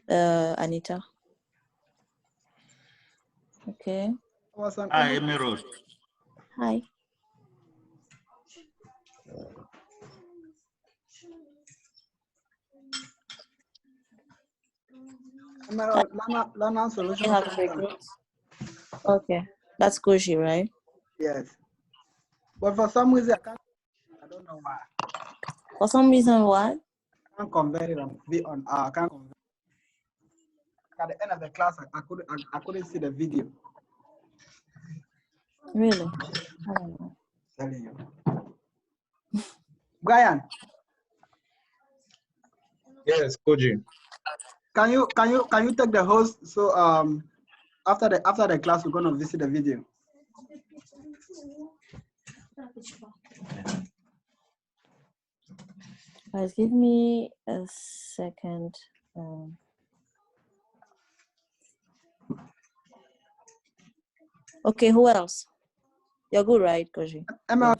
Anita. Okay. Hi, Emerald. Hi. Emerald, Lana solution. Okay, that's Koshi, right? Yes. But for some reason, I don't know why. For some reason, what? I can't convert it on I can't convert. At the end of the class, I couldn't see the video. Really? I don't know. Telling you. Brian. Yes, Koji. Can you take the host? So after the class, we're gonna visit the video. Guys, give me a second. Okay, who else? You're good, right, Koji? Emma,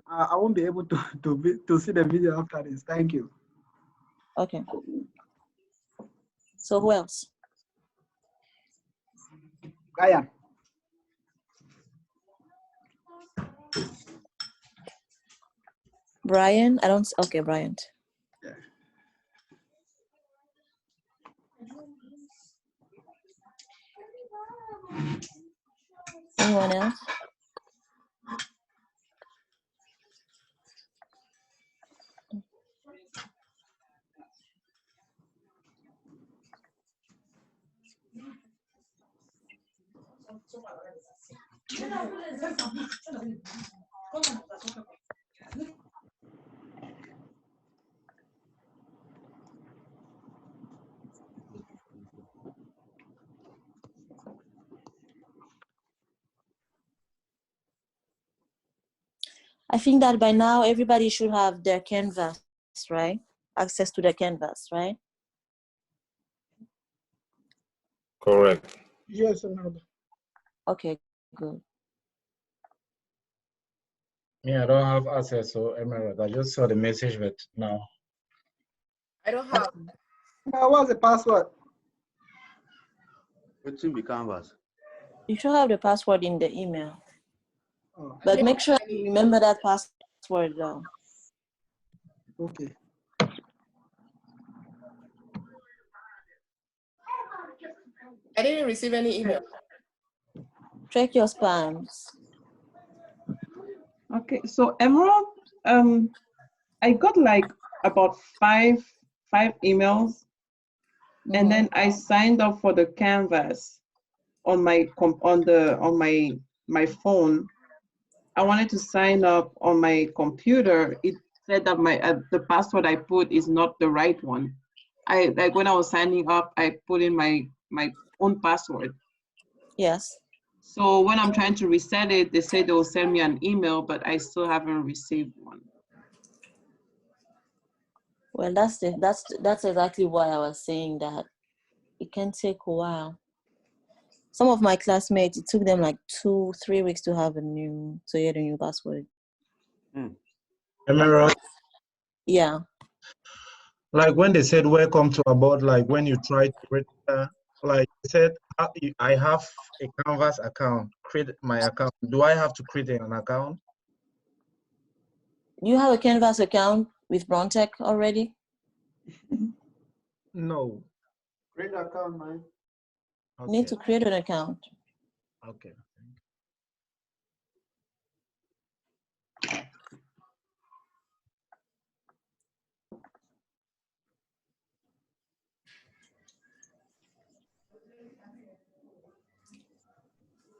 I won't be able to see the video after this. Thank you. Okay. So who else? Brian. Brian? I don't. Okay, Brian. Yeah. Anyone else? I think that by now everybody should have their canvas, right? Access to the canvas, right? Correct. Yes, Emerald. Okay, good. Me, I don't have access to Emerald. I just saw the message, but no. I don't have. What's the password? It will be Canvas. You should have the password in the email. Oh. But make sure you remember that password though. Okay. I didn't receive any email. Check your spams. Okay, so Emerald, I got like about five emails, and then I signed up for the Canvas on my my phone. I wanted to sign up on my computer. It said that the password I put is not the right one. Like when I was signing up, I put in my own password. Yes. So when I'm trying to reset it, they say they will send me an email, but I still haven't received one. Well, that's exactly why I was saying that it can take a while. Some of my classmates, it took them like 2-3 weeks to get a new password. Emerald. Yeah. Like when they said welcome to About, like when you try to register, like they said, I have a Canvas account, create my account. Do I have to create an account? Do you have a Canvas account with Brontech already? No. Create an account, man. Okay. You need to create an account. Okay.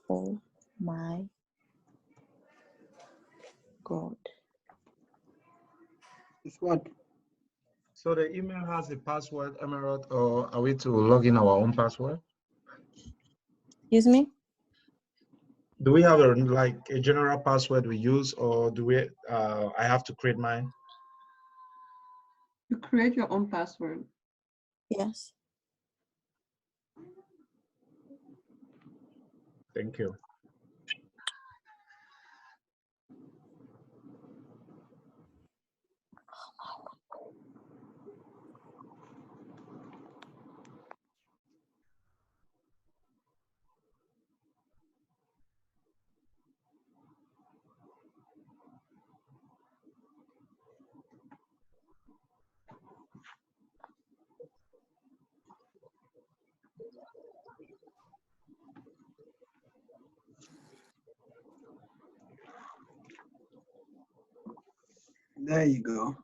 Oh my God. It's what? So the email has a password, Emerald, or are we to log in our own password? Excuse me? Do we have a general password we use, or do we? I have to create mine. You create your own password. Yes. Thank you. There you go.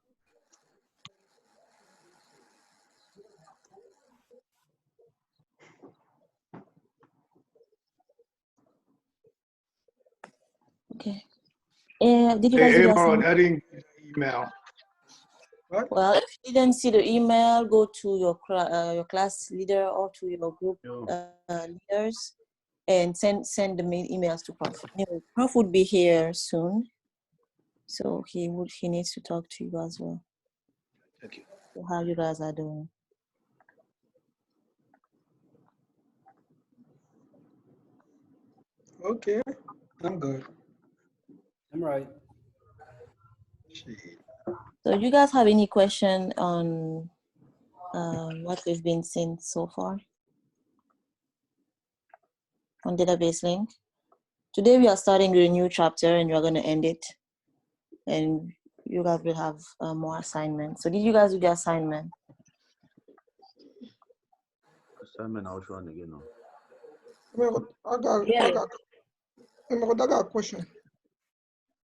Okay. Did you guys do Hey, the Emerald, assignment? I didn't get the email. What? Well, if you didn't see the email, go to your class leader or to your group leaders and send the main emails to Prof. Anyway, Prof would be here soon, so he needs to talk to you as well. Thank you. So how you guys are doing? Okay, I'm good. I'm right. Shit. So you guys have any question on what we've been seeing so far on database link? Today we are starting a new chapter and we're going to end it. And you guys will have more assignments. So did you guys do the assignment? Assignment, I'll show on again now. I got a question.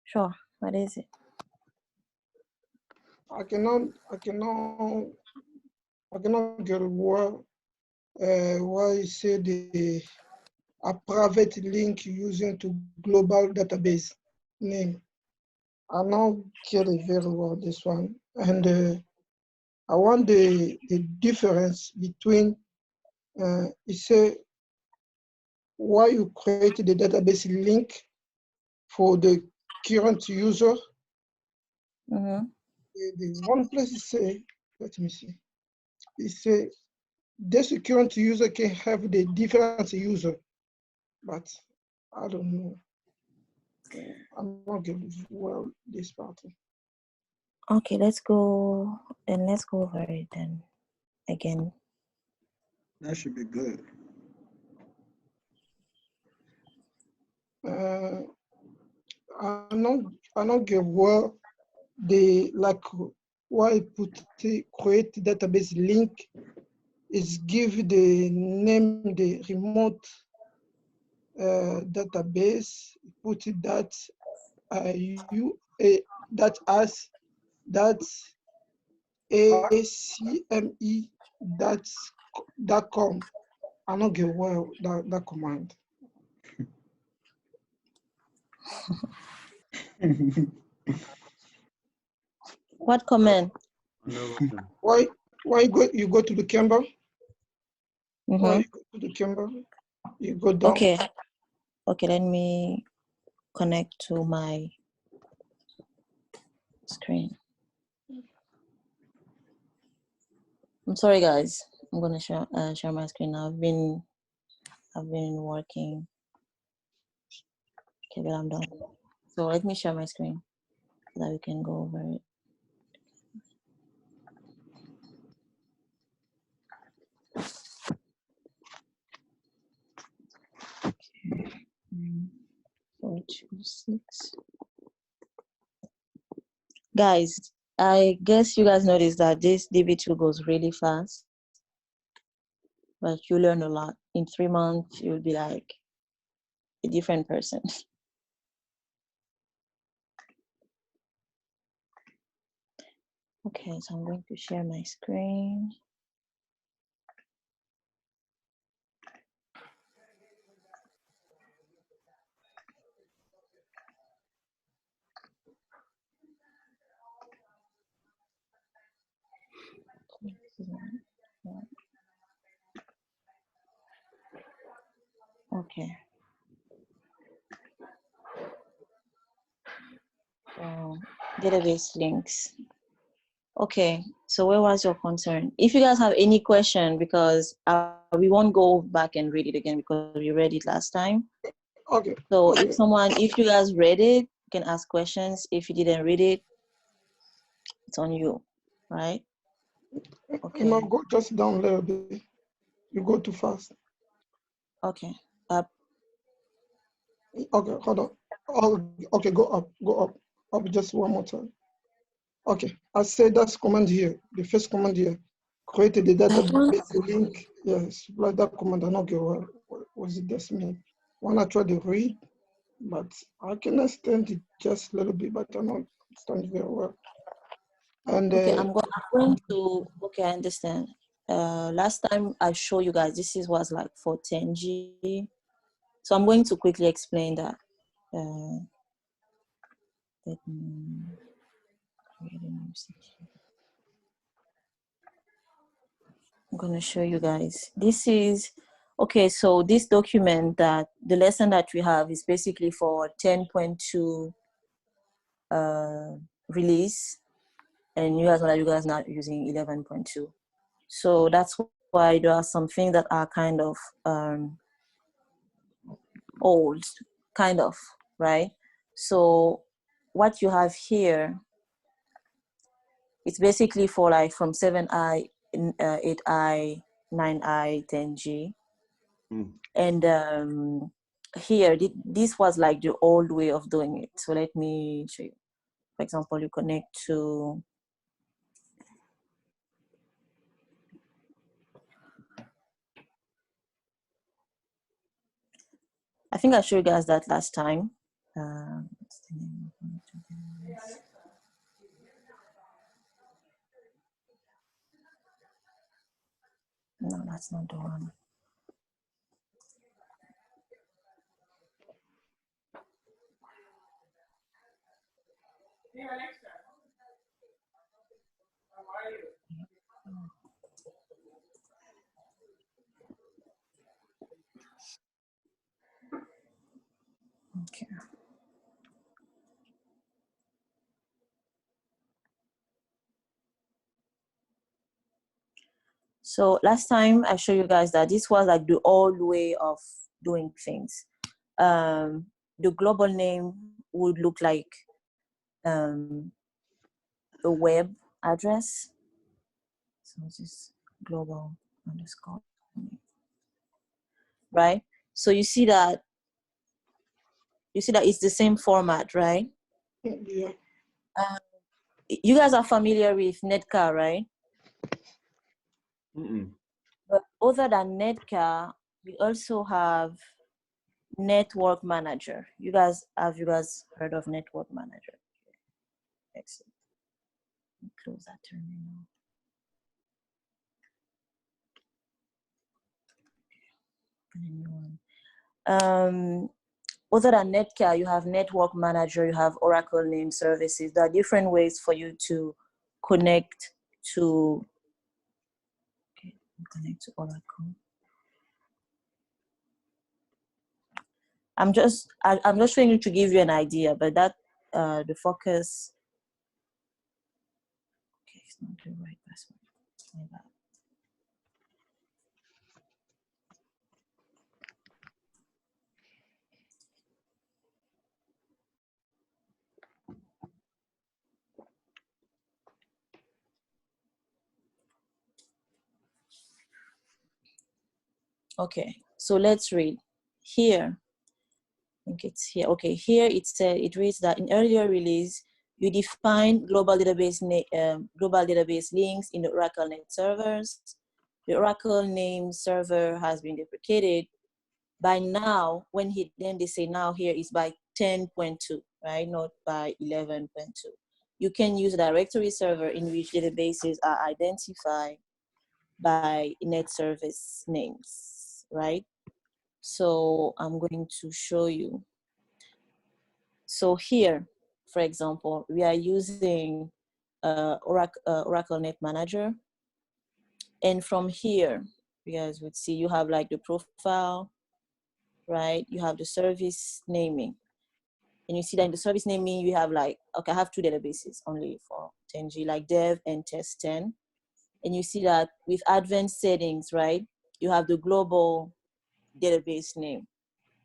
Sure. What is it? I cannot get why you say a private link using to global database name. I don't get it very well, this one. And I want the difference between, you say, why you create the database link for the current user. Mm-hmm. The one place it say, let me see. It say, this current user can have the different user, but I don't know. I'm not getting well this part. Okay, let's go over it then again. That should be good. I don't get well the like why put the create database link is give the name the remote database, put it that that as that's ACME dot com. I don't get well that command. What command? Why you go to the camera? Mm-hmm. Why you go to the camera? You go down. Okay, let me connect to my screen. I'm sorry, guys. I'm gonna share my screen now. I've been working. Okay, but I'm done. So let me share my screen so that we can go over it. Okay. 426. Guys, I guess you guys noticed that this DB2 goes really fast, but you learn a lot. In 3 months, you'll be like a different person. Okay, so I'm going to share my screen. Okay. So, database links. Okay, so where was your concern? If you guys have any question, because we won't go back and read it again because we read it last time. Okay. So if you guys read it, you can ask questions. If you didn't read it, it's on you, right? Okay. Go just down a little bit. You go too fast. Okay. Up. Okay, hold on. Oh, okay, go up just one more time. Okay, I said that's command here. The first command here. Created the database link. Yes, like that command. I don't get what was it just mean. When I try to read, but I can understand it just a little bit, but I don't understand it very well. And Okay, I'm going to, okay, I understand. Last time I showed you guys, this was like for 10G. So I'm going to quickly explain that. Let me create a new section. I'm going to show you guys. This is, okay, so this document, that the lesson that we have is basically for 10.2 release, and you guys know that you guys are not using 11.2. So that's why there are some things that are kind of old, kind of, right? So what you have here, it's basically for like from 7i, 8i, 9i, 10G. And here, this was like the old way of doing it. So let me show you. For example, you connect to, I think I showed you guys that last time. What's the name of it? No, that's not the one. Okay. So last time I showed you guys that this was like the old way of doing things. The global name would look like a web address. So this is global underscore, right? So you see that it's the same format, right? yeah. You guys are familiar with Netcar, right? But other than Netcar, we also have Network Manager. You guys heard of Network Manager? Excellent. Close that terminal. And a new one. Other than Netcar, you have Network Manager, you have Oracle Name Services. There are different ways for you to connect to, okay, connect to Oracle. I'm just trying to give you an idea, but that the focus. Okay, it's not the right password. My bad. Okay, so let's read here. I think it's here. Okay, here it reads that in earlier release, you define global database links in the Oracle Net servers. The Oracle name server has been deprecated. By now, then they say now here is by 10.2, right? Not by 11.2. You can use a directory server in which databases are identified by net service names, right? So I'm going to show you. So here, for example, we are using Oracle Net Manager. And from here, you guys would see you have like the profile, right? You have the service naming. And you see that in the service naming, you have like, okay, I have two databases only for 10G, like dev and test 10. And you see that with advanced settings, right? You have the global database name,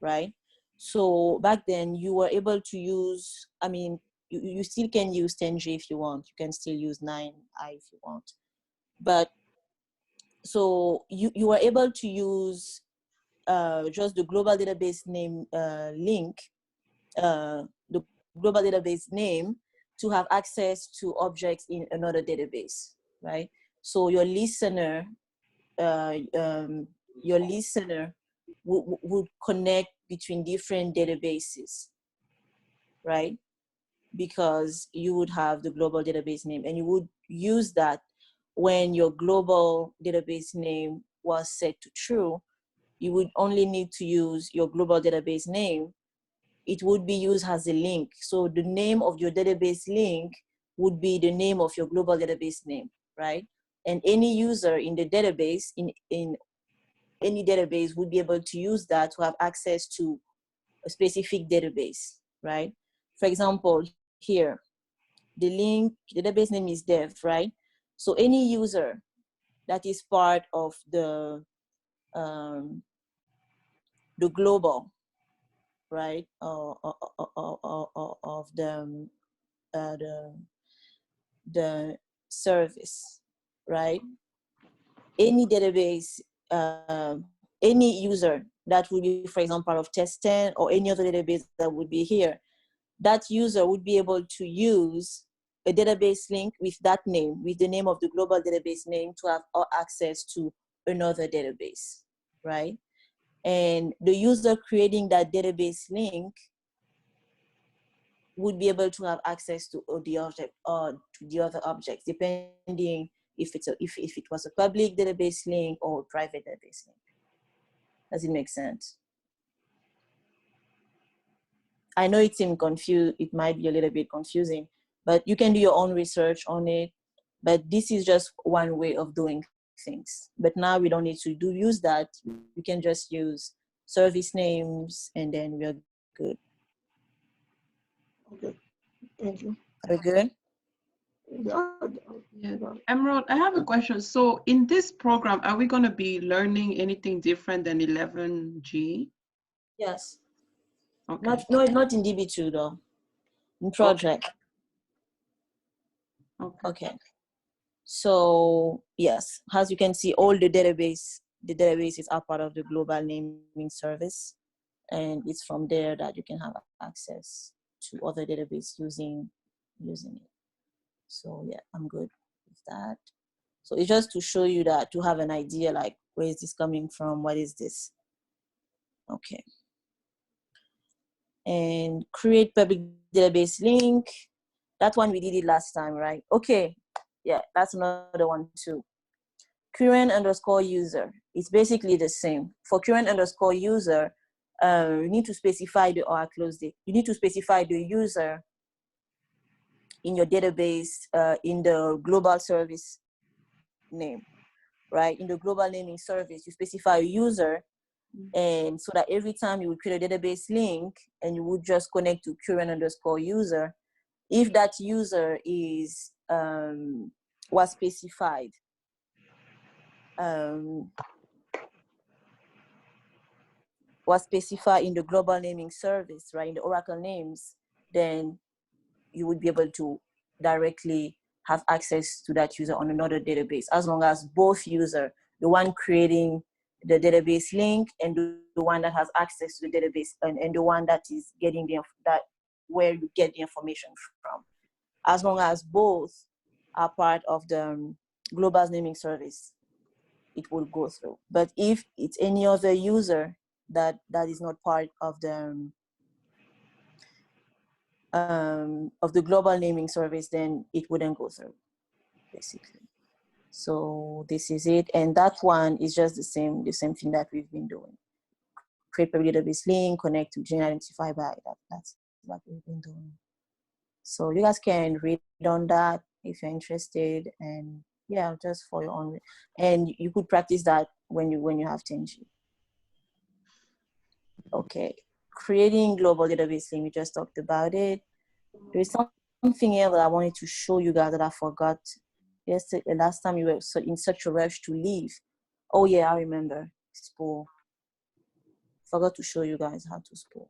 right? So back then you were able to use, I mean, you still can use 10G if you want. You can still use 9i if you want. But so you were able to use just the global database name link, the global database name to have access to objects in another database, right? So your listener would connect between different databases, right? because you would have the global database name, and you would use that when your global database name was set to true. You would only need to use your global database name. It would be used as a link. So the name of your database link would be the name of your global database name, right? And any user in the database, in any database, would be able to use that to have access to a specific database, right? For example, here, the database name is dev, right? So any user that is part of the global, right, of the service, right? Any database, any user that would be, for example, part of test 10 or any other database that would be here, that user would be able to use a database link with that name, with the name of the global database name, to have access to another database, right? And the user creating that database link would be able to have access to the object or to the other objects, depending if it was a public database link or a private database link. Does it make sense? I know it seemed confused. It might be a little bit confusing, but you can do your own research on it. But this is just one way of doing things. But now we don't need to use that. We can just use service names, and then we're good. Okay, thank you. Are we good? Yeah. Emerald, I have a question. So in this program, are we going to be learning anything different than 11G? Yes. Okay. Not in DB2 though. In project. Okay. So yes, as you can see, all the databases are part of the global naming service, and it's from there that you can have access to other databases using it. So yeah, I'm good with that. So it's just to show you that, to have an idea, like, where is this coming from? What is this? Okay. And create public database link. That one we did it last time, right? Okay. Yeah, that's another one too. Current underscore user. It's basically the same. For current underscore user, you need to specify I closed it. You need to specify the user in your database, in the global service name, right? In the global naming service, you specify a user, and so that every time you would create a database link and you would just connect to current underscore user, if that user is was specified in the global naming service, right, in the Oracle names, then you would be able to directly have access to that user on another database, as long as both user, the one creating the database link and the one that has access to the database, and the one that is getting where you get the information from, as long as both are part of the global naming service, it will go through. But if it's any other user that is not part of the global naming service, then it wouldn't go through, basically. So this is it, and that one is just the same thing that we've been doing. Create a database link, connect to Gene Identify by that's what we've been doing. So you guys can read on that if you're interested, and yeah, just for your own, and you could practice that when you have 10G. Okay, creating global database link, we just talked about it. There's something else that I wanted to show you guys that I forgot yesterday. Last time you were in such a rush to leave. Oh yeah, I remember. Spool. Forgot to show you guys how to spool.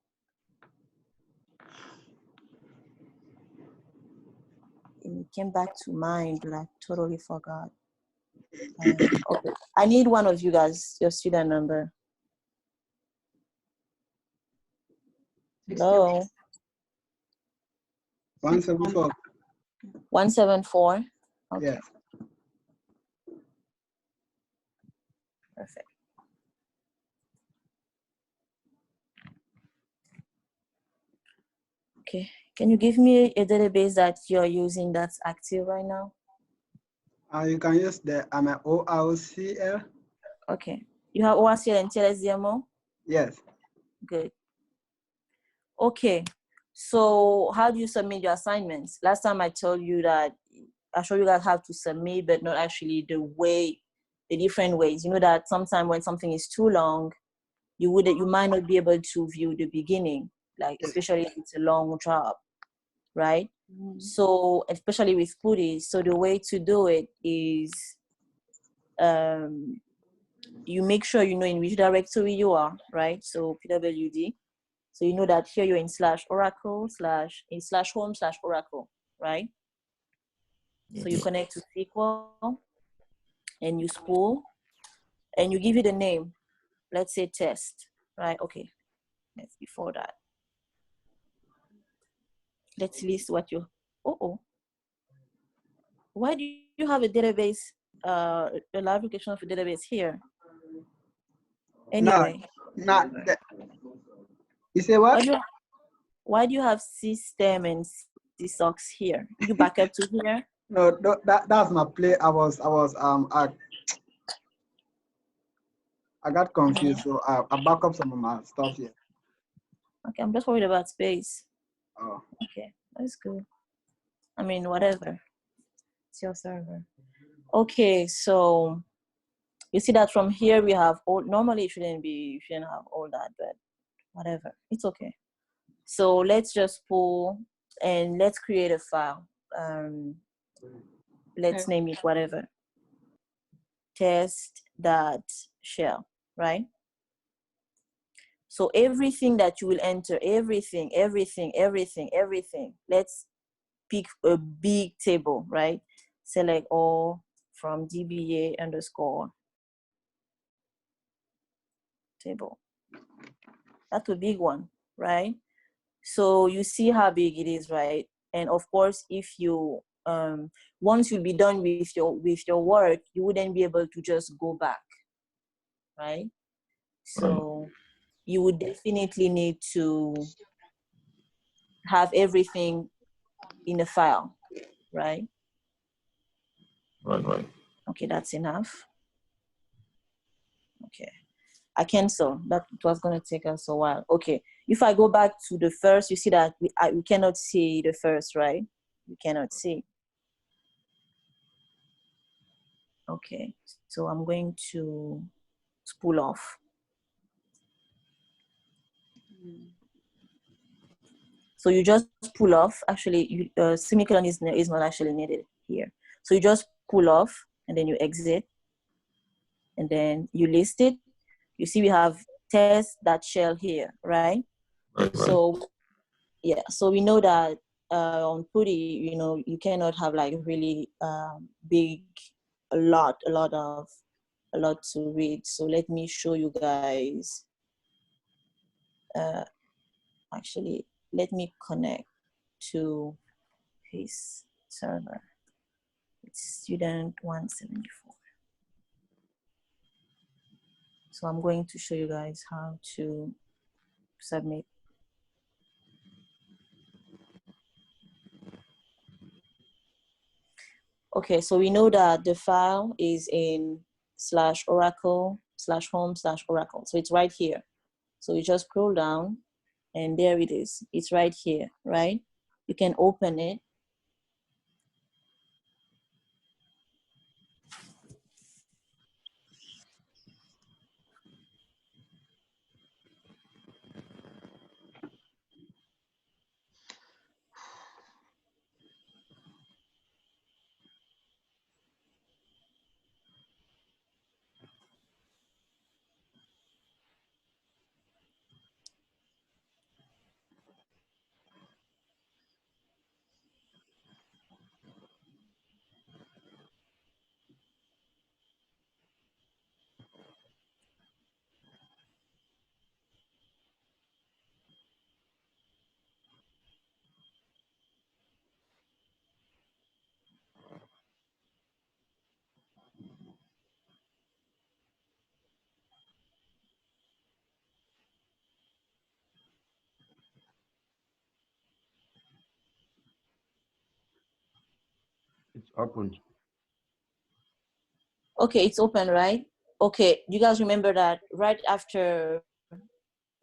And it came back to mind, but I totally forgot. Okay, I need one of you guys, your student number. Hello. 174. 174. Okay. Yeah. Perfect. Okay, Can you give me a database that you're using that's active right now? You can use the ORCL. Okay. You have ORCL and TLSDMO? Yes. Good. Okay. So how do you submit your assignments? Last time I told you that I showed you guys how to submit, but not actually the different ways. You know that sometimes when something is too long, you might not be able to view the beginning, like especially if it's a long job, right? So especially with PuTTY, so the way to do it is you make sure you know in which directory you are, right? So pwd. So you know that here you're in /oracle /home/oracle, right? So you connect to SQL and you spool and you give it a name. Let's say test, right? Okay, let's before that. Let's list what you, why do you have a database, a live application of a database here? Anyway. Not that. You say what? Why do you have system and CSOX here? You back up to here? No, that's my play. I got confused, so I back up some of my stuff here. Okay, I'm just worried about space. Oh. Okay, that's good. I mean, whatever. It's your server. Okay, so you see that from here we have all, normally you shouldn't have all that, but whatever, it's okay. So let's just pull and let's create a file. Let's name it whatever. Test.shell, right? So everything that you will enter, everything. Let's pick a big table, right? Select all from DBA _ table. That's a big one, right? So you see how big it is, right? And of course, if you once you'll be done with your work, you wouldn't be able to just go back, right? So you would definitely need to have everything in a file, right? Right. Okay, that's enough. Okay, I cancel. That it was going to take us a while. Okay, if I go back to the first, you see that we cannot see the first, right? We cannot see. Okay, so I'm going to spool off. So you just pull off. Actually, semicolon is not actually needed here. So you just pull off and then you exit. And then you list it. You see we have test.shell here, right? So yeah, so we know that on PuTTY, you know, you cannot have like really big, a lot to read. So let me show you guys. Actually, let me connect to his server. It's student 174. So I'm going to show you guys how to submit. Okay, so we know that the file is in /oracle/home/oracle. So it's right here. So you just scroll down and there it is. It's right here, right? You can open it. It's open. Okay, it's open, right? Okay, you guys remember that right after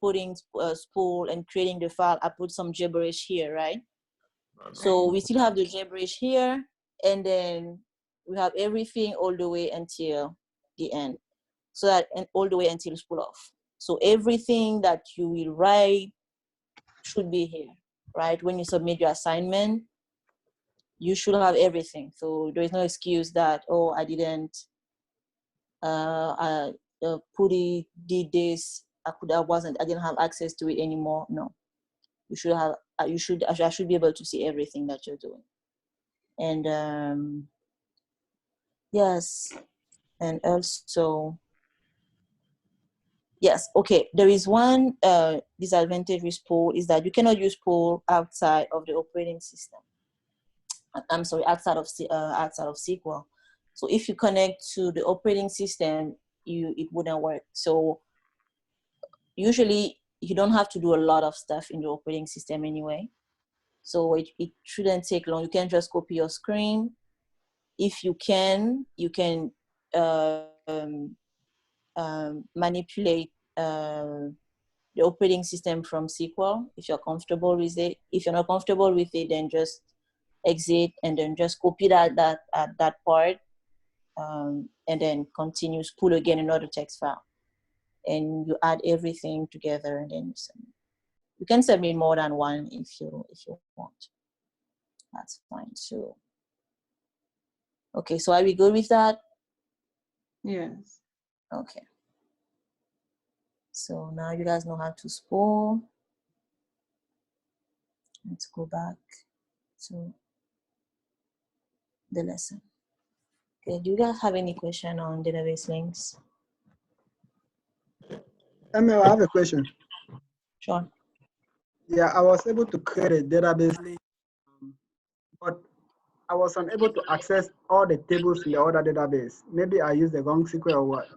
putting spool and creating the file, I put some gibberish here, right? So we still have the gibberish here, and then we have everything all the way until the end. So that, and all the way until spool off. So everything that you will write should be here, right? When you submit your assignment, you should have everything. So there is no excuse that, oh, I didn't Puri did this, I didn't have access to it anymore. No, you should have, I should be able to see everything that you're doing. And yes, and also, yes, okay, there is one disadvantage with Spool is that you cannot use Spool outside of the operating system. I'm sorry, outside of SQL. So if you connect to the operating system, it wouldn't work. So usually you don't have to do a lot of stuff in the operating system anyway. So it shouldn't take long. You can just copy your screen. If you can manipulate the operating system from SQL if you're comfortable with it. If you're not comfortable with it, then just exit and then just copy that part and then continue, spool again another text file. And you add everything together and then you submit. You can submit more than one if you want. That's fine too. Okay, so are we good with that? Yes. Okay. So now you guys know how to spool. Let's go back to the lesson. Okay, do you guys have any question on database links? Emil, I have a question. Sure. Yeah, I was able to create a database link, but I was unable to access all the tables in the other database. Maybe I used the wrong secret or what?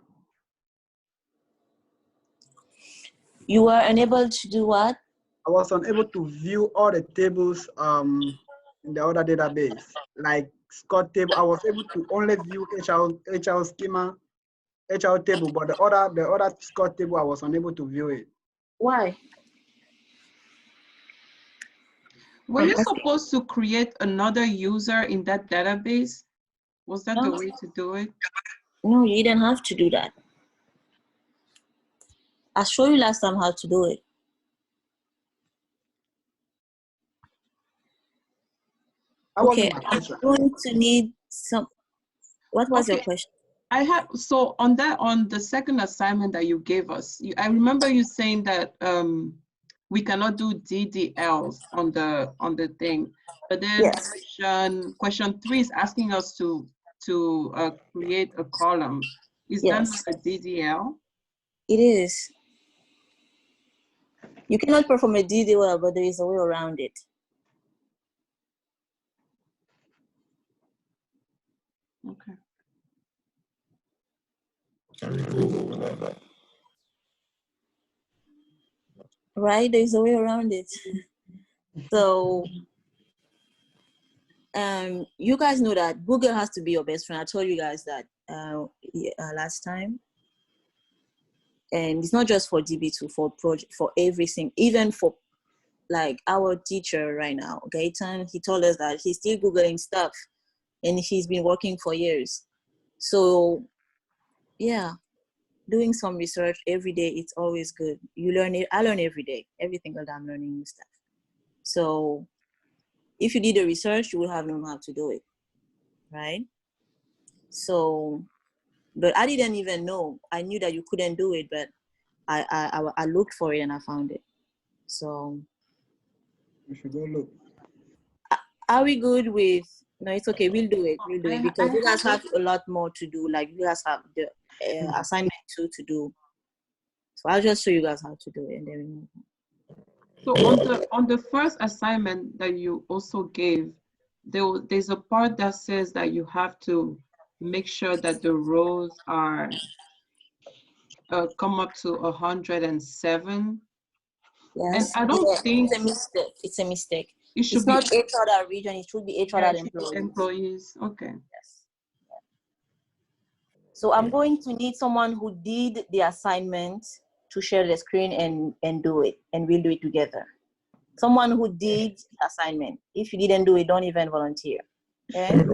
You were unable to do what? I was unable to view all the tables in the other database, like Scott table. I was able to only view HR schema, HR table, but the other Scott table, I was unable to view it. Why? Were you supposed to create another user in that database? Was that the way to do it? No, you didn't have to do that. I showed you last time how to do it. Okay, I'm going to need some. What was your question? I had, so on the second assignment that you gave us, I remember you saying that we cannot do DDLs on the thing, but then yes. question 3 is asking us to create a column. Is yes. that not a DDL? It is. You cannot perform a DDL, but there is a way around it. Okay. Right, there's a way around it. So you guys know that Google has to be your best friend. I told you guys that last time. And it's not just for DB2, for project, for everything, even for like our teacher right now, Gaetan, he told us that he's still Googling stuff and he's been working for years. So yeah, doing some research every day, it's always good. You learn it, I learn every day, every single day I'm learning new stuff. So if you did the research, you would have known how to do it, right? So, but I didn't even know. I knew that you couldn't do it, but I looked for it and I found it. So We should go look. are we good with, no, it's okay, we'll do it because you guys have a lot more to do. Like you guys have the assignment 2 to do. So I'll just show you guys how to do it and then we move on. So on the first assignment that you also gave, there's a part that says that you have to make sure that the rows are come up to 107. Yes. And I don't think it's a mistake. It's a mistake. It should It's be not HR that region, it should be HR yeah, that it should be employees. employees. Okay. Yes. So I'm going to need someone who did the assignment to share the screen and do it, and we'll do it together. Someone who did the assignment. If you didn't do it, don't even volunteer. Okay?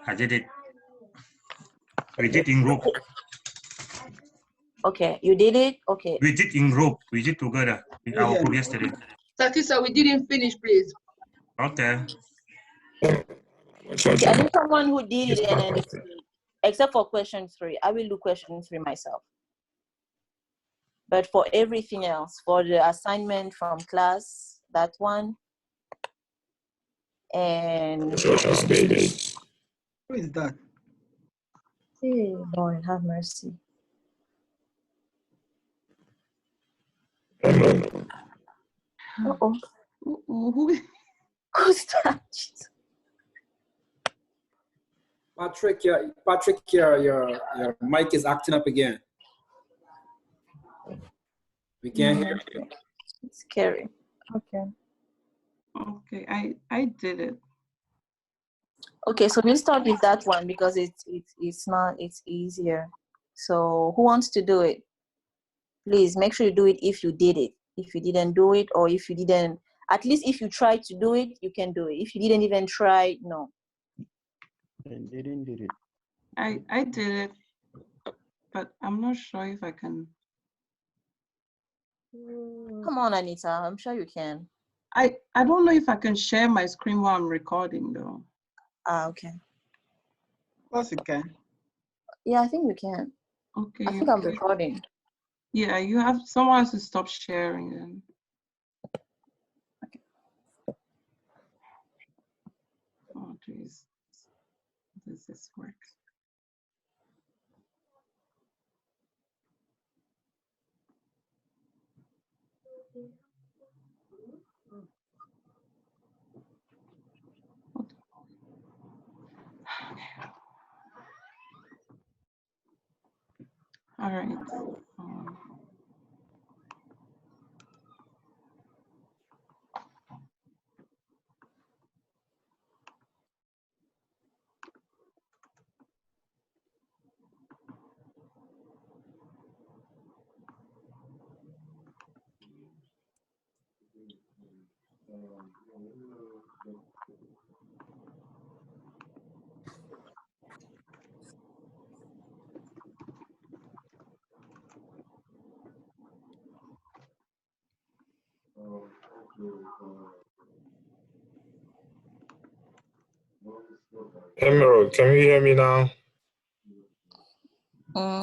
I did it. We did in group. Okay, you did it? Okay. We did in group. We did together in our group yesterday. Sakisa, we didn't finish, please. Okay. Okay, I need someone who did it and then except for question 3. I will do question 3 myself. But for everything else, for the assignment from class, that one, and Who is that? hey, Lord, have mercy. Uh-oh. Who's that? Patrick, your mic is acting up again. We can't hear you. It's scary. Okay. Okay, I did it. Okay, so we'll start with that one because it's easier. So who wants to do it? Please make sure you do it if you did it. If you didn't do it, or if you didn't, at least if you tried to do it, you can do it. If you didn't even try, no. I didn't did it. I did it, but I'm not sure if I can. Come on, Anita. I'm sure you can. I don't know if I can share my screen while I'm recording though. Ah, okay. Of course you can. Yeah, I think you can. Okay. I think I'm recording. Yeah, you have someone has to stop sharing then. Okay. Oh jeez. Does this work? All right. Emerald, can you hear me now?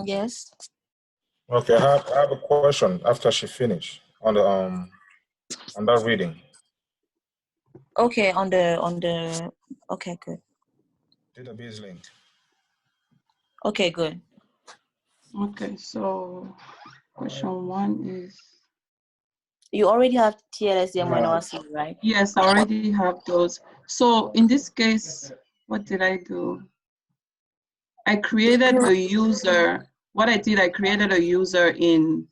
Yes. Okay, I have a question after she finished on that reading. Okay, on the okay, good. Database link. Okay, good. Okay, so question 1 is. You already have TLS and NYC, right? Yes, I already have those. So in this case, what did I do? I created a user. What I did, I created a user in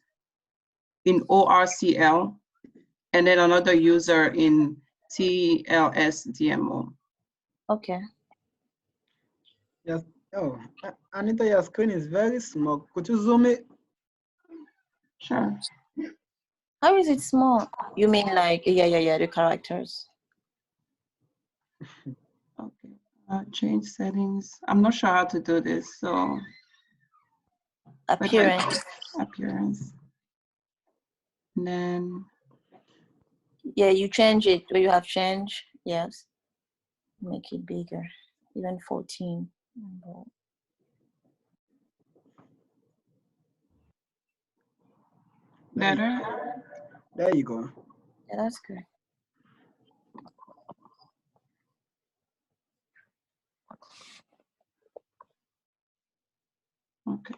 ORCL, and then another user in TLS DMO. Okay. Yes. Oh, Anita, your screen is very small. Could you zoom it? Sure. How is it small? You mean like yeah, the characters. Okay. Change settings. I'm not sure how to do this. So Appearance. Appearance. And then Yeah, you change it where you have change. Yes. Make it bigger. Even 14. better. There you go. Yeah, that's good. Okay.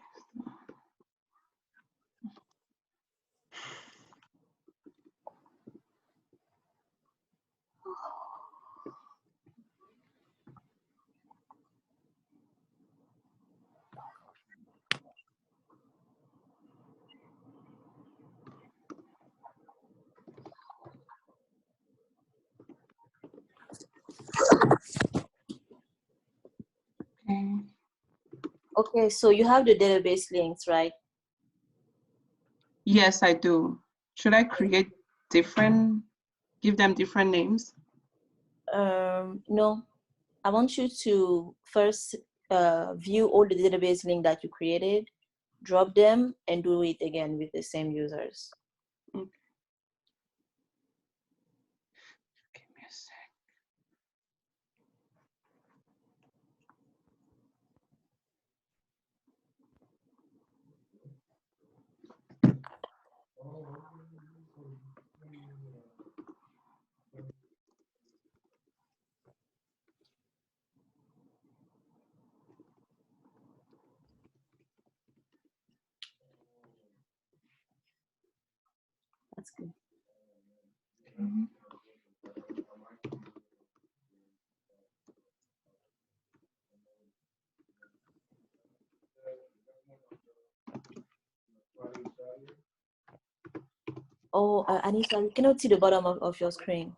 Okay. Okay, so you have the database links, right? Yes, I do. Should I create different, give them different names? No, I want you to first view all the database link that you created, drop them, and do it again with the same users. Okay. Give me a sec. That's good. Mhm. Oh, Anissa, you cannot see the bottom of your screen.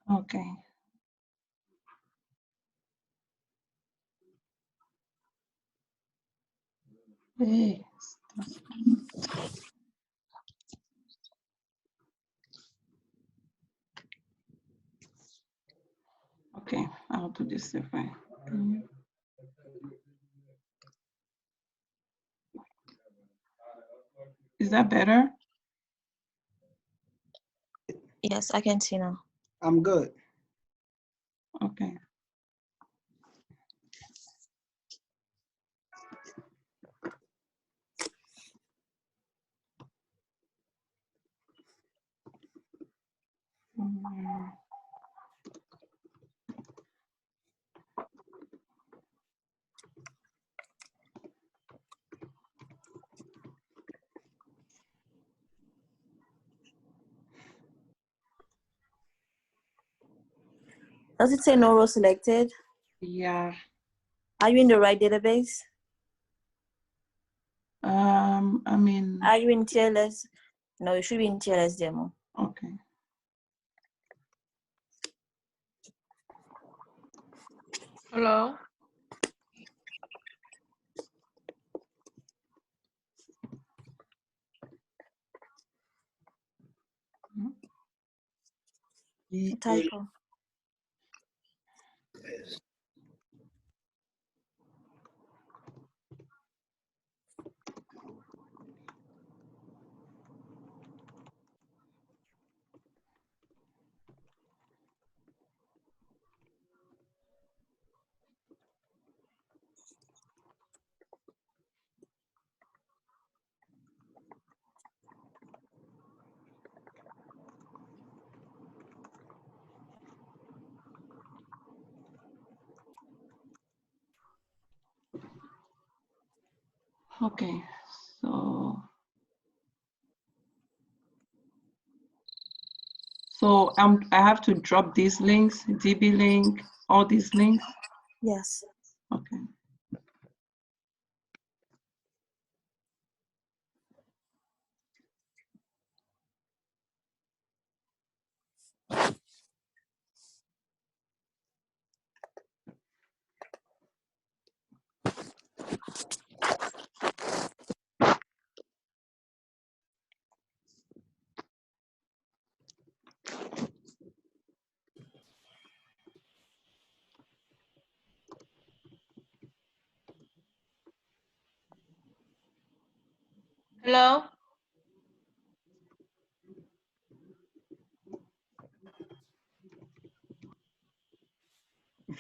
Okay. Hey, okay, I'll do this if I can. Is that better? Yes, I can see now. I'm good. Okay. Mm. Does it say no row selected? Yeah. Are you in the right database? I mean, Are you in TLS? No, you should be in TLS demo. okay. Hello? Typo. Okay, so I have to drop these links, DB link, all these links. Yes. Okay. Hello?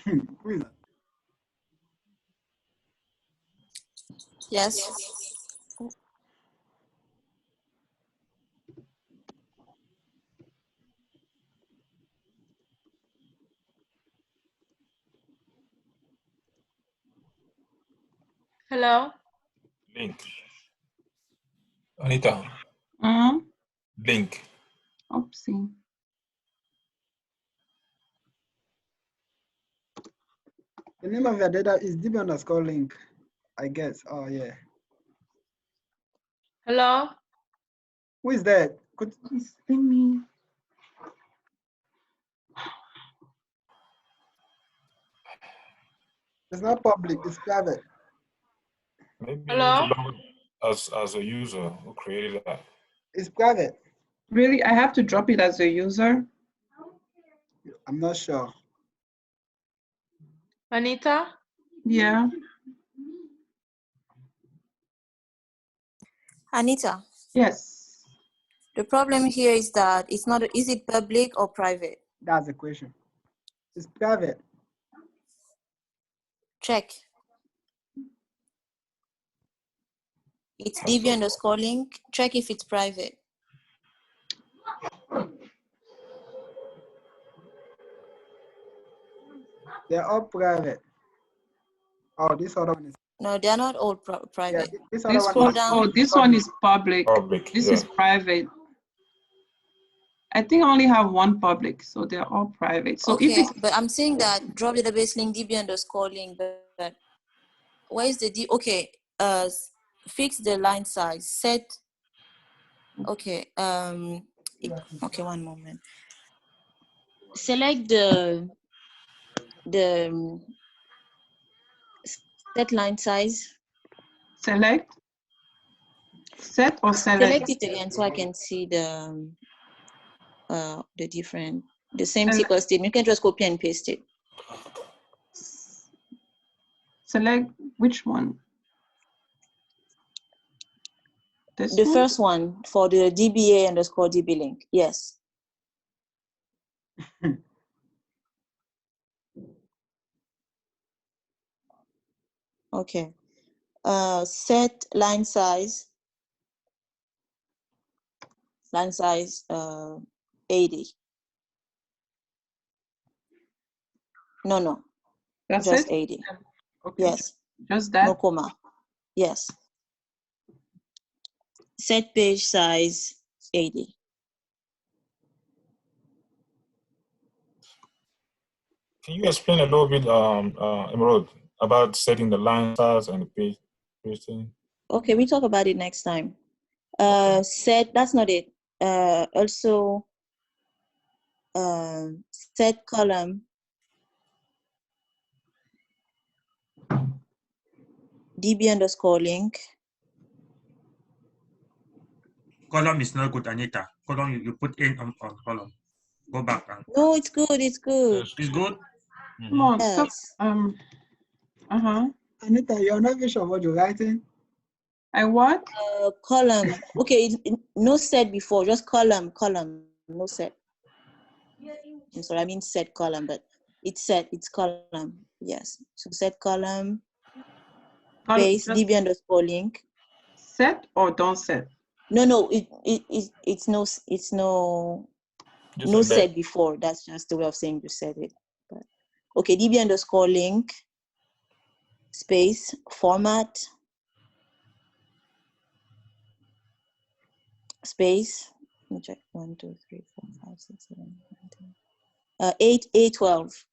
Who is that? Yes. Hello? Link. Anita, link. Oopsie. The name of your data is DB_link, I guess. Oh yeah. Hello? Who is that? Could Please let me. It's not public, it's private. Maybe you need Hello? to log as a user who created that. It's private. Really, I have to drop it as a user? I'm not sure. Anita? Yeah. Anita, Yes. the problem here is that it's not, is it public or private? That's the question. It's private. Check. It's DB underscore link. Check if it's private. They're all private. Oh, this other one is. No, they're not all Yeah, private. this other This one Scroll one, is. down. oh, this one is public. Public, This yeah. is private. I think I only have one public, so they're all private. So if Okay, it's, but I'm saying that drop database link DB underscore link, but where is the D? Okay, fix the line size. Set. Okay. Okay, one moment. Select the set line size. select, set or select? Select it again so I can see the different, the same SQL statement. You can just copy and paste it. Select which one? This The one? first one for the DBA underscore DB link. Yes. Okay. Set line size. Line size 80. No. That's just it? 80. Okay. Yes. Just that? No comma. Yes. Set page size 80. Can you explain a little bit, Emerald, about setting the line size and the page thing? Okay, we talk about it next time. Set, that's not it. Also, set column DB underscore link. Column is not good, Anita. Column, you put in on column. Go back. No, it's good. It's good. It's good? Come on, stop. Yes. Anita, you're not even sure what you're writing? I what? Column. Okay, no set before, just column, no set. I'm sorry, I mean set column, but it's set, it's column. Yes. So set column, space, DB underscore link. Set or don't set? No, it's no set before. That's just the way of saying you said it. But, okay, DB underscore link, space, format, space. Let me check. 1, 2, 3, 4, 5, 6, 7, 8, 8, 12.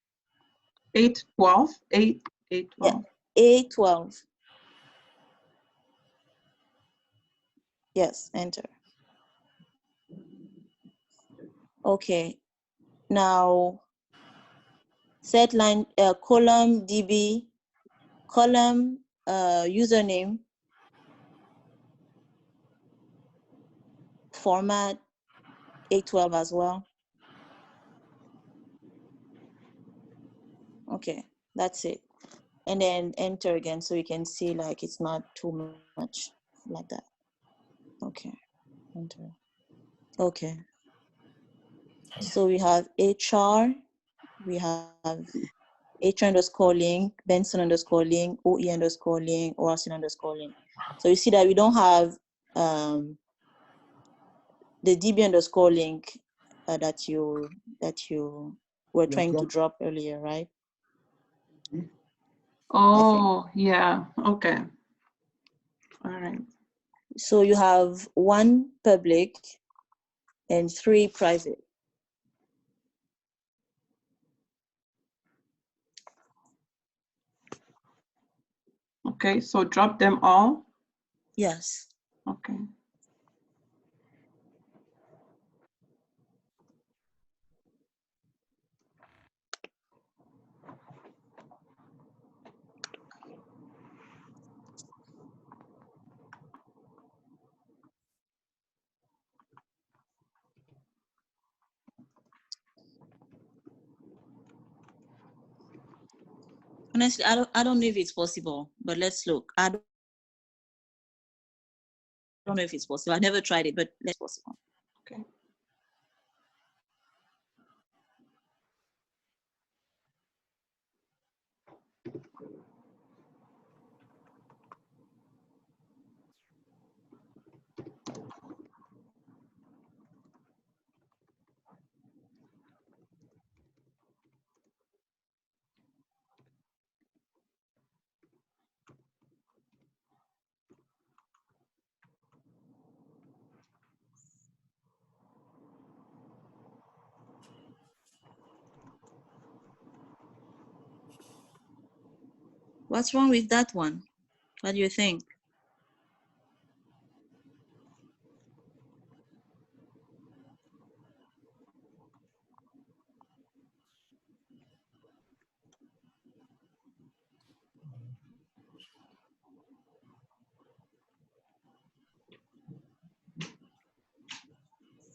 8, 12? 8, 8, 12. Yeah, 8, 12. Yes, enter. Okay, now set line, column DB, column username, format 812 as well. Okay, that's it. And then enter again so you can see like it's not too much like that. Okay, enter. Okay. So we have HR, we have HR underscore link, Benson underscore link, OE underscore link, ORC underscore link. So you see that we don't have the DB underscore link that you were trying to drop earlier, right? Oh, yeah. Okay. All right. So you have 1 public and 3 private. Okay, so drop them all? Yes. Okay. Honestly, I don't know if it's possible, but let's look. I don't know if it's possible. I never tried it, but it's possible. Okay. What's wrong with that one? What do you think?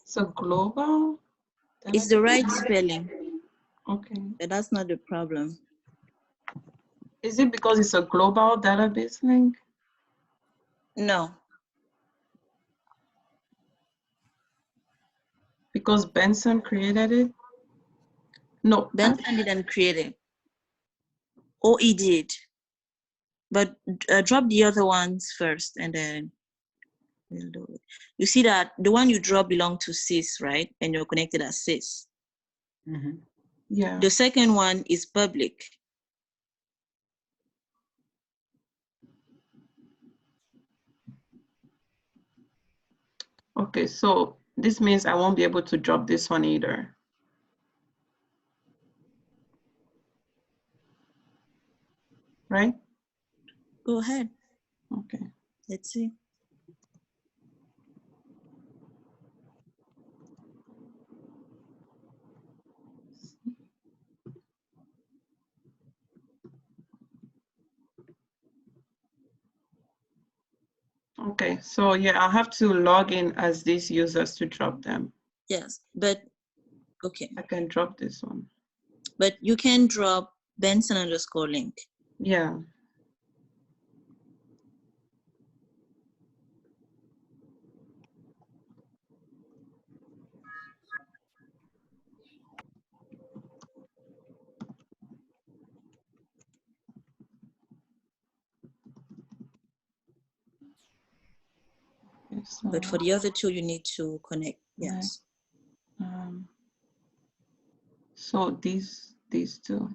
So global? It's the right spelling, Okay. but that's not the problem. Is it because it's a global database link? No. Because Benson created it? No. Benson didn't create it. Or he did. But drop the other ones first and then we'll do it. You see that the one you drop belong to sys, right? And you're connected as sys. Mm-hmm. Yeah. The second one is public. Okay, so this means I won't be able to drop this one either. Right? Go ahead. Okay. Let's see. Okay, so yeah, I'll have to log in as these users to drop them. Yes, but okay. I can drop this one. But you can drop Benson_link. Yeah. But for the other two, you need to connect. Yes. So these two.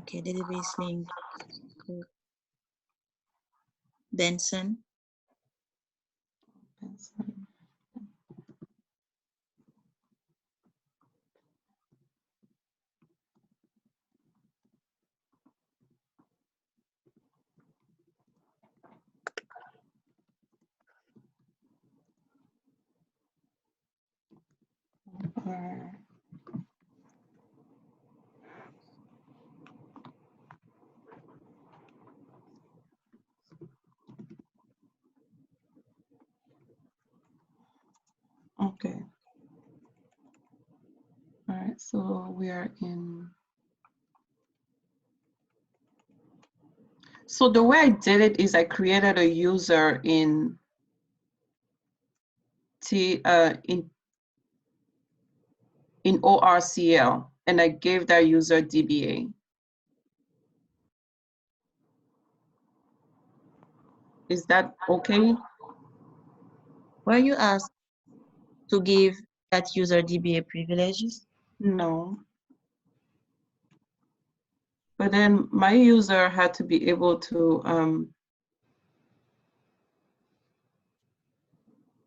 Okay, database link. Benson. Okay. All right, so we are in. So the way I did it is I created a user in in ORCL, and I gave that user DBA. Is that okay? Were you asked to give that user DBA privileges? No. But then my user had to be able to,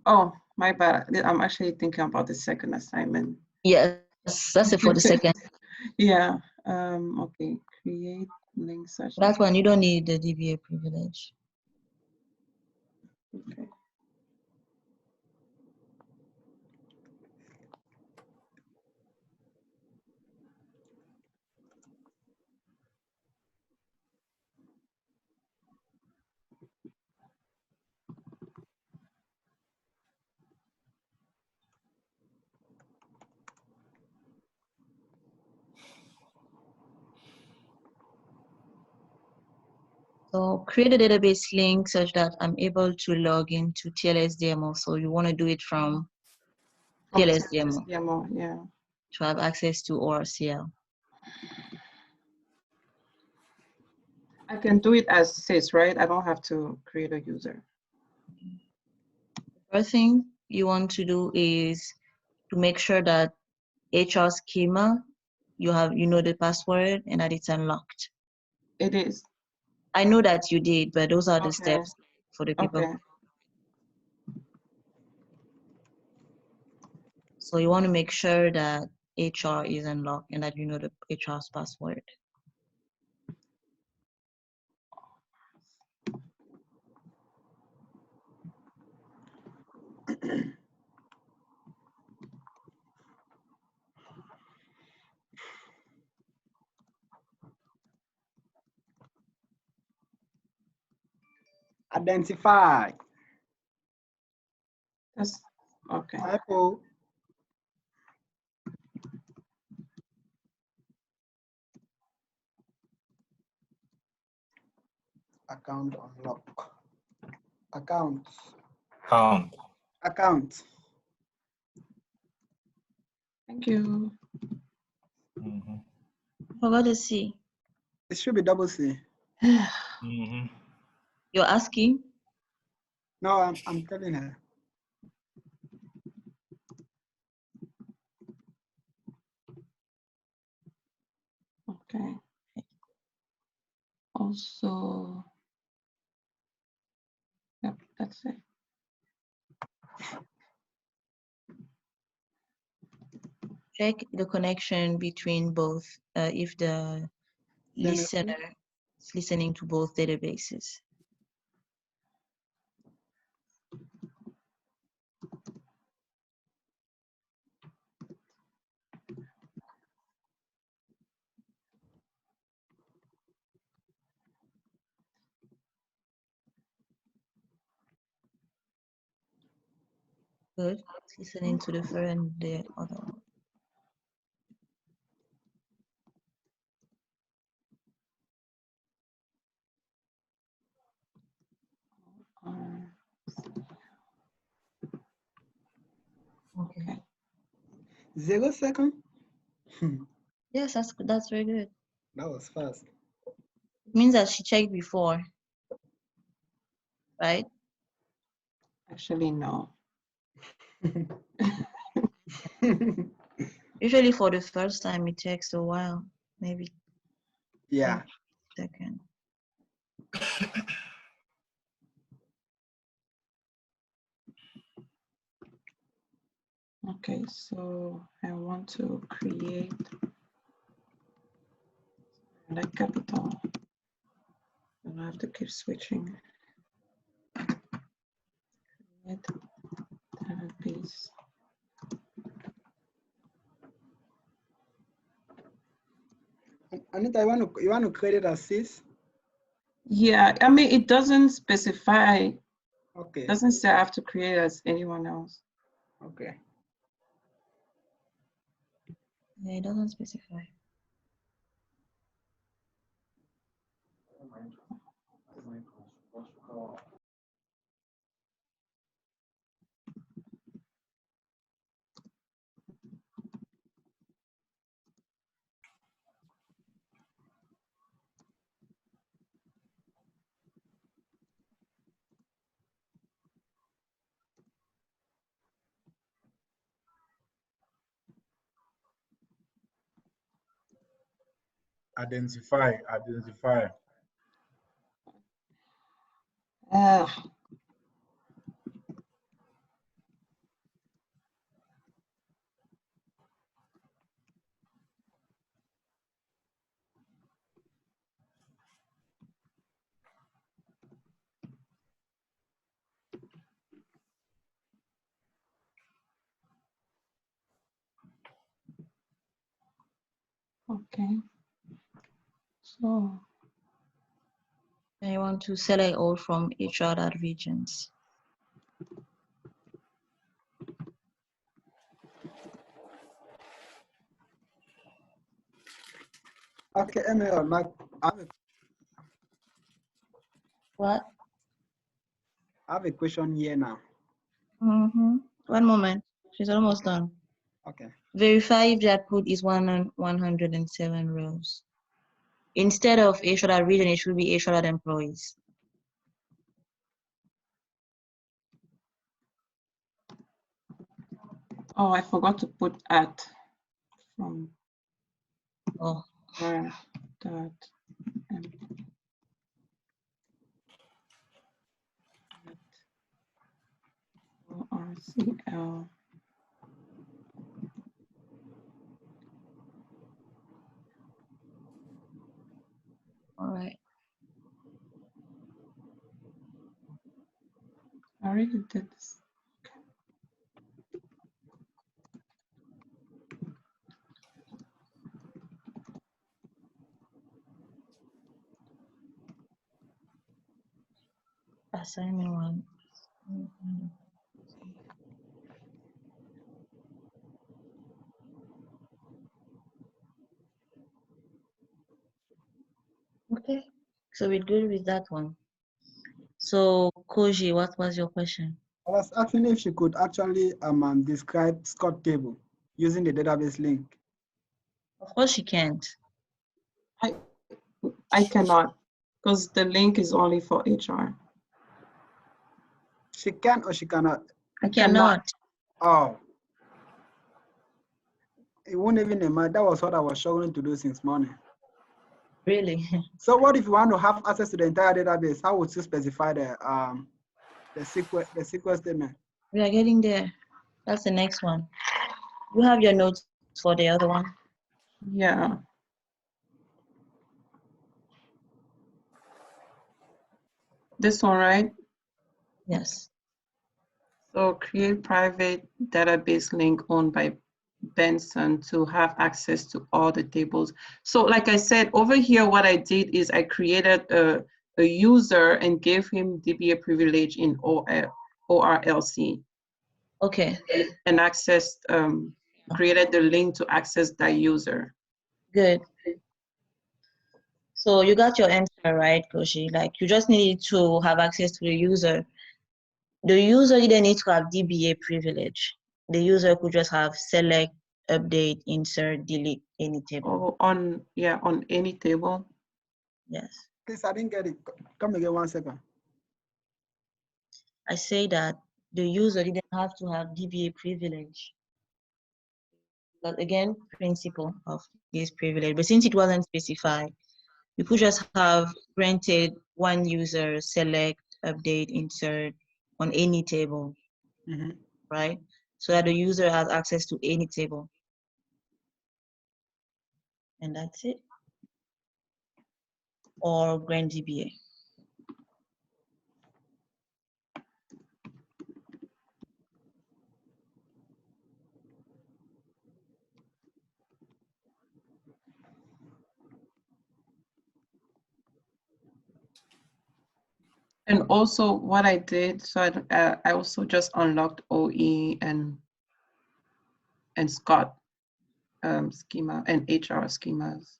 oh, my bad. I'm actually thinking about the second assignment. Yes, that's it for the second. Yeah, okay, create link session. That one, you don't need the DBA privilege. Okay. So create a database link such that I'm able to log into TLS demo. So you want to do it from TLS demo yeah. to have access to ORCL. I can do it as SIS, right? I don't have to create a user. First thing you want to do is to make sure that HR schema, you know the password and that it's unlocked. It is. I know that you did, but those are the Okay. steps for the people. Okay. So you want to make sure that HR is unlocked and that you know the HR's password. Identify. That's okay. Typo. Account unlock. Account. Count. Account. Thank you. Mhm. Forgot to see. It should be double C. Mhm. You're asking? No, I'm telling her. Okay. Also, yep, that's it. Check the connection between both if the listener is listening to both databases. Good. It's listening to the first and the other one. Okay. 0 second. Yes, that's very good. That was fast. It means that she checked before, right? Actually, no. Usually for the first time, it takes a while, maybe. Yeah. Second. Okay, so I want to create the capital. And I have to keep switching. Create database. Anita, you want to create it as SIS? Yeah, I mean, it doesn't specify. Okay. Doesn't say I have to create as anyone else. Okay. Yeah, it doesn't specify. Identify. Okay. So And you want to select all from each other regions. Okay, Emerald, What? I have a question here now. Mm-hmm. 1 moment. She's almost done. Okay. Verify if the output is 107 rows. Instead of A short region, it should be A short employees. Oh, I forgot to put at from Oh. where that RCL. All right. I already did this. Assignment 1. Okay, so we're good with that one. So Koji, what was your question? I was asking if she could actually describe Scott table using the database link. Of course she can't. I cannot, because the link is only for HR. She can or she cannot? I cannot. Oh. It won't even matter. That was what I was struggling to do since morning. Really? So what if you want to have access to the entire database? How would you specify the SQL statement? We are getting there. That's the next one. You have your notes for the other one? Yeah. This one, right? Yes. So create private database link owned by Benson to have access to all the tables. So like I said, over here, what I did is I created a user and gave him DBA privilege in ORLC. Okay. And accessed, created the link to access that user. Good. So you got your answer right, Koshi. Like you just need to have access to the user. The user didn't need to have DBA privilege. The user could just have select, update, insert, delete any table. Oh, on any table. Yes. Please, I didn't get it. Come again 1 second. I say that the user didn't have to have DBA privilege. But again, principle of this privilege. But since it wasn't specified, you could just have granted one user select, update, insert on any table, right? So that the user has access to any table. And that's it. Or grant DBA. And also what I did, so I also just unlocked OE and Scott schema and HR schemas.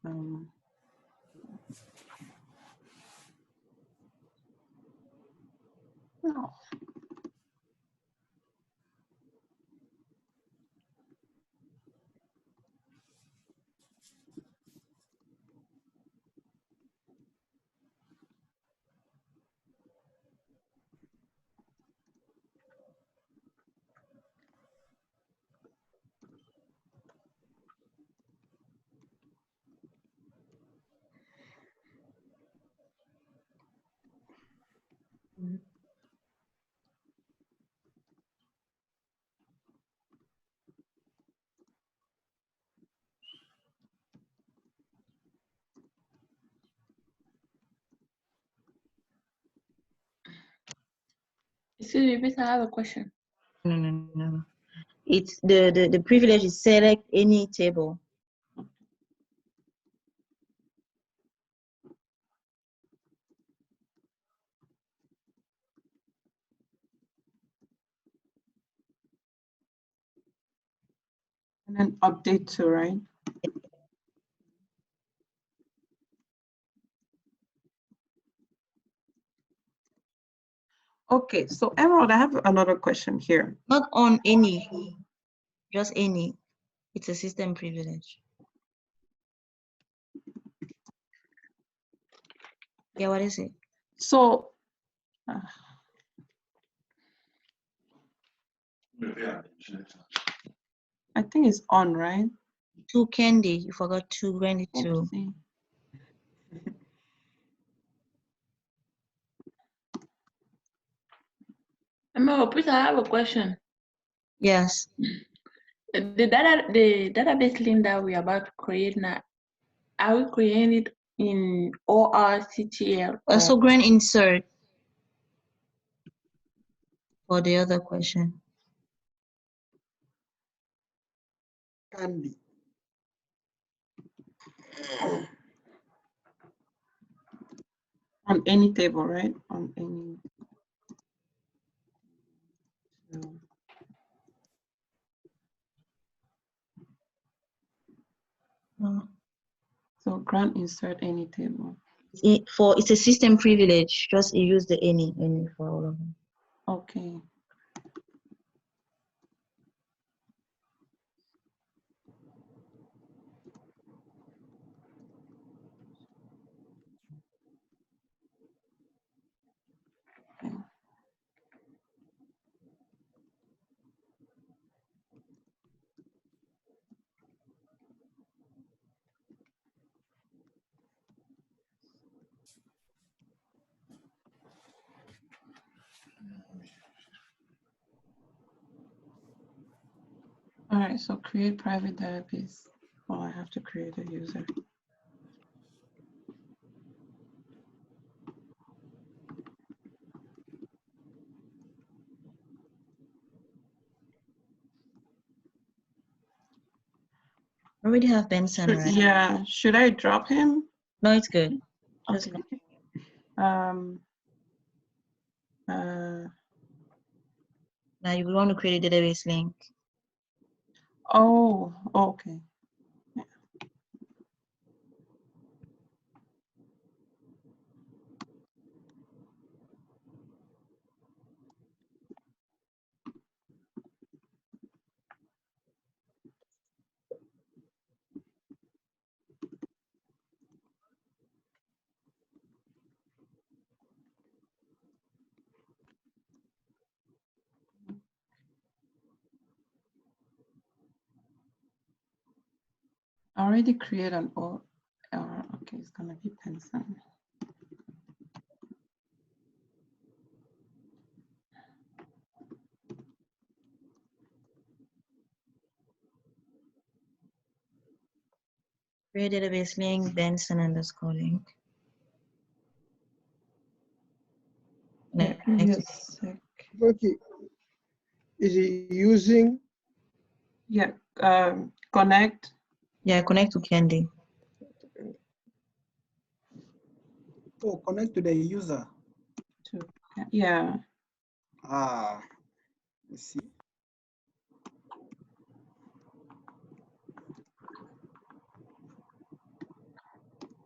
No. Excuse me, please, I have a question. No. It's the privilege is select any table. And then update to, right? Okay, so Emerald, I have another question here. Not on any, just any. It's a system privilege. Yeah, what is it? So, I think it's on, right? To Candy, you forgot to Granny too. Oopsie. Emma, please, I have a question. Yes. The database link that we're about to create now, are we creating it in ORCTL? Also, grand insert for the other question. Candy. On any table, right? On any. No. So grant insert any table. It's a system privilege. Just use the any for all of them. Okay. All right, so create private database. Well, I have to create a user. I already have Benson, right? Yeah, should I drop him? No, it's good. Just Okay. Now you want to create a database link. oh, okay. I already created an OR. Okay, it's gonna be Benson. Create database link, Benson underscore link. Yeah, give me a sec. Okay. Is he using? Yeah, connect. Yeah, connect to Candy. Oh, connect to the user. Yeah. Ah, let's see.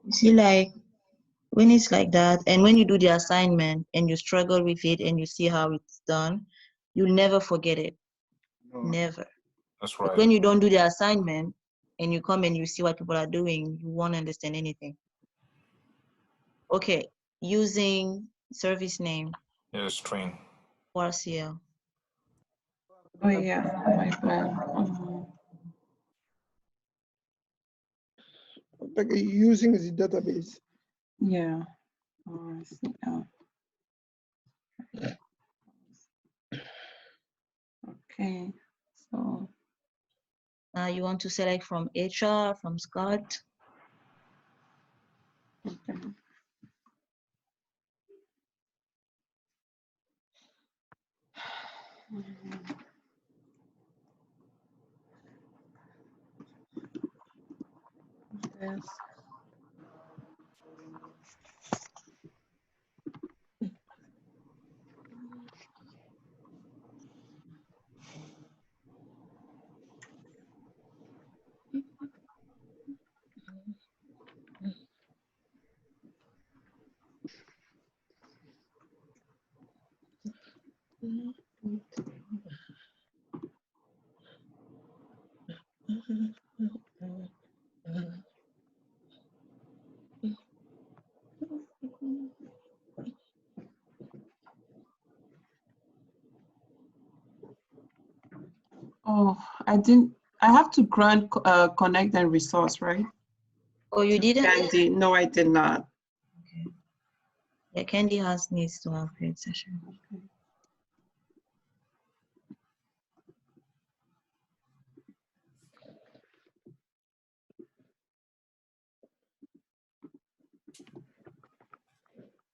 You see, like when it's like that, and when you do the assignment and you struggle with it and you see how it's done, you'll never forget it. No. Never. That's But right. when you don't do the assignment and you come and you see what people are doing, you won't understand anything. Okay, using service name Yeah, string. ORCL. Oh yeah, my bad. Like using the database. Yeah. Oh, I see. Okay, so You want to select from HR, from Scott. okay. Yes. Oh, I didn't. I have to grant connect and resource, right? Oh, you didn't? Candy. No, I did not. Yeah, Candy has needs to have create session.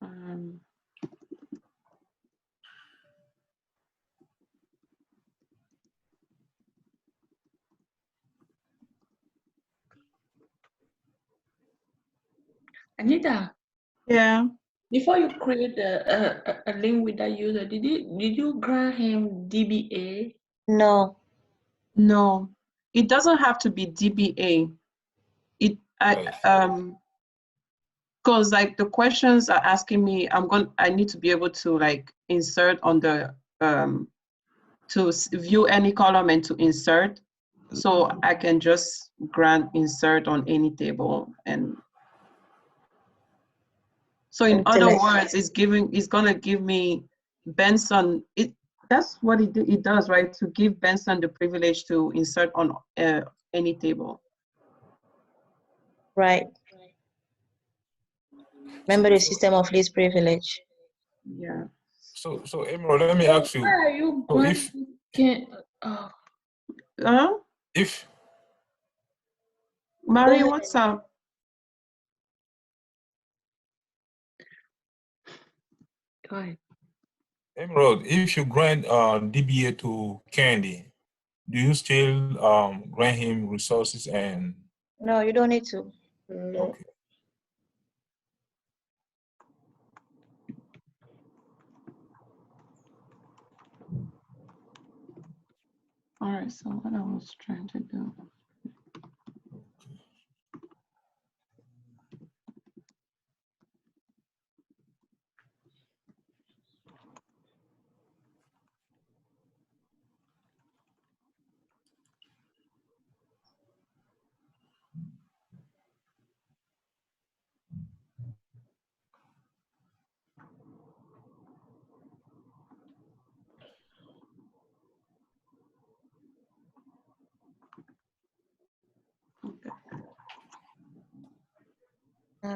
Um, Anita, yeah. before you create a link with that user, did you grant him DBA? No. No, it doesn't have to be DBA. Because like the questions are asking me, I need to be able to like insert on the to view any column and to insert. So I can just grant insert on any table. And so in other words, it's gonna give me Benson, that's what it does, right? To give Benson the privilege to insert on any table. Right. Remember the system of least privilege. Yeah. So Emerald, let me ask you. Why are you So if if Mary, what's up? Go ahead. Emerald, if you grant DBA to Candy, do you still grant him resources and? No, you don't need to. Okay. All right, so what I was trying to do.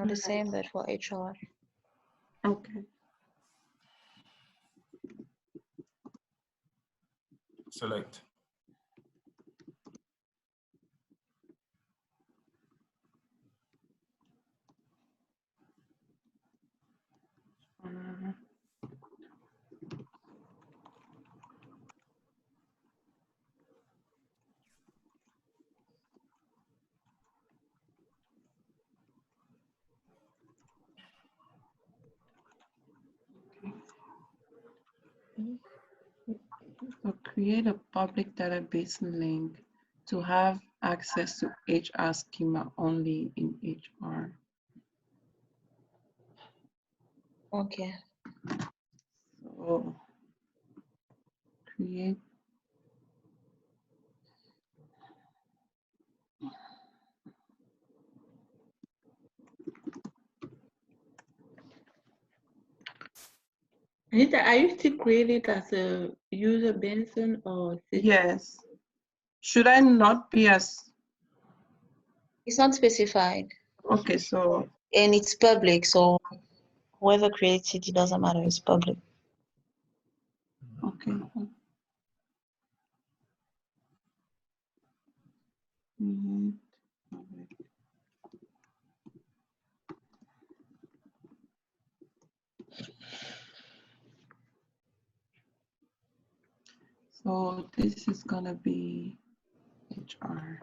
The same, but for HR. Okay. Select. So create a public database link to have access to HR schema only in HR. Okay. So create. Anita, are you still created as a user Benson or Yes. Should I not be as? It's not specified. Okay, so. And it's public, so whoever creates it, it doesn't matter, it's public. Okay. So this is gonna be HR.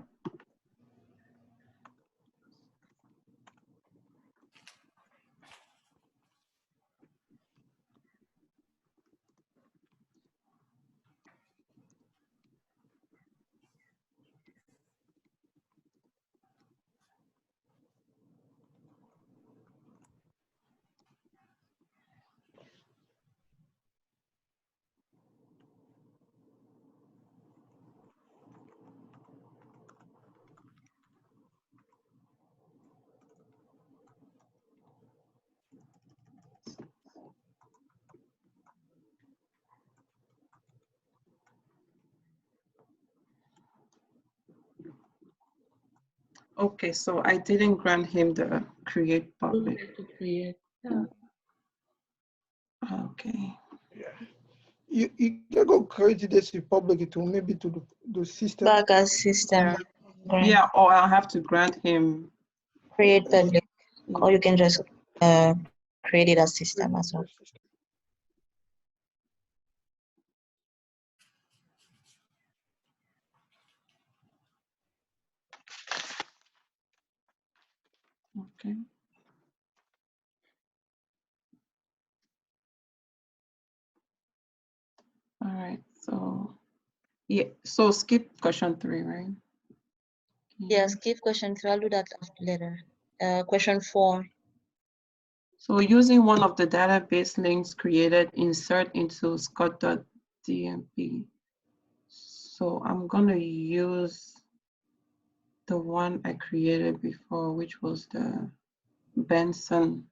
Okay, so I didn't grant him the create public. To create. Yeah. Okay. You can go create this public to maybe to the system. Back as system. Grant. Yeah, or I'll have to grant him. Create public, or you can just create it as system as well. Okay. All right, so yeah, so skip question 3, right? Yeah, skip question 3. I'll do that later. Question 4. So using one of the database links created, insert into scott.dmp. So I'm gonna use the one I created before, which was the Benson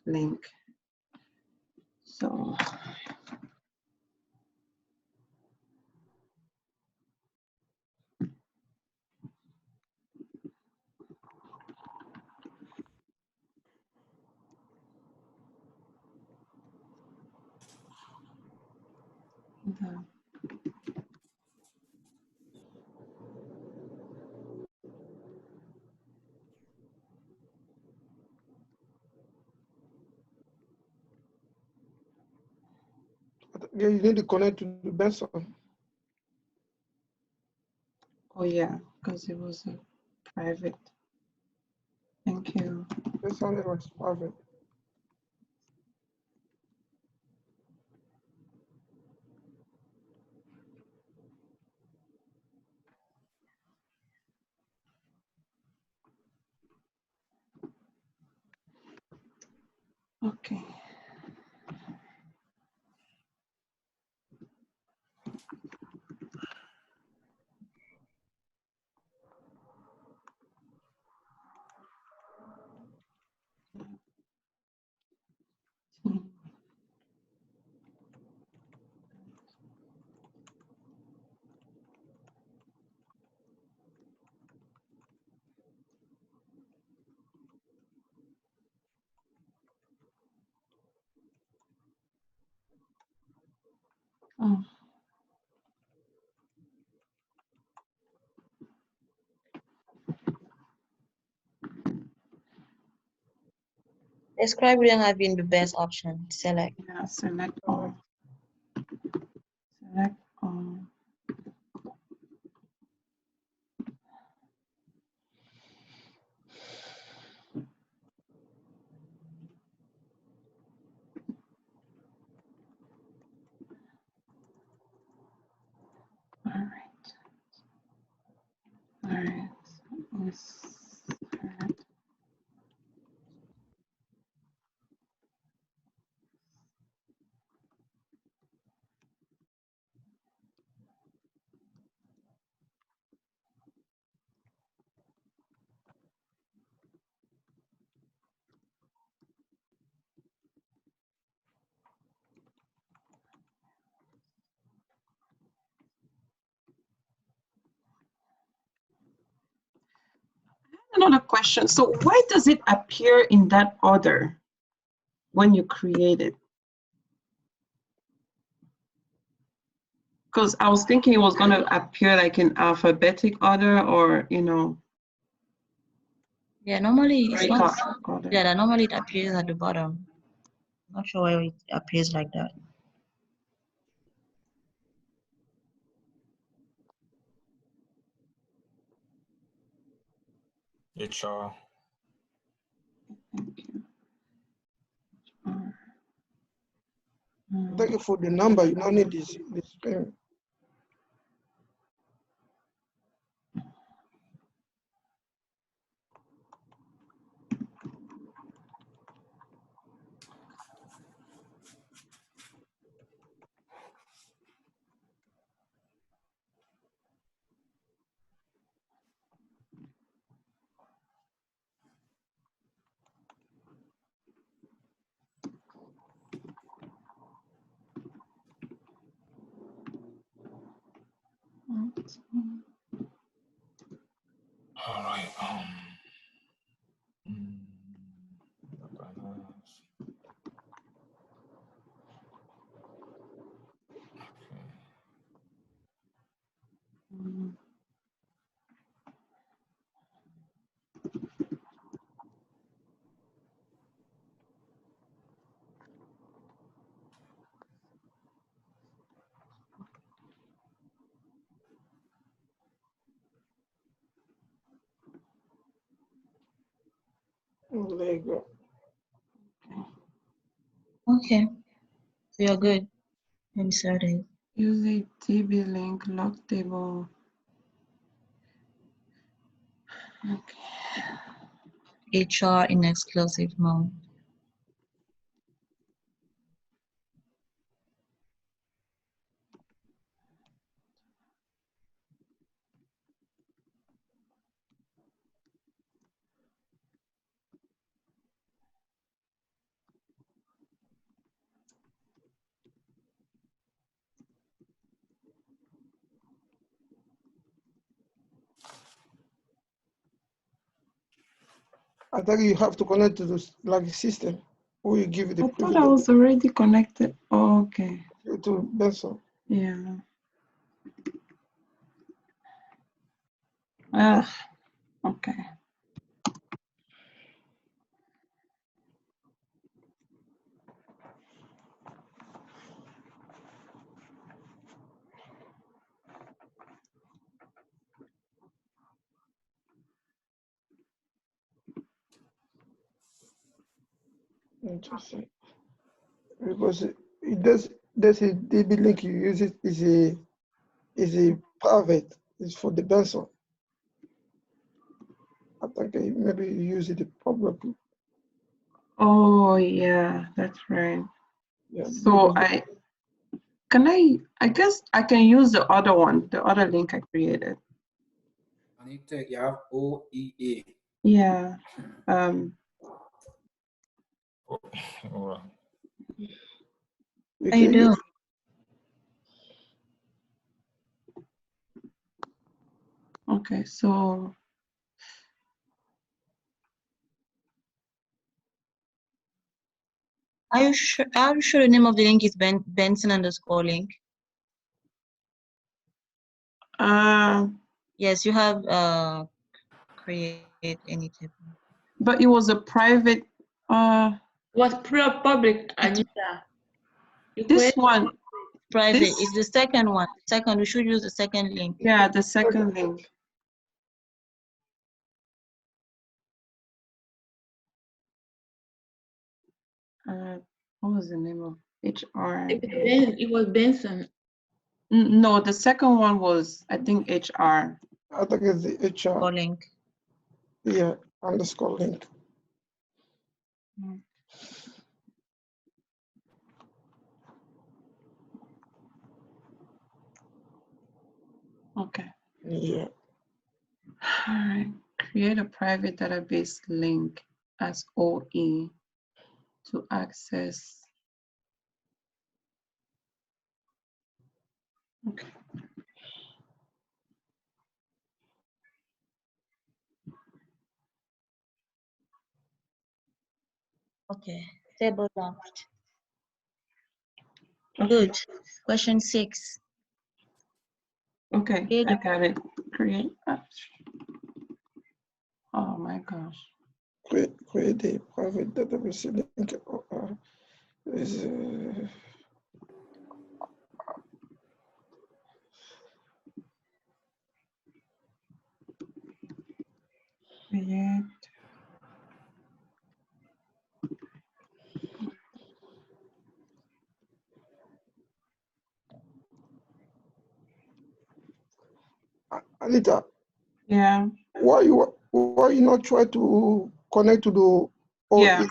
link. So Yeah, you need to connect to the Benson. oh yeah, because it was a private. Thank you. Benson was private. Okay. Oh. Describe wouldn't have been the best option. Select. Yeah, select all. Select all. All right. All right. Insert. Another question. So why does it appear in that order when you create it? Because I was thinking it was going to appear like in alphabetic order, or, you know. Yeah, normally it's not. Order. Yeah, normally it appears at the bottom. Not sure why it appears like that. HR. Thank you for the number. You don't need this pen. All right. There you go. Okay, so you're good. Insert it. Use a DB link lock table. Okay. HR in exclusive mode. I think you have to connect to the like system, or you give the I thought private I was already connected. Oh, okay. to Benson. Yeah. Ah, okay. Interesting. Because it does there's a DB link you use it is a private. It's for the Benson. I think maybe you use it publicly. Oh, yeah, that's right. Yeah. So I guess I can use the other one, the other link I created. And you have OEA. Yeah. All right. You How you can doing? use Okay, so Are you sure the name of the link is Benson underscore link? Yes, you have create any table. but it was a private Was public, Anita. You this create one. Private This, is the second one. Second, we should use the second link. yeah, the second link. What was the name of HR? It was Benson. No, the second one was, I think, HR. I think it's the HR. Link. Yeah, underscore link. Okay. Yeah. All right. Create a private database link as OE to access. Okay. Okay. Table launched. Okay. Good. Question 6. Okay, Create I got it. Create. Oh my gosh. Create a private database link. Is Create. Anita, Yeah. why you not try to connect to the Yeah.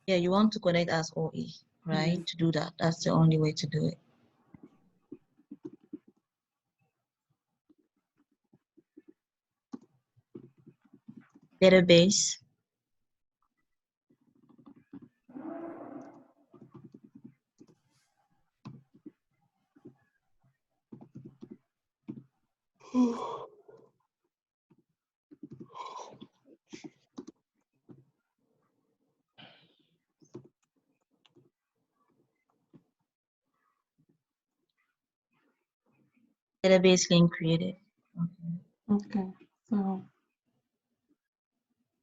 Yeah, you want to connect as OE, right? To do that. That's the only way to do it. Database. Database link created. Okay, so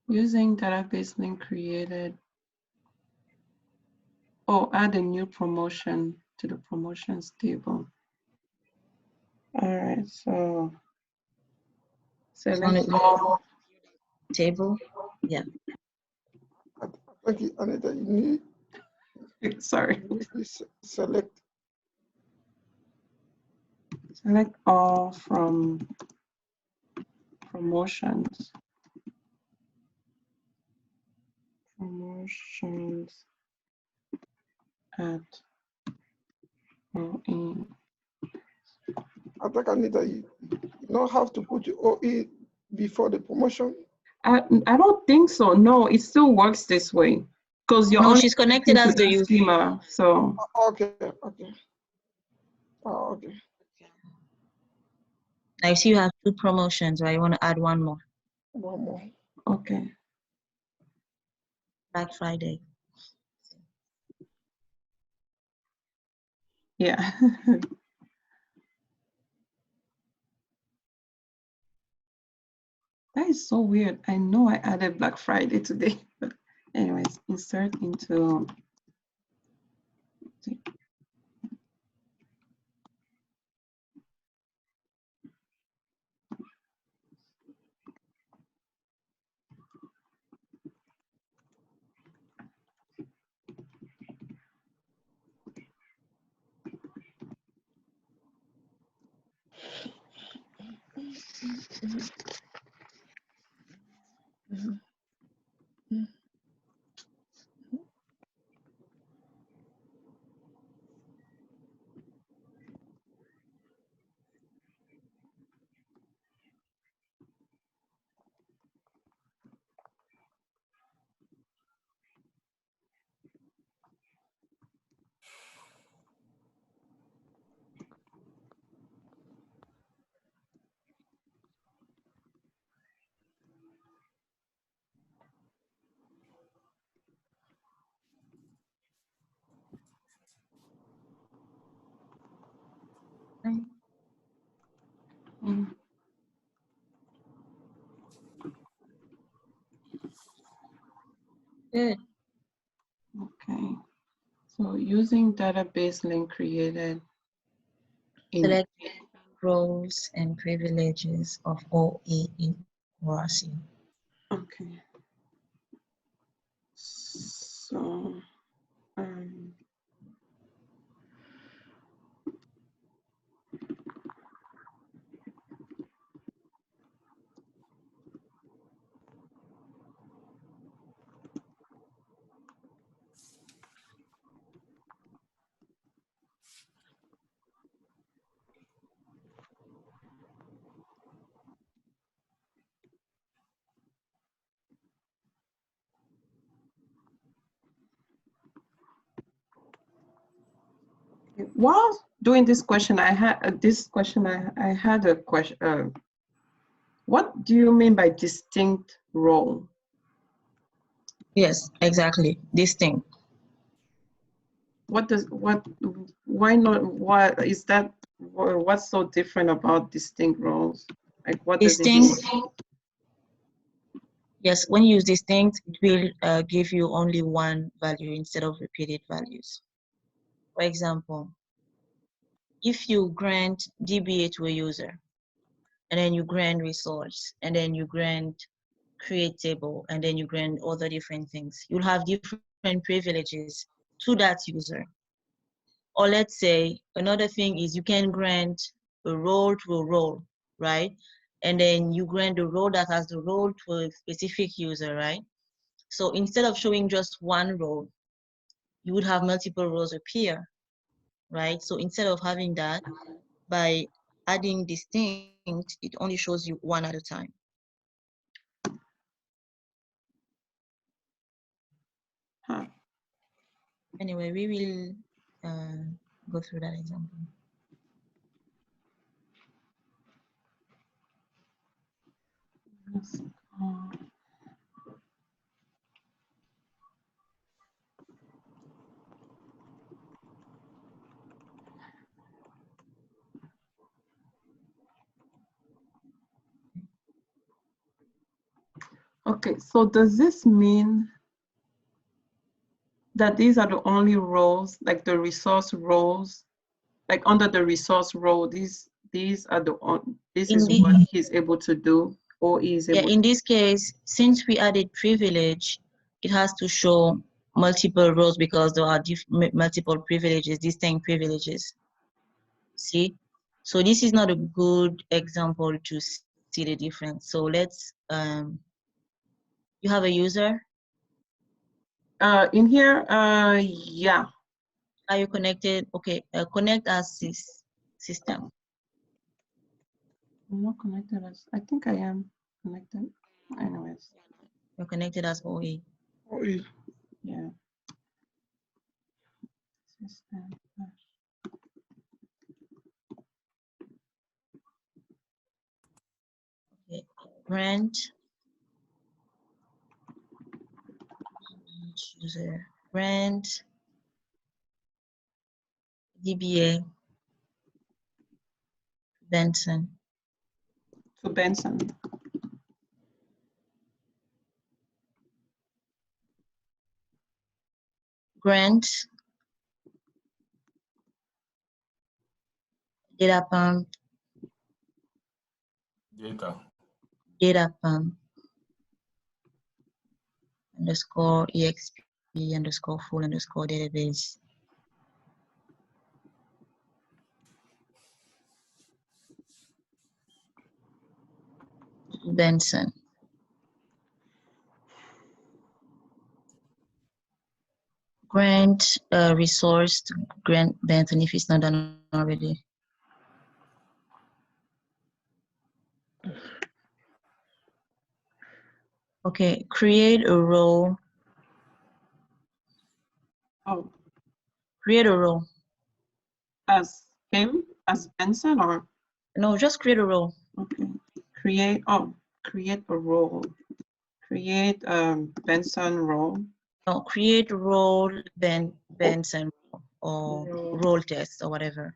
using database link created. Oh, add a new promotion to the promotions table. All right, so select all. Table. Yeah. Thank you, Anita. You need, Sorry. you need to select. Select all from promotions. Promotions at OE. I think, Anita, you don't have to put your OE before the promotion. I don't think so. No, it still works this way because you're No, only she's connected as the user. schema. So Okay, okay. Oh, okay. I see you have 2 promotions, right? You want to add one more. One more. okay. Black Friday. Yeah. That is so weird. I know I added Black Friday today, but anyways, insert into. Good. Okay. So using database link created in Select roles and privileges of OE in ORC. okay. So while doing this question, I had I had a question. What do you mean by distinct role? Yes, exactly. Distinct. Why not? What is that? What's so different about distinct roles? Like what does it mean? Distinct. Yes, when you use distinct, it will give you only one value instead of repeated values. For example, if you grant DBA to a user, and then you grant resource, and then you grant create table, and then you grant other different things, you'll have different privileges to that user. Or let's say another thing is you can grant a role to a role, right? And then you grant the role that has the role to a specific user, right? So instead of showing just one role, you would have multiple roles appear, right? So instead of having that, by adding distinct, it only shows you one at a time. Huh. Anyway, we will go through that example. Okay, so does this mean that these are the only roles, like the resource roles, like under the resource role, these are the this is what he's able to do, or is able in this case, since we added privilege, it has to show multiple roles because there are multiple privileges, distinct privileges. See? So this is not a good example to see the difference. So let's, you have a user? in here, yeah. Are you connected? Okay, connect as system. I'm not connected as, I think I am connected. Anyways. You're connected as OE. OE. Yeah. System. Okay, grant user, grant DBA Benson. To Benson. Grant data pump underscore exp underscore full underscore database. Benson. Grant resource to Grant Benson if it's not done already. Okay, create a role. Oh. Create a role. As him, as Benson, or? No, just create a role. Okay. Create a role. Create Benson role. No, create role Benson or role test or whatever.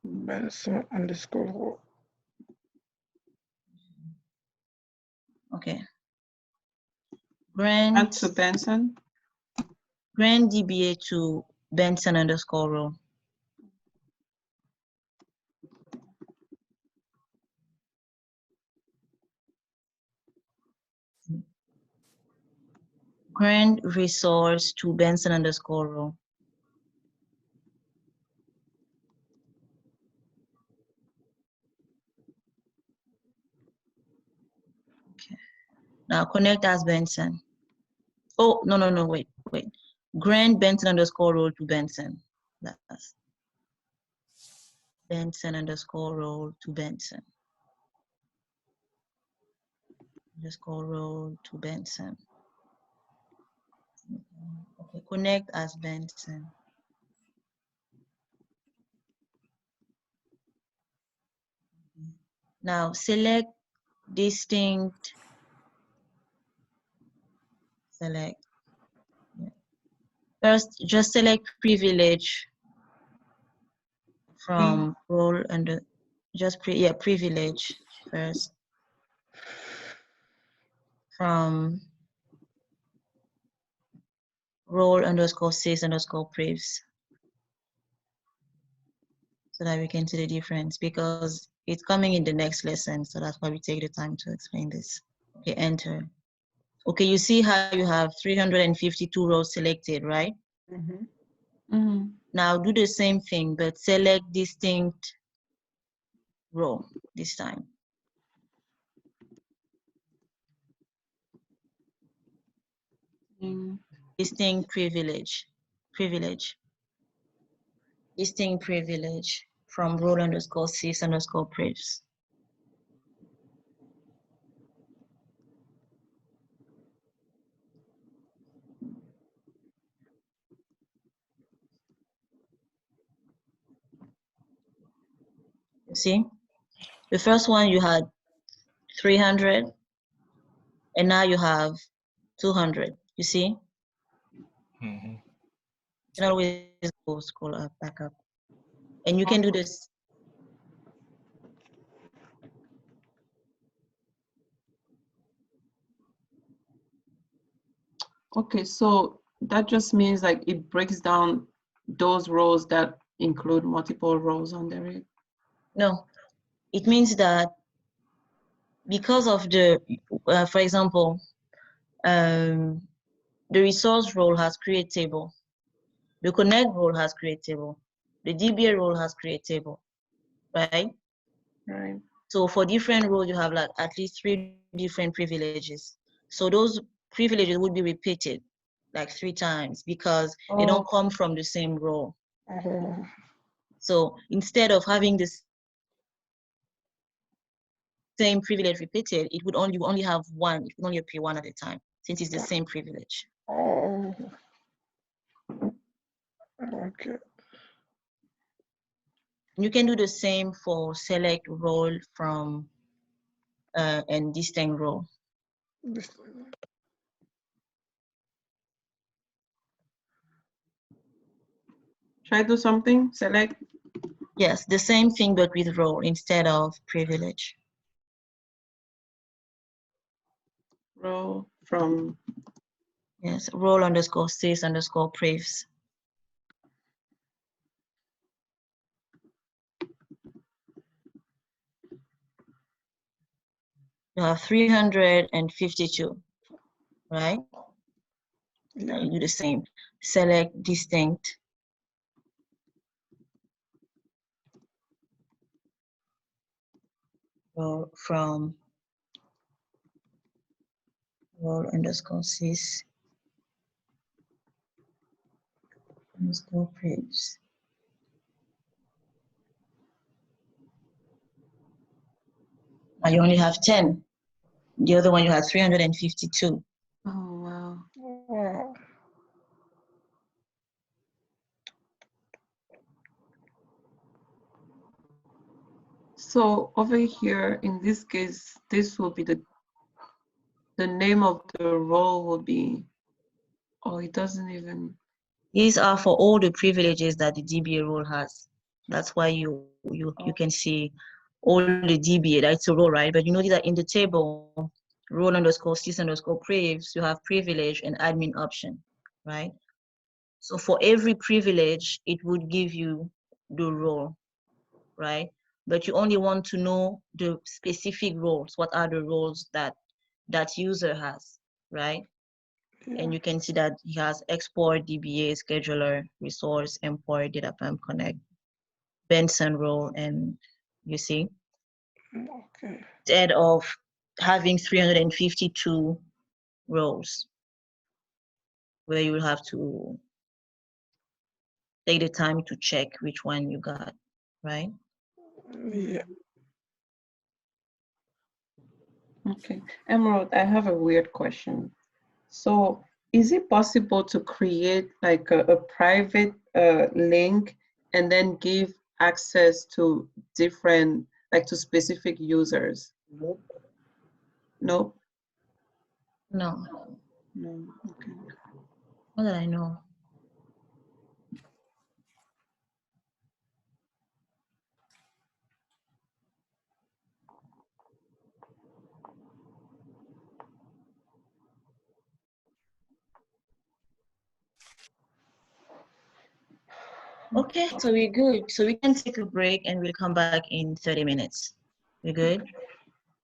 Benson underscore role. Okay. Grant Add to Benson. Grant DBA to Benson underscore role. Grant resource to Benson underscore role. Okay. Now connect as Benson. Oh, no, wait. Grant Benson underscore role to Benson. That's Benson underscore role to Benson. Underscore role to Benson. Okay, connect as Benson. Now select distinct. Select. Yeah. First, just select privilege from role under. Just privilege first. From role underscore sys underscore privs. So that we can see the difference because it's coming in the next lesson. So that's why we take the time to explain this. Okay, enter. Okay, you see how you have 352 rows selected, right? Mm-hmm. Mm-hmm. Now do the same thing, but select distinct row this time. Distinct privilege. Distinct privilege from role underscore sys underscore privs. You see, the first one you had 300, and now you have 200. You see? Mm-hmm. You can always go scroll up, back up. And you can do this. Okay, so that just means like it breaks down those rows that include multiple rows under it. No, it means that because of the, for example, the resource role has create table, the connect role has create table, the DBA role has create table, right? Right. So for different roles, you have like at least 3 different privileges. So those privileges would be repeated like 3 times because they don't come from the same role. So instead of having this same privilege repeated, it would only, you only have one, it would only appear one at a time since it's the same privilege. Oh, okay. You can do the same for select role from and distinct role. Should I do something? Select? Yes, the same thing but with role instead of privilege. Row from. Yes, role underscore sys underscore privs. You have 352, right? Yeah. You do the same. Select distinct. Role from role underscore sys underscore privs. Now you only have 10. The other one you had 352. Oh, wow. Wow. So over here, in this case, this will be the name of the role will be, oh, it doesn't even. These are for all the privileges that the DBA role has. That's why you can see all the DBA, that's a role, right? But you notice that in the table, role underscore sys underscore privs, you have privilege and admin option, right? So for every privilege, it would give you the role, right? But you only want to know the specific roles. What are the roles that that user has, right? And you can see that he has export, DBA, scheduler, resource, import, data pump, connect, Benson role, and you see, Okay. instead of having 352 roles, where you will have to take the time to check which one you got, right? Yeah. Okay. Emerald, I have a weird question. So is it possible to create like a private link and then give access to different, like to specific users? Nope. Nope. No, No. Okay. not that I know. Okay, so we're good. So we can take a break and we'll come back in 30 minutes. We're good?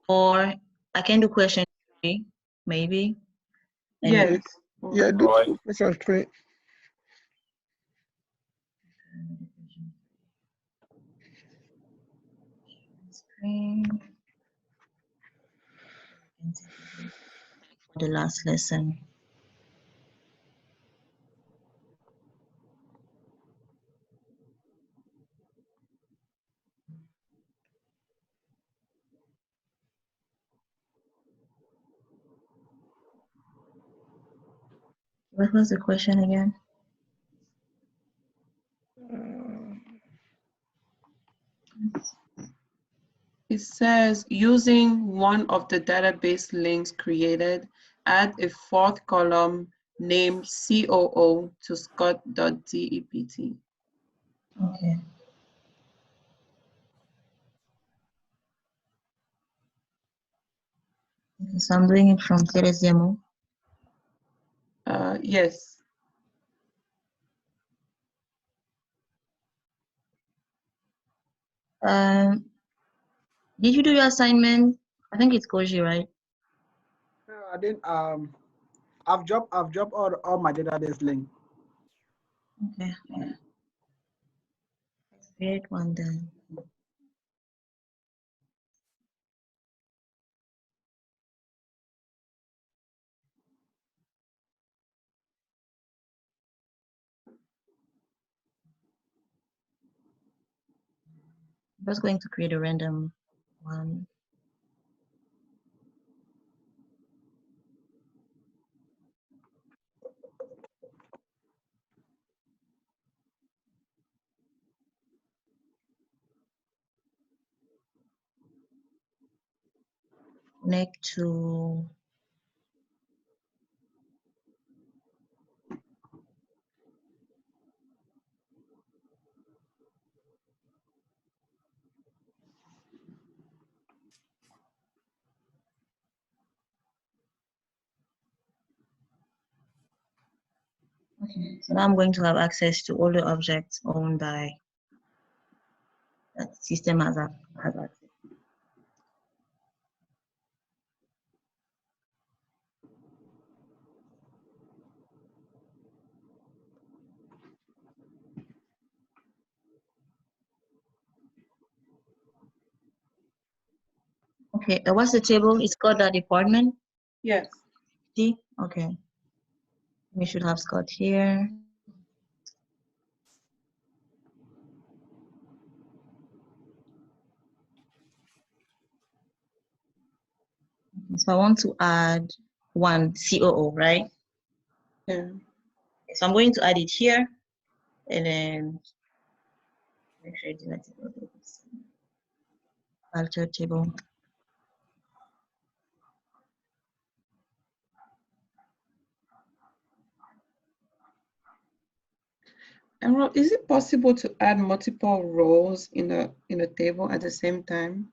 Or I can do question 3, maybe. And Yes. Yeah, do All right. question 3. Screen. For the last lesson. What was the question again? It says using one of the database links created, add a fourth column named COO to Scott.dept. Okay. So I'm doing it from Teresemo. Yes. Did you do your assignment? I think it's Koji, right? No, I didn't. I've dropped all my database link. Okay. Let's create one then. I'm just going to create a random one. Connect to okay. So now I'm going to have access to all the objects owned by that system has access. Okay, what's the table? It's called the department? Yes. D? Okay. We should have Scott here. So I want to add one COO, right? Yeah. So I'm going to add it here and then make sure it's not alter table. Emerald, is it possible to add multiple rows in a table at the same time?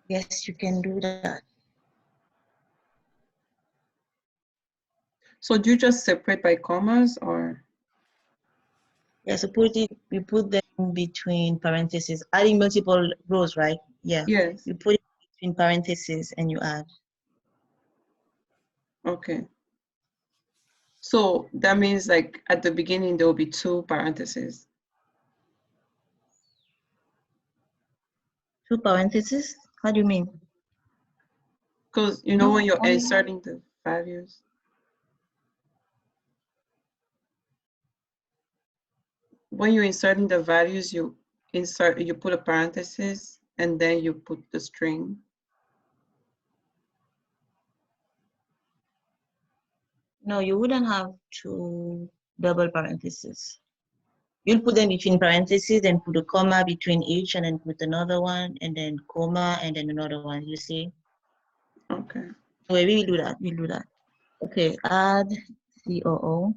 Yes, you can do that. So do you just separate by commas or? Yeah, so we put them between parentheses, adding multiple rows, right? Yeah. Yes. You put it between parentheses and you add. Okay. So that means like at the beginning, there will be two parentheses. Two parentheses? How do you mean? Because you know when you're only- inserting the values. When you're inserting the values, you put a parenthesis and then you put the string. No, you wouldn't have two double parentheses. You'll put them between parentheses and put a comma between each and then put another one and then comma and then another one, you see? Okay. Wait, we'll do that. Okay, add COO.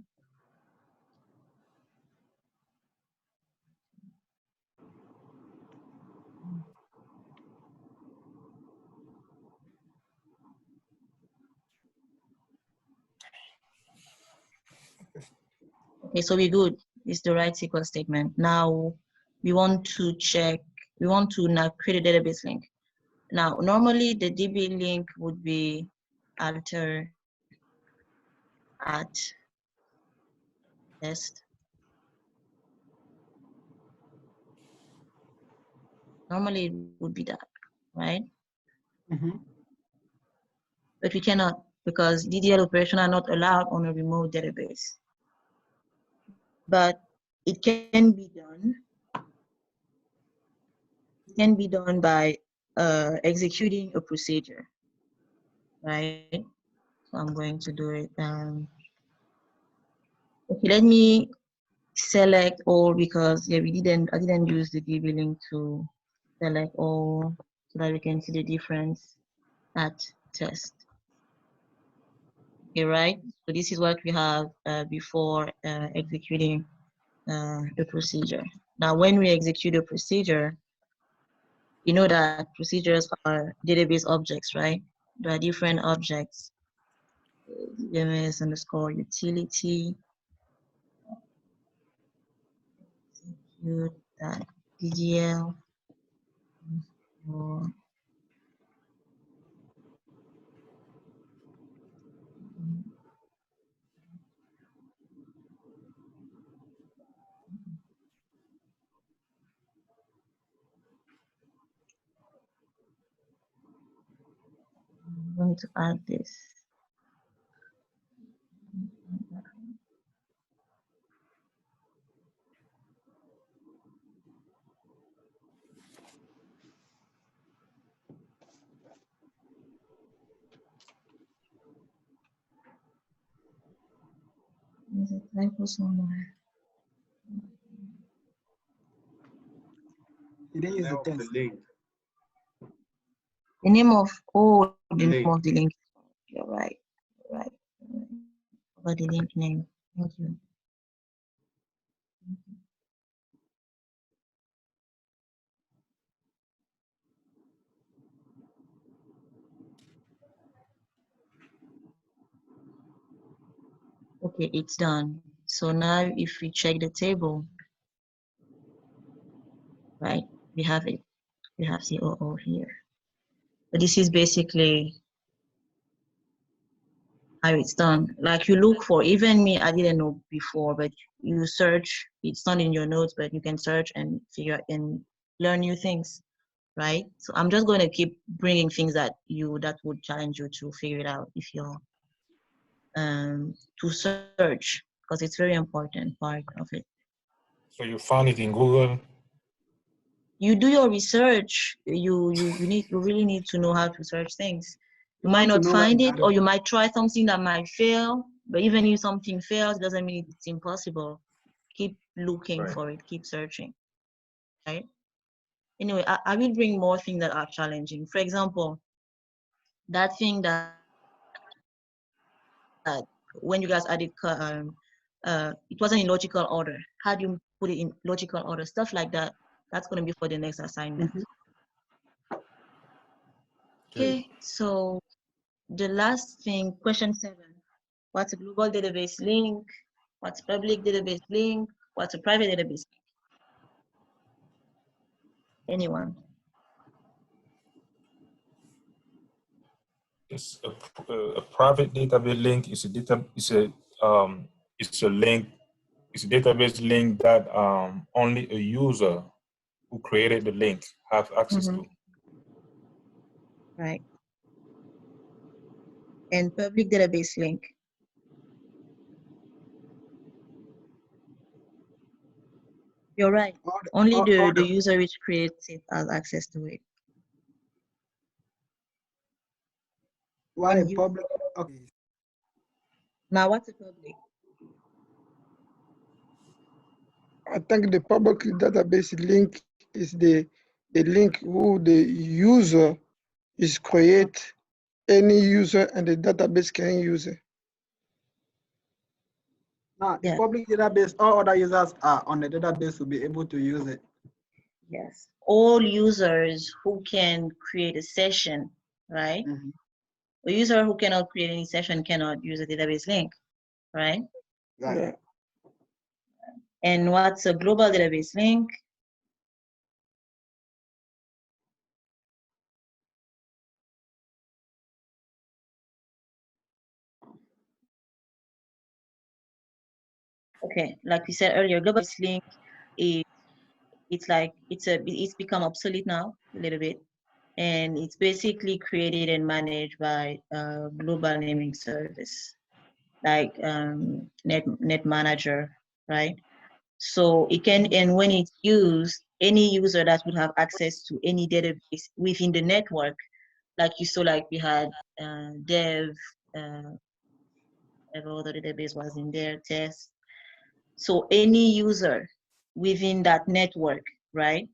Okay, so we're good. It's the right SQL statement. Now we want to now create a database link. Now, normally the DB link would be alter at test. Normally it would be that, right? Mm-hmm. But we cannot because DDL operations are not allowed on a remote database. But it can be done. It can be done by executing a procedure, right? So I'm going to do it. Okay, let me select all because yeah, I didn't use the DB link to select all so that we can see the difference at test. Okay, right? So this is what we have before executing the procedure. Now, when we execute a procedure, you know that procedures are database objects, right? There are different objects. DMS underscore utility, execute that DDL, or I'm going to add this. There's a typo somewhere. You didn't use the Name of test. the link. The name of, oh, the name Link. of the link. You're right. You're right. You're right. About the link name. Thank you. Okay, it's done. So now if we check the table, right, we have it. We have COO here. But this is basically how it's done. Like you look for, even me, I didn't know before, but you search, it's not in your notes, but you can search and figure and learn new things, right? So I'm just going to keep bringing things that would challenge you to figure it out if you're to search, because it's very important part of it. So you found it in Google? You do your research. You really need to know how to search things. You might not find it, or you might try something that might fail. But even if something fails, doesn't mean it's impossible. Keep looking for it. Keep searching. Right. Anyway, I will bring more things that are challenging. For example, that thing that when you guys added, it wasn't in logical order. How do you put it in logical order? Stuff like that. That's going to be for the next assignment. Okay, so the last thing, question 7. What's a global database link? What's a public database link? What's a private database link? Anyone? It's a private database link. It's a link. It's a database link that only a user who created the link have access to. Right. And public database link. You're right. Only the user which creates it has access to it. Why a public? Okay. Now, what's a public? I think the public database link is the link who the user is create. Any user and the database can use it. Now, the public database, all other users are on the database will be able to use it. Yes. All users who can create a session, right? A user who cannot create any session cannot use a database link, right? Yeah. And what's a global database link? Okay, like we said earlier, global database link is it's become obsolete now a little bit, and it's basically created and managed by a global naming service like net manager, right? So it can, and when it's used, any user that would have access to any database within the network, like you saw, like we had dev, all the database was in there, test. So any user within that network, right,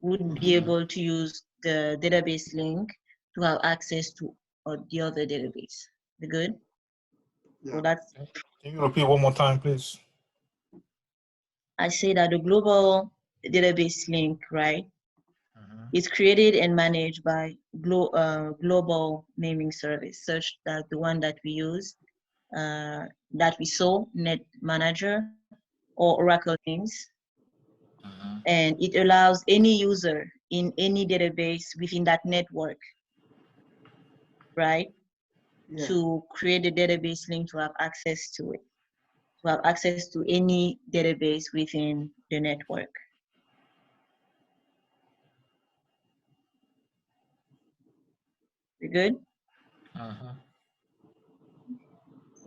would be able to use the database link to have access to the other database. We good? Yeah. So that's, Can you repeat one more time, please? I say that the global database link, right? It's created and managed by global naming service, such that the one that we use, that we saw, Net Manager or Oracle Names. And it allows any user in any database within that network, right, Yeah. to create a database link to have access to it, to have access to any database within the network. We good?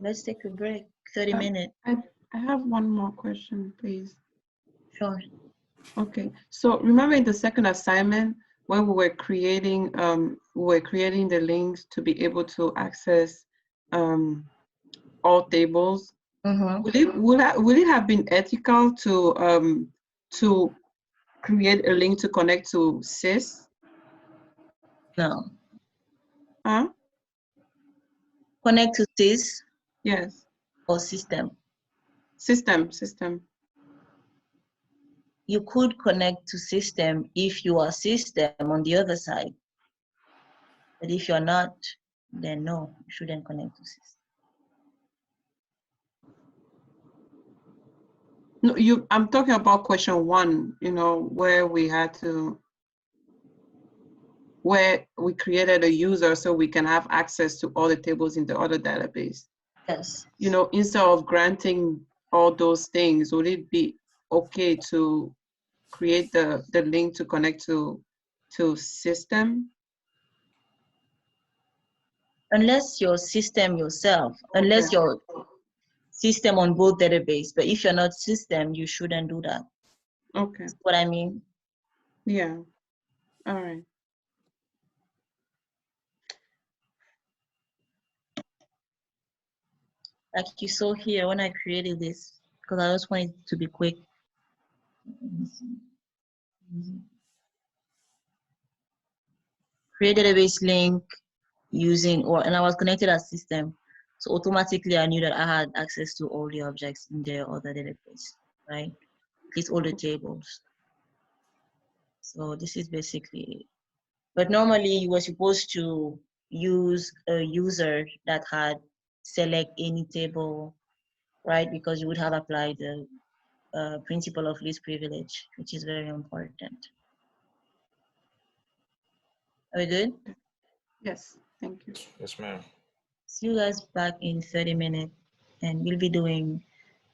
Let's take a break, 30 minutes. I have one more question, please. Sure. Okay, so remember in the second assignment when we were creating the links to be able to access all tables. Would it have been ethical to create a link to connect to SYS? No. Huh? Connect to SYS? Yes. Or system? System. You could connect to system if you are system on the other side. But if you're not, then no, you shouldn't connect to system. No, I'm talking about question 1, where we created a user so we can have access to all the tables in the other database. Yes. Instead of granting all those things, would it be okay to create the link to connect to system? Unless your system yourself, Okay. unless your system on both database, but if you're not system, you shouldn't do that. Okay. That's what I mean. Yeah. All right. Like you saw here when I created this, because I just wanted to be quick. Create database link using, and I was connected as system. So automatically I knew that I had access to all the objects in the other database, right? At least all the tables. So this is basically it. But normally you were supposed to use a user that had select any table, right? Because you would have applied the principle of least privilege, which is very important. Are we good? Yes, thank you. Yes, ma'am. See you guys back in 30 minutes, and we'll be doing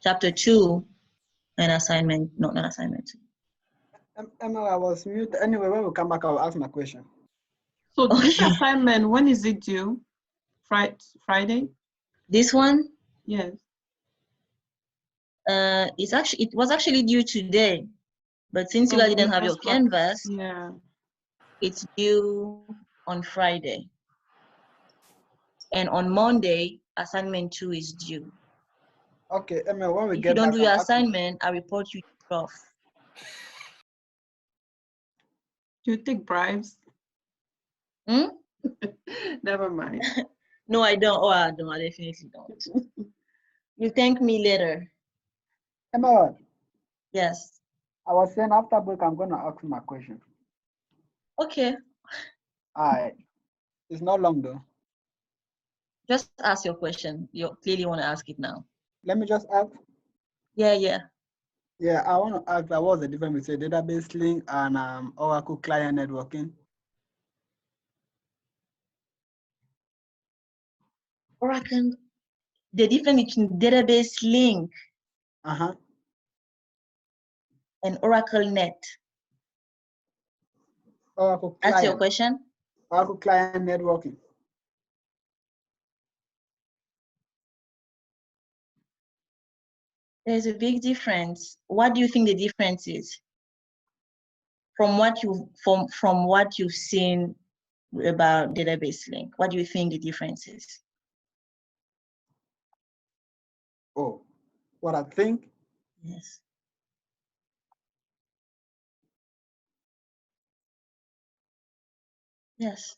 chapter 2 and assignment, not assignment 2. Emma, I was mute. Anyway, when we come back, I'll ask my question. So this assignment, when is it due? Friday? This one? Yes. It was actually due today, but since you guys didn't have your canvas, yeah, it's due on Friday. And on Monday, assignment 2 is due. Okay, Emma, when we If get you don't back, do your I'll ask you. assignment, I report you off. Do you take bribes? Hmm? Never mind. No, I don't. Oh, I don't. I definitely don't. You thank me later. Emma, yes. I was saying after break, I'm going to ask my question. Okay. All right. It's not long though. Just ask your question. You clearly want to ask it now. Let me just ask. Yeah. Yeah, I want to ask, what's the difference between database link and Oracle client networking? Oracle, the difference between database link and Oracle Net. Oracle client. That's your question? Oracle client networking. There's a big difference. What do you think the difference is? From what you've seen about database link, what do you think the difference is? Oh, what I think? Yes. Yes.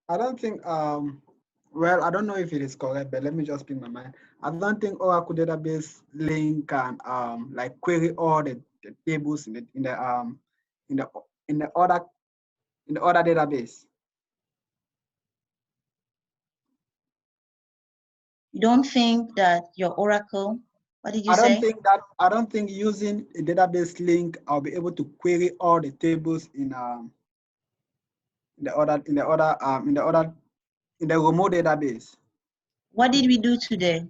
I don't think, well, I don't know if it is correct, but let me just speak my mind. I don't think Oracle database link can like query all the tables in the in the other in the other database. You don't think that your Oracle, what did you I don't say? think using a database link I'll be able to query all the tables in the remote database. What did we do today?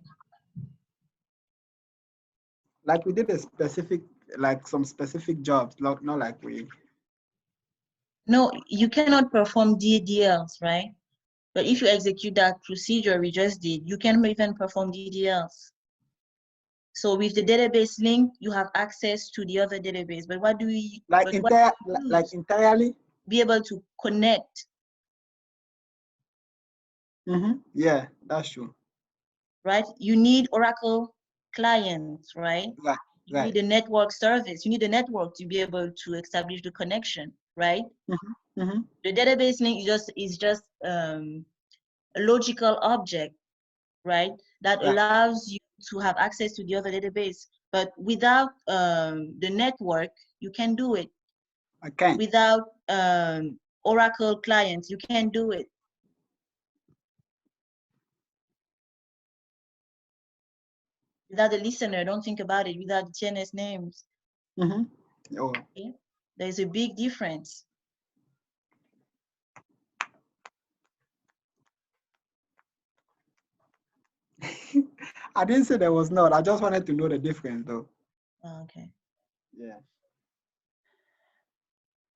Like we did a specific, like some specific jobs, not like we. No, you cannot perform DDLs, right? But if you execute that procedure we just did, you can even perform DDLs. So with the database link, you have access to the other database. But what do we like entirely be able to connect? Yeah, that's true. Right? You need Oracle clients, right? Right. You need a network service. You need a network to be able to establish the connection, right? The database link is just a logical object, right? That allows you to have access to the other database. But without the network, you can do it. I can't. Without Oracle clients, you can't do it. Without the listener, don't think about it. Without the TNS names. Okay? There's a big difference. I didn't say there was not. I just wanted to know the difference, though. Oh, okay. Yeah.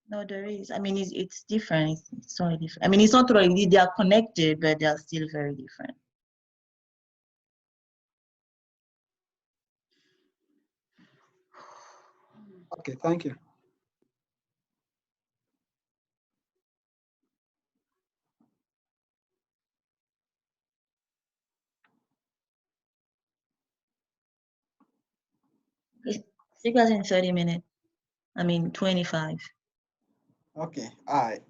No, there is. I mean, it's different. It's totally different. I mean, it's not really, they are connected, but they are still very different. Okay, thank you. It was in 30 minutes. I mean, 25. Okay, all right.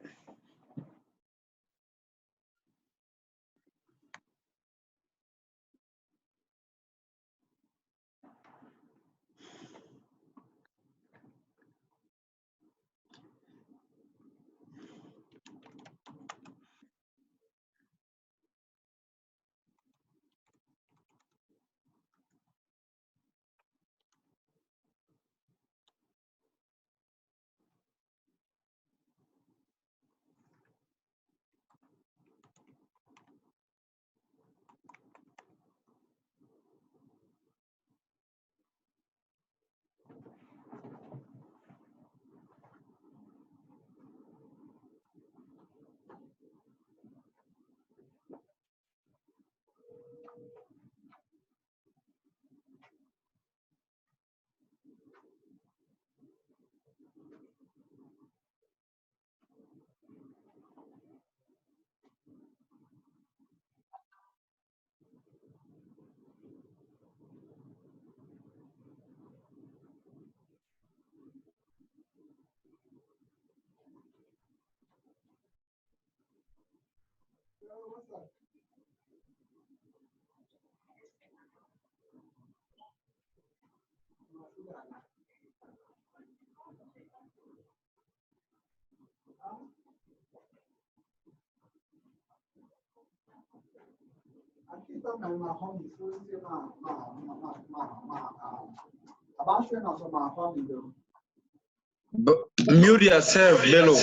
Mute yourself, Bello.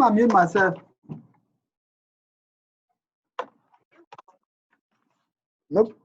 I mute myself. Nope.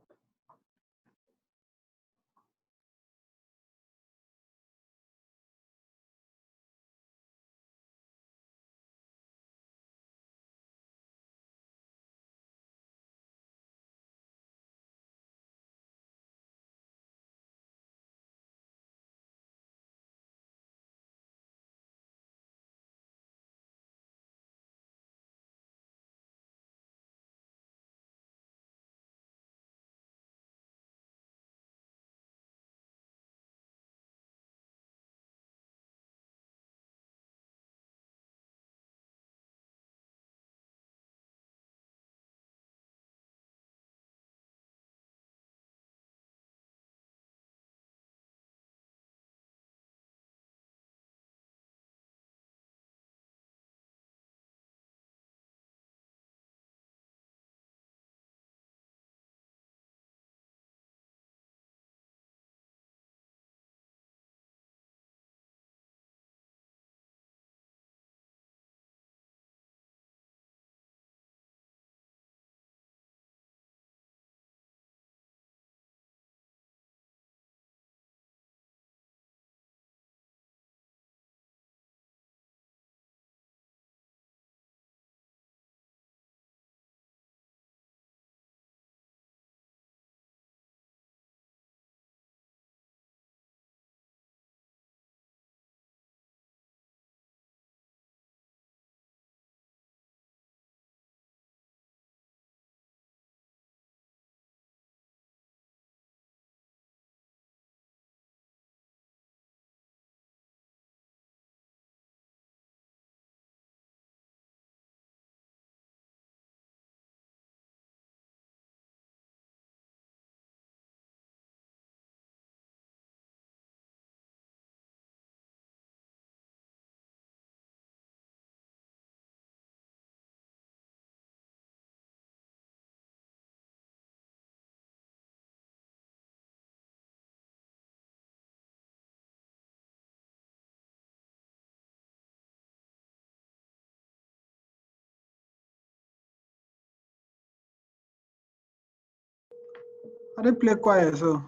I didn't play quiet, so.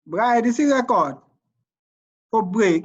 Brian, this is record for break.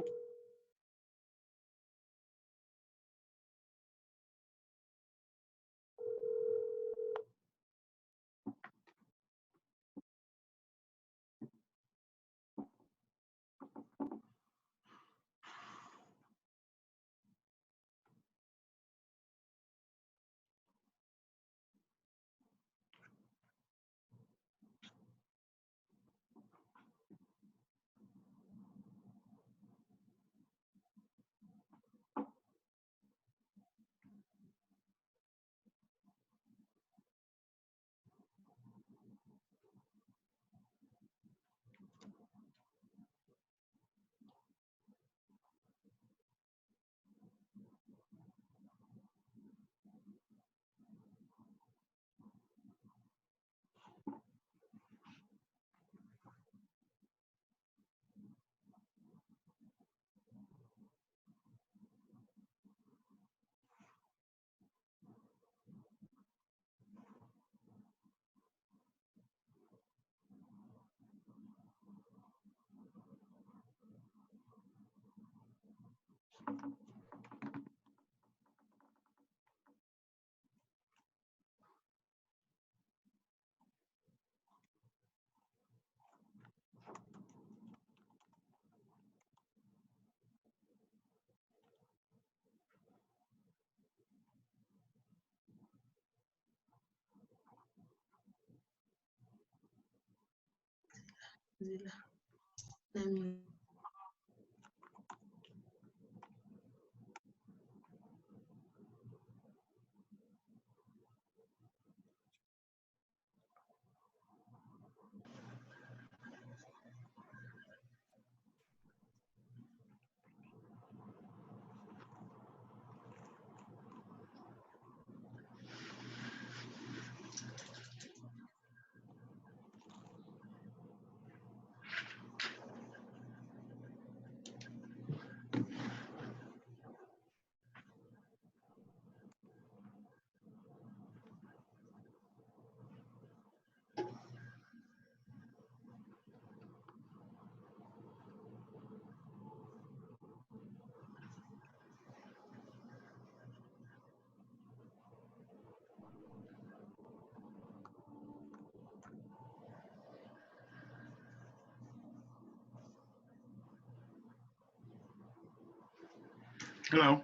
Hello.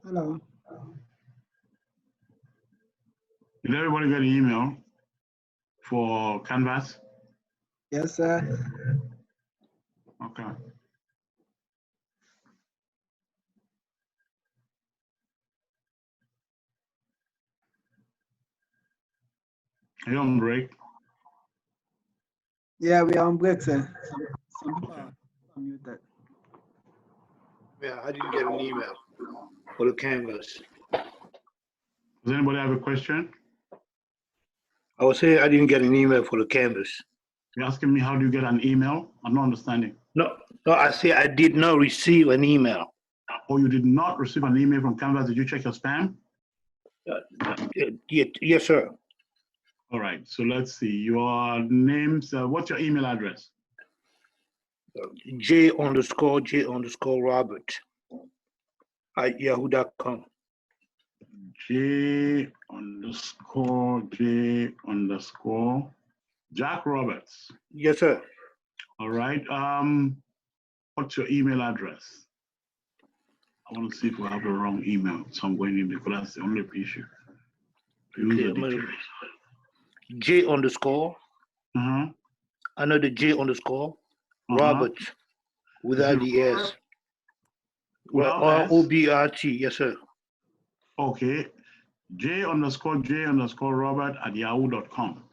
Hello. Did everybody get an email for Canvas? Yes, sir. Okay. Are you on break? Yeah, we are on break, sir. Some people are muted. Yeah, I didn't get an email for the Canvas. Does anybody have a question? I was saying I didn't get an email for the Canvas. You're asking me how do you get an email? I'm not understanding. No, I say I did not receive an email. Oh, you did not receive an email from Canvas. Did you check your spam? Yes, sir. All right. So let's see. Your names. What's your email address? J_Robert at yahoo.com. J_J_ Jack Roberts. Yes, sir. All right. What's your email address? I want to see if we have the wrong email. So I'm going in because that's the only issue. User details. J_, another J_, Robert without the S. Without ROBRT, yes, sir. Okay. J_J_Robert at yahoo.com.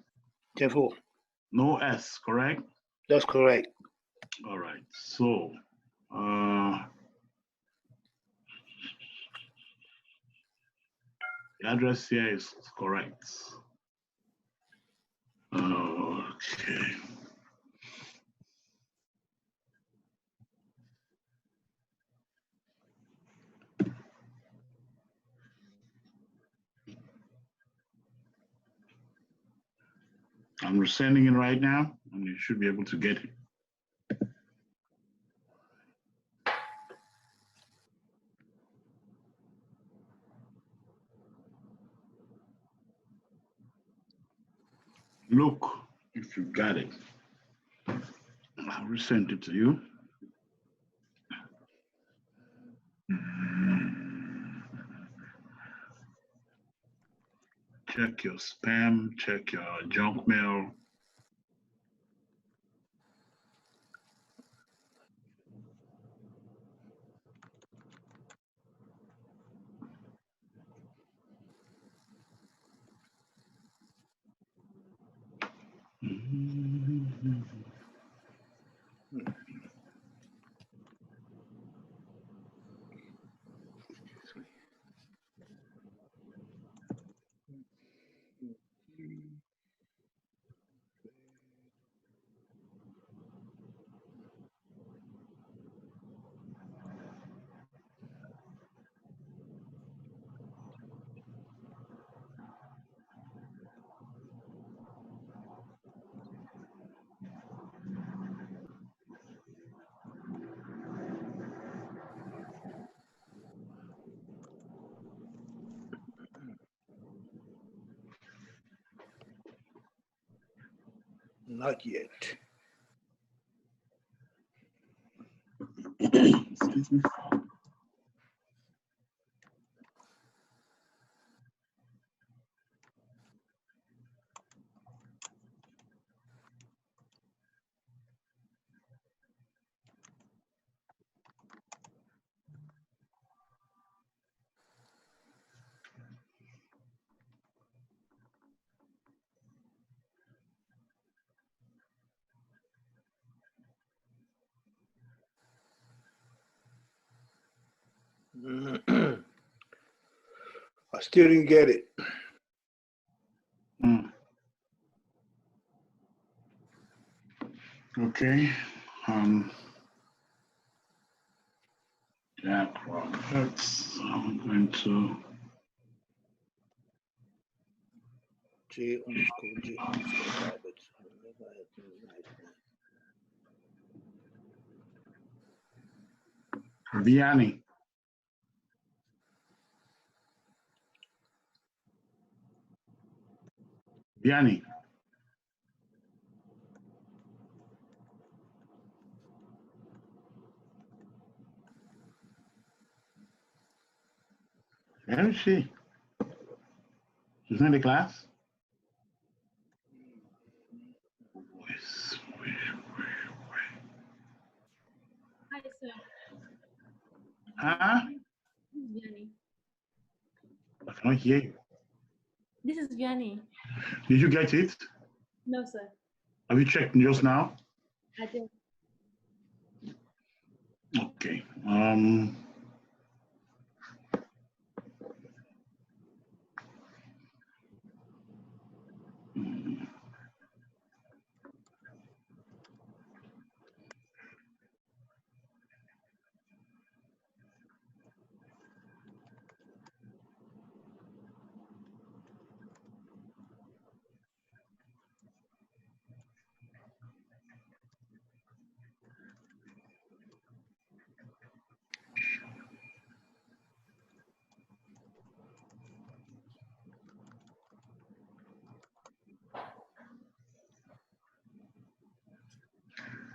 10-4. No S, correct? That's correct. All right. So, the address here is correct. Okay. I'm resending it right now, and you should be able to get it. Look if you got it. I'll resend it to you. Check your spam, check your junk mail. Not yet. Excuse me. I still didn't get it. Okay. Jack Roberts. I'm going to. J_J_Roberts. Vianney. Vianney. Where is she? She's in the class? Hi, sir. Huh? This is Vianney. I cannot hear you. This is Vianney. Did you get it? No, sir. Have you checked just now? I did. Okay.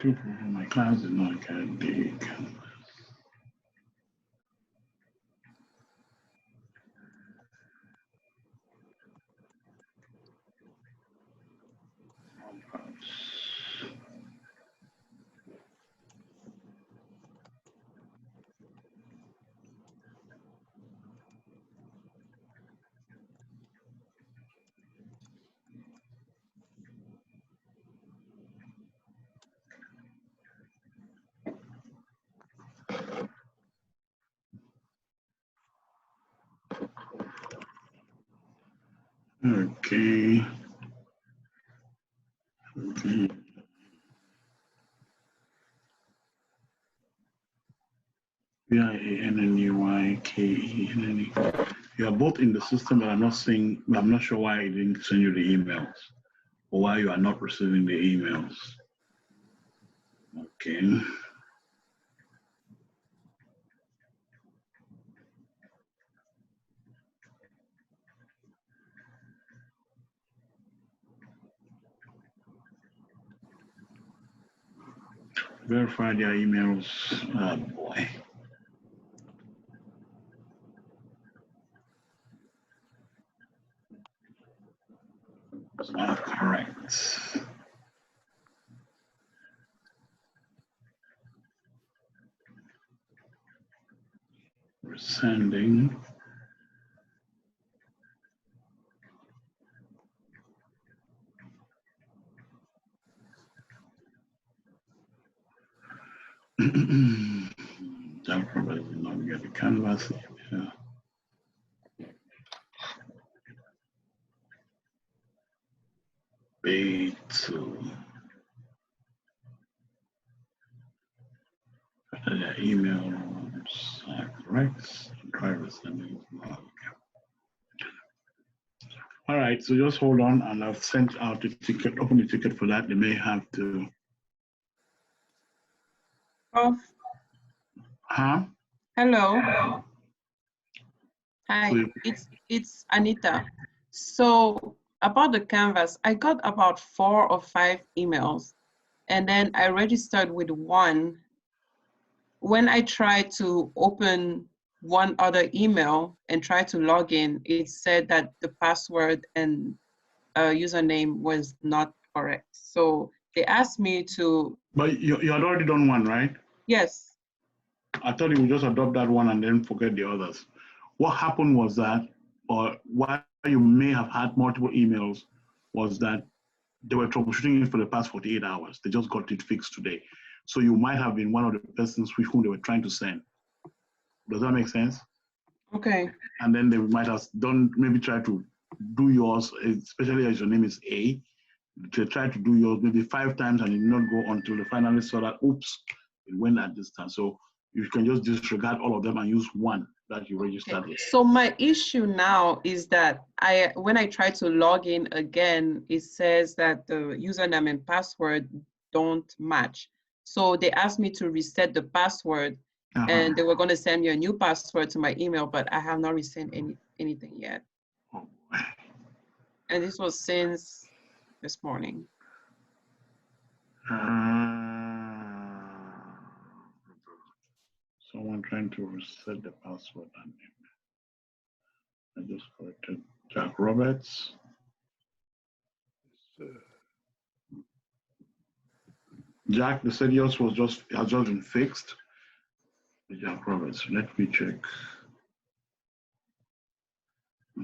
People in my class did not get the canvas. Okay. Okay. VIANNUYKENNE. You are both in the system, but I'm not sure why I didn't send you the emails. or why you are not receiving the emails. Okay. Verify their emails. Oh boy. It's not correct. Resending. That probably did not get the canvas. Yeah. DB2. The emails are correct. Driver sending. All right, so just hold on, and I've sent out the ticket, open the ticket for that. They may have to. Oh, Huh? hello. Hi, So it's Anita. So about the canvas, I got about 4 or 5 emails, and then I registered with one. When I tried to open one other email and try to log in, it said that the password and username was not correct. So they asked me to. But you had already done one, right? Yes. I thought you would just adopt that one and then forget the others. What happened was that, or why you may have had multiple emails, was that they were troubleshooting it for the past 48 hours. They just got it fixed today. So you might have been one of the persons with whom they were trying to send. Does that make sense? Okay. And then they might have done, maybe try to do yours, especially as your name is A. They try to do yours maybe 5 times and it did not go until they finally saw that, oops, it went at this time. So you can just disregard all of them and use one that you registered with. So my issue now is that when I try to log in again, it says that the username and password don't match. So they asked me to reset the password, and they were going to send me a new password to my email, but I have not received anything yet. And this was since this morning. Someone trying to reset the password. I just corrected Jack Roberts. Jack, they said yours was has just been fixed. Jack Roberts, let me check.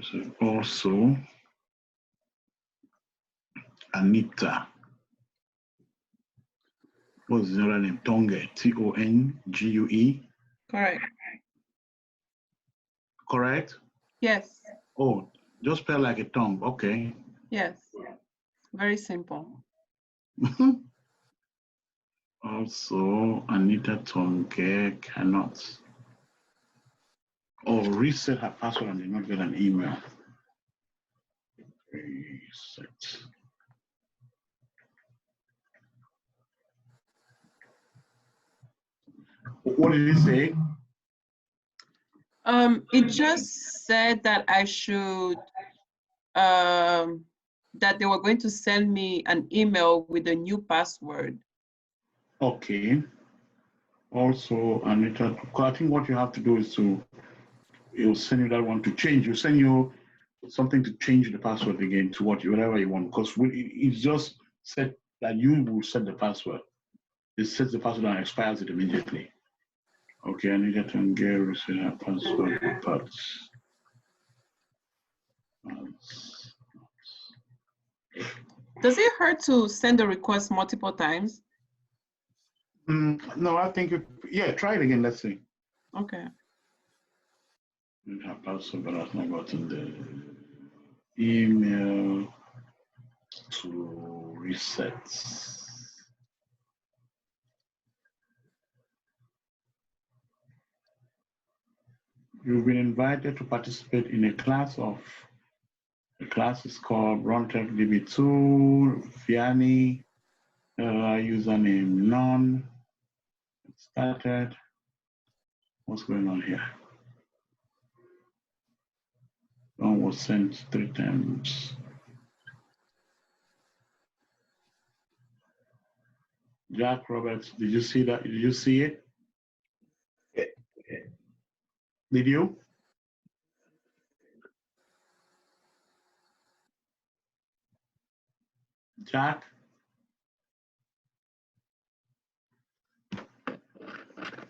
So also Anita. What's the other name? Tongue, Tongue. Correct. Correct? Yes. Oh, just spell like a tongue. Okay. Yes. Very simple. Also, Anita Tongue cannot. Oh, reset her password and did not get an email. Reset. What did it say? It just said that I should, that they were going to send me an email with a new password. Okay. Also, Anita, I think what you have to do is it'll send you that one to change. It'll send you something to change the password again to whatever you want, because it's just set that you will set the password. It sets the password and expires it immediately. Okay, I need to engage with her password parts. Does it hurt to send a request multiple times? No, I think, yeah, try it again. Let's see. Okay. Her password, but I've not gotten the email to reset. You've been invited to participate in a class of The class is called Runtech DB2, Vianney, username none. It started. What's going on here? One was sent 3 times. Jack Roberts, did you see that? Did you see it? Did you? Jack?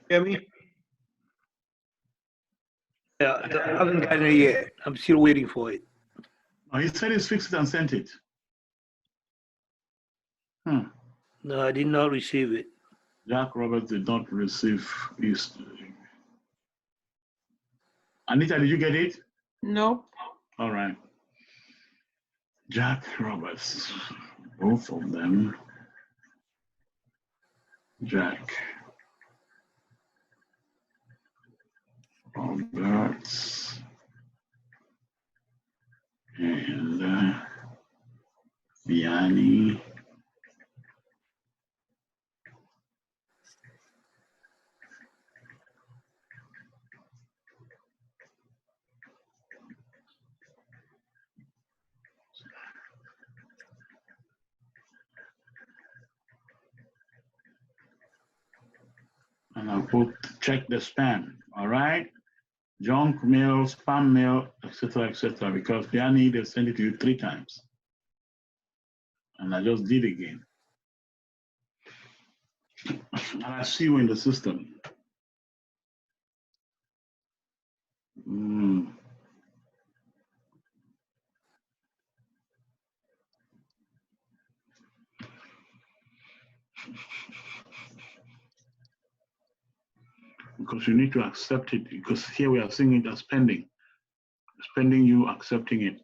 Hear me? Yeah, I haven't gotten it yet. I'm still waiting for it. Oh, he said he's fixed it and sent it. No, I did not receive it. Jack Roberts did not receive his. Anita, did you get it? No. All right. Jack Roberts, both of them. Jack Roberts and Vianney. And I'll put check the spam, all right? Junk mail, spam mail, etc., because Vianney, they sent it to you 3 times. And I just did again. And I see you in the system. Because you need to accept it, because here we are seeing it as pending. It's pending you accepting it.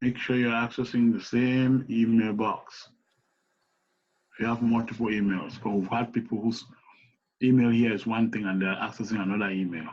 Make sure you're accessing the same email box. If you have multiple emails, because we've had people whose email here is one thing and they're accessing another email.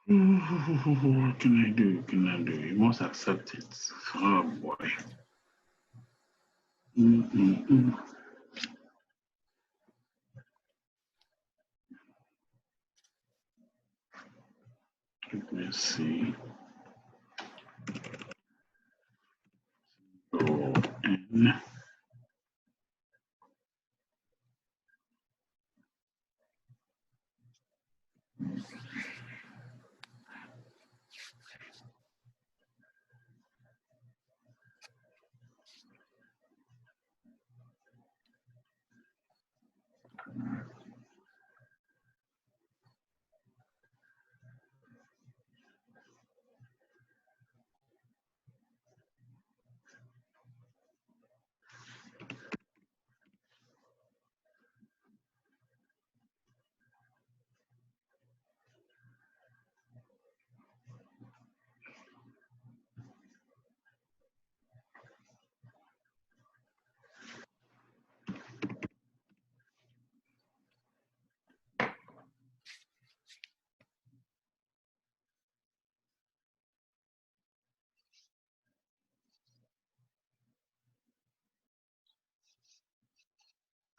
What can I do? Can I do? You must accept it. Oh boy. Let me see. Go in.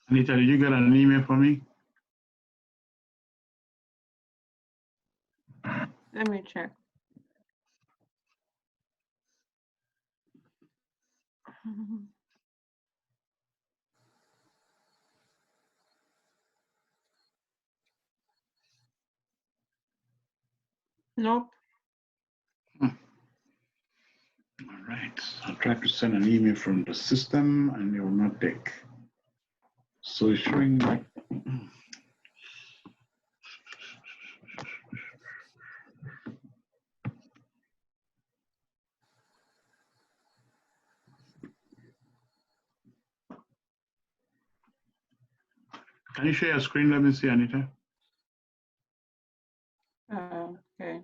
Anita, did you get an email from me? Let me check. Nope. All right. I tried to send an email from the system and it will not take. So it's showing like. Can you share your screen? Let me see, Anita. Okay.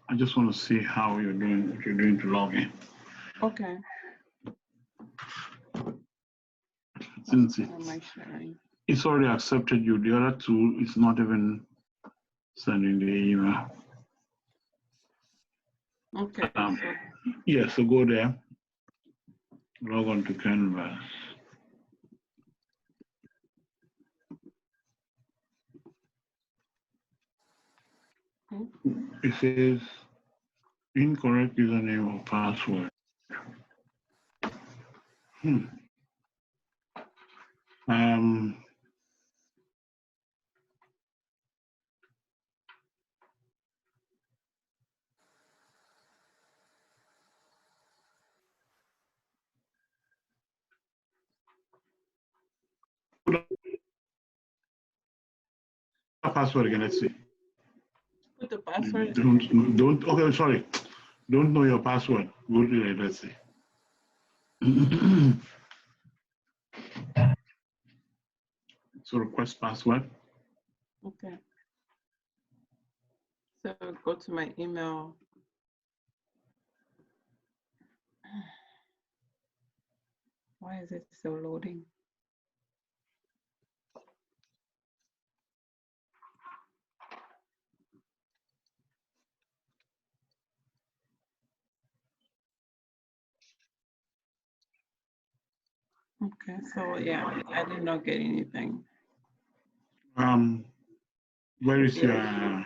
I just want to see how you're doing, what you're doing to log in. Okay. Since Am I sharing? it's already accepted you, the other two is not even sending the email. Okay. Yeah, so go there, log on to Canvas. It says incorrect username or password. Put the password again, let's see. Put the password. Don't, okay, sorry. Don't know your password. Go to it, let's see. So request password. Okay. So go to my email. Why is it still loading? Okay, so yeah, I did not get anything. Where is your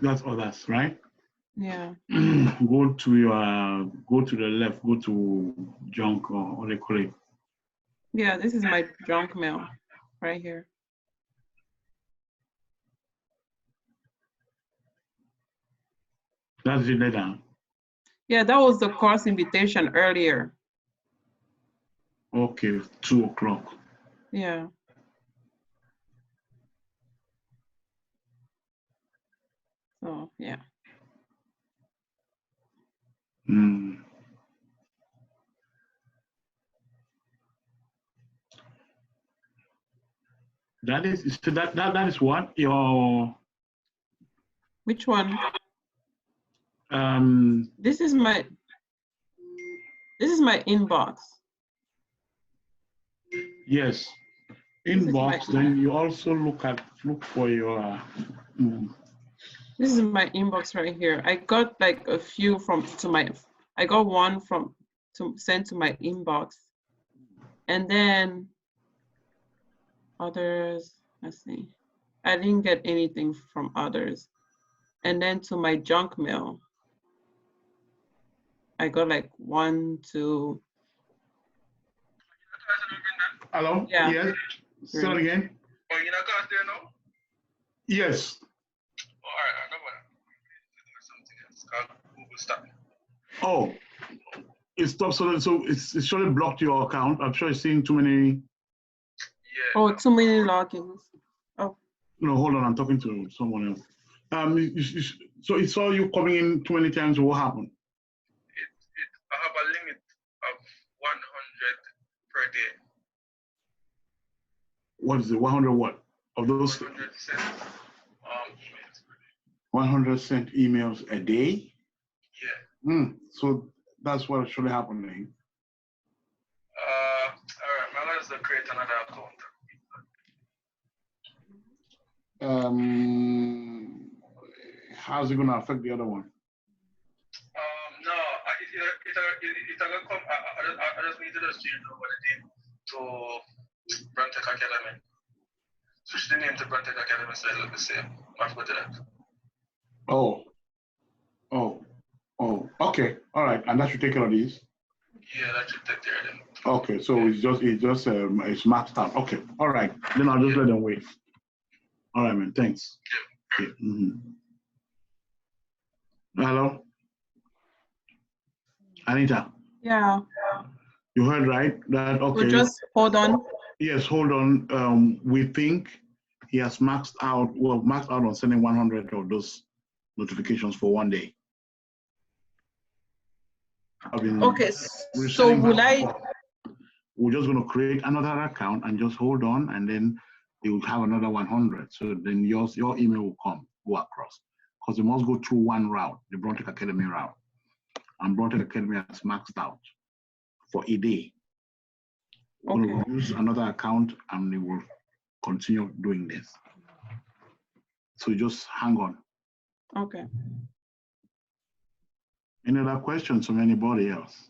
that's others, right? Yeah. Go to the left, go to junk or what they call it. Yeah, this is my junk mail right here. That's the letter. Yeah, that was the course invitation earlier. Okay, 2 o'clock. Yeah. So yeah. That is so that is what your. Which one? This is my inbox. Yes, inbox. Then you also look for your. This is my inbox right here. I got like a few I got one sent to my inbox. And then others, let's see. I didn't get anything from others. And then to my junk mail, I got like 1, 2. Hello? Yeah. Yes. Say it again. Oh, you're not going there now? Yes. All right, I know what. Something else. Google stop. Oh, it stopped. So it's surely blocked your account. I'm sure it's seeing too many. Yeah. Oh, too many logins. Oh. No, hold on. I'm talking to someone else. So it saw you coming in too many times. What happened? I have a limit of 100 per day. What is it? 100 what? Of those? 100 cents emails per day. 100 cent emails a day? Yeah. So that's what should happen then. All right, now let's create another account. How's it going to affect the other one? No, it's gonna come. I just need to just change over the name to Brantech Academy. Switch the name to Brantech Academy so it'll look the same. I have to go to that. Oh, okay, all right, and that should take care of these. Yeah, that should take care of them. Okay, so it's just it's maxed out. Okay, all right, then I'll just let them wait. All right, man. Thanks. Okay. Hello, Anita. Yeah. You heard right? That okay. So just hold on. Yes, hold on. We think he has maxed out. Well, maxed out on sending 100 of those notifications for one day. Okay. So would I? We're just going to create another account and just hold on, and then it will have another 100. So then your email will go across, because it must go through one route, the Brontech Academy route, and Brontech Academy has maxed out for a day. We're going to use another account, and it will continue doing this. So just hang on. Okay. Any other questions from anybody else?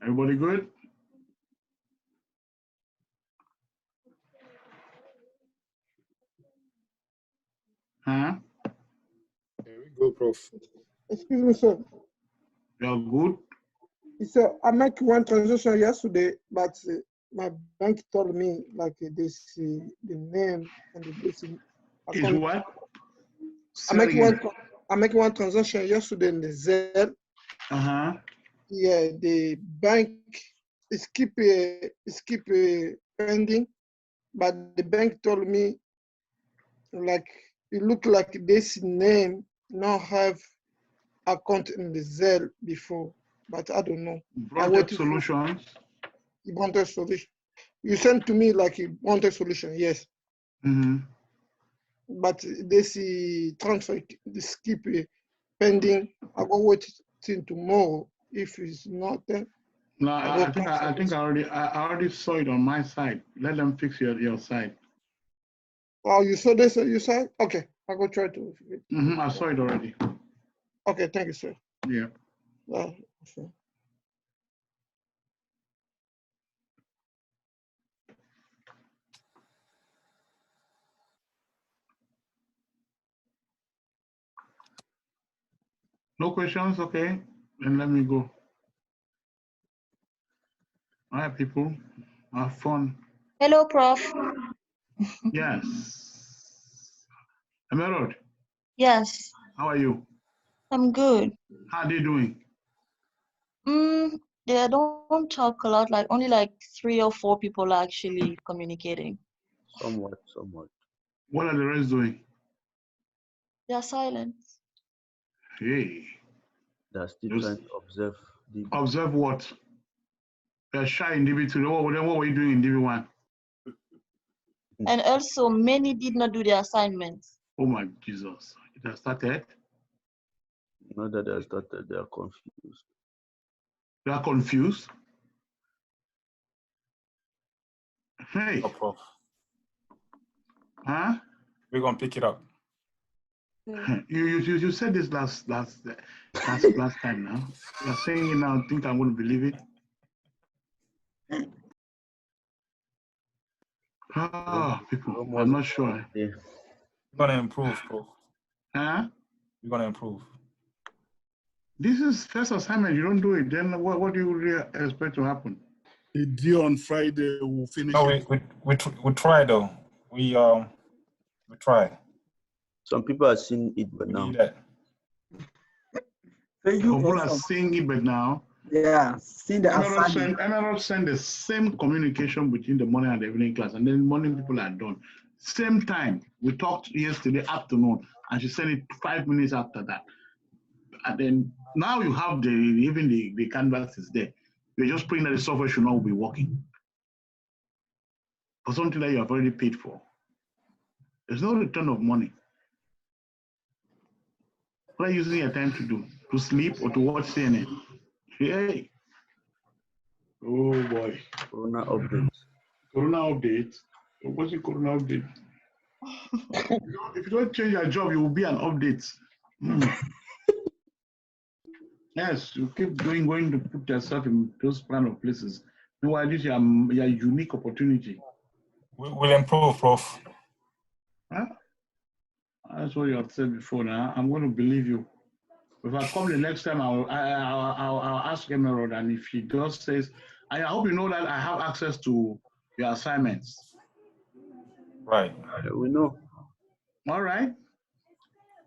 Everybody good? Huh? There we go, Prof. Excuse me, sir. You're good? So I make one transaction yesterday, but my bank told me like this the name and the basic account. Is what? I make one transaction yesterday in the Zelle. Uh-huh. Yeah, the bank is keep pending, but the bank told me like it looked like this name now have account in the Zelle before, but I don't know. Brontech Solutions. Brontech Solution. You sent to me like a Brontech Solution, yes. Mm-hmm. But this transfer this keep pending. I go wait till tomorrow. If it's not there, No, I think I already saw it on my side. Let them fix your side. Oh, you saw this? You saw? Okay, I go try to. I saw it already. Okay, thank you, sir. Yeah. Okay. No questions? Okay, then let me go. All right, people, have fun. Hello, Prof. Yes. Emerald. Yes, How are you? I'm good. How are they doing? They don't talk a lot, like only like 3 or 4 people are actually communicating. Somewhat. What are the rest doing? They are silent. Hey. They're still trying to observe. Observe what? They're shy in DB2. Then what were you doing in DB1? And also, many did not do their assignments. Oh my Jesus. It has started? Not that they have started, they are confused. They are confused? Hey. Oh, Prof. Huh? We're going to pick it up. You said this last time now. You're saying it now, think I'm going to believe it? People, I'm not sure. We're going to improve, Prof. Huh? We're going to improve. This is first assignment. You don't do it, then what do you really expect to happen? The due on Friday, we'll finish No, it. we try though. We try. Some people are seeing it, but now. People are seeing it, but now. Yeah, seeing the assignment. Emerald send the same communication between the morning and the evening class, and then morning people are done. Same time. We talked yesterday afternoon, and she sent it 5 minutes after that. And then now you have even the canvas is there. You're just praying that the software should not be working for something that you have already paid for. There's no return of money. What are you using your time to do? To sleep or to watch CNN? Hey. Oh boy. Corona update. Corona update? What's the Corona update? If you don't change your job, you will be an update. Yes, you keep going to put yourself in those kind of places. Meanwhile, this is your unique opportunity. We'll improve, Prof. Huh? That's what you have said before. Now I'm going to believe you. If I come the next time, I'll ask Emerald, and if he does says I hope you know that I have access to your assignments. Right. We know. All right.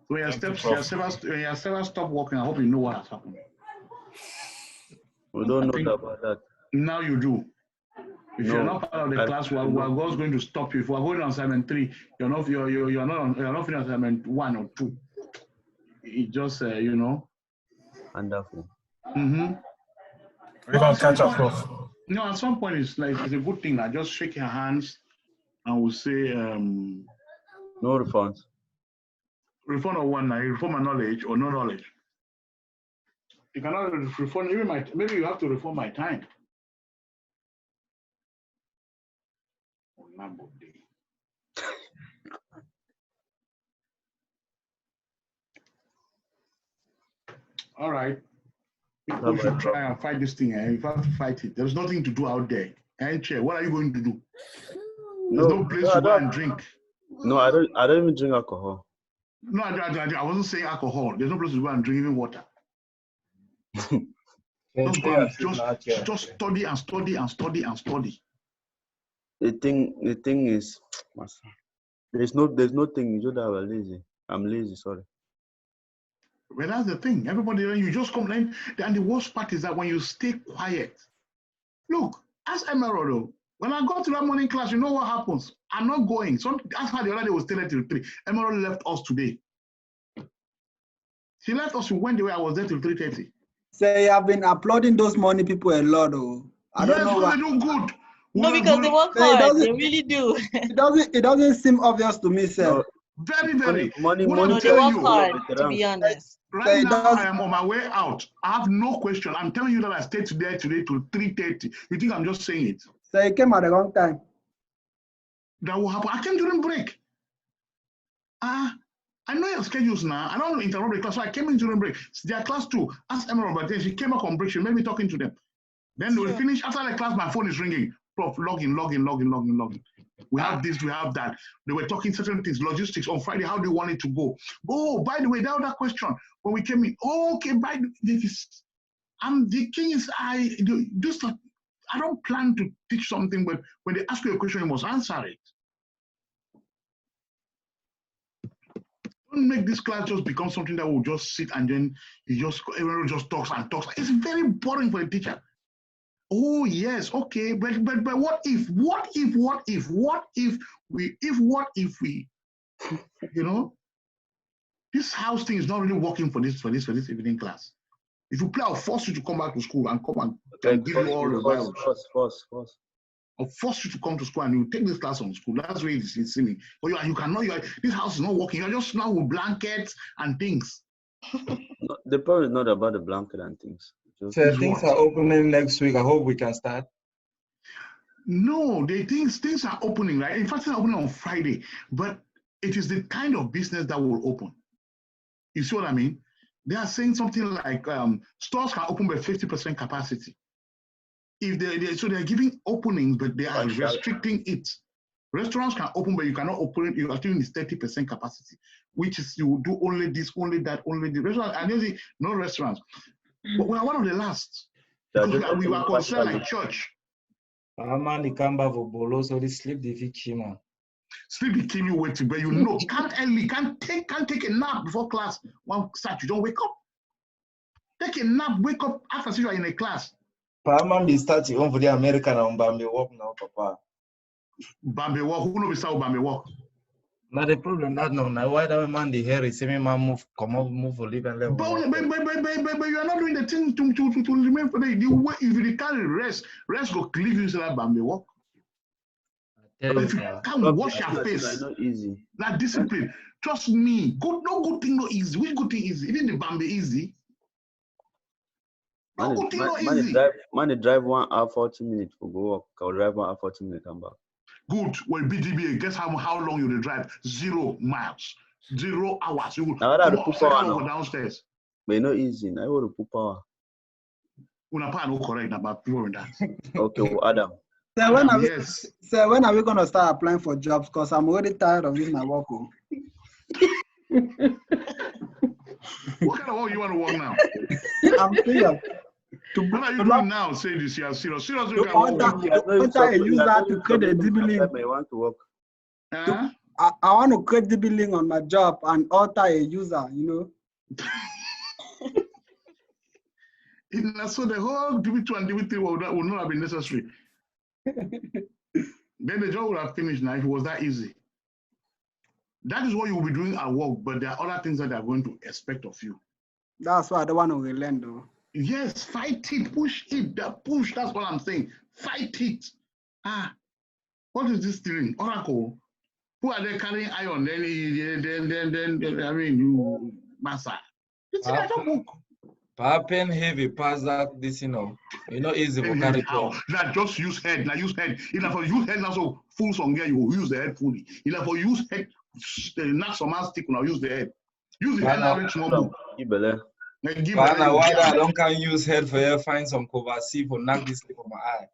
So when your servers stop working, I hope you know what has happened. We don't know about that. Now you do. If you're not part of the class, we are just going to stop you. If we're going on assignment 3, you're not finished assignment 1 or 2. It just you know. Wonderful. Mm-hmm. We don't catch up, Prof. No, at some point it's a good thing. I just shake your hands and we'll say no refunds. Refund of one, refund my knowledge or no knowledge. You cannot refund even maybe you have to refund my time. All right. People should try and fight this thing. You have to fight it. There's nothing to do out there. And chair, what are you going to do? There's no place to go and drink. No, I don't even drink alcohol. No, I wasn't saying alcohol. There's no place to go and drink even water. Just study and study and study and study. The thing is, there's no thing. You that we're lazy. I'm lazy, sorry. But that's the thing. Everybody, you just complain. And the worst part is that when you stay quiet, look, ask Emerald. When I go to that morning class, you know what happens? I'm not going. So that's why the other day was staying till 3. Emerald left us today. She left us when I was there till 3:30. Say, I've been applauding those money people a lot, though. I don't know why. They do good. No, because they work hard. They really do. It doesn't seem obvious to me, sir. No, very. Money. They work hard, to be honest. Right now, I am on my way out. I have no question. I'm telling you that I stayed today till 3:30. You think I'm just saying it? So you came at the wrong time. That will happen. I came during break. I know your schedules now. I don't want to interrupt the class, so I came in during break. Their class 2. Ask Emerald, but then she came back on break. She made me talking to them. Then they will finish. After the class, my phone is ringing. Prof, log in. We have this, we have that. They were talking certain things, logistics on Friday, how do you want it to go? Oh, by the way, that other question, when we came in, okay, the thing is, I don't plan to teach something, but when they ask you a question, you must answer it. Don't make this class just become something that will just sit and then everyone just talks and talks. It's very boring for a teacher. Oh yes, okay, but what if we, you know, this house thing is not really working for this evening class. If you play, I'll force you to come back to school and come and give you all the Bibles. Force. I'll force you to come to school and you take this class on school. That's where it's silly. But you cannot. This house is not working. You're just now with blankets and things. No, the problem is not about the blanket and things. So things are opening next week. I hope we can start. No, things are opening, right? In fact, they're opening on Friday, but it is the kind of business that will open. You see what I mean? They are saying something like stores can open by 50% capacity. If so they're giving openings, but they are restricting it. Restaurants can open, but you cannot open it. You are doing this 30% capacity, which is you do only this, only that, only the restaurant. And you no restaurants. But we are one of the last because we were concerned like church. Man, come back for bolo, so they sleep the victim. Sleep the kill you waiting, but you know can't take a nap before class. One start, you don't wake up. Take a nap, wake up after you are in a class. Man, they start your own for the American and Bambi walk now, Papa. Bambi walk, who knows how Bambi walk? Not the problem, not no. Now why that man the hair is saying man move, come on, move for live and level. But you are not doing the thing to remain for the if you can't rest go leave you so that Bambi walk. If you can't wash your face, it's not easy. That discipline. Trust me. No good thing no easy. Which good thing easy? Even the Bambi easy. No good thing no easy. Man, drive 1 hour 40 minutes for go work. I'll drive 1 hour 40 minutes come back. Good. Well, BDBA, guess how long you will drive? 0 miles. 0 hours. You will go downstairs. But not easy. I will put power. Una pa no correct about people that. Okay, well, Adam. So when are we gonna start applying for jobs? Because I'm already tired of this my work. What kind of work you want to work now? I'm serious. What are you doing now? Say this, you are serious. Serious, you To can work. enter a user to create a DB link. You want to work. I want to create DB link on my job and alter a user, you know. So the whole DB2 and DB3 will not have been necessary. Then the job would have finished now if it was that easy. That is what you will be doing at work, but there are other things that they are going to expect of you. That's why I don't want to relearn though. Yes, fight it, push it, push. That's what I'm saying. Fight it. What is this thing? Oracle. Who are they carrying iron? Then I mean, you master. It's like a book. Pen heavy, pass that this, you know easy for carry how? Now just use head. Now use head. If I for use head, now so full song here, you will use the head fully. If I for use head, knock some man stick now use the head. Use the head now reach more book. Why I don't can use head for you find some cover see for knock this thing on my eye.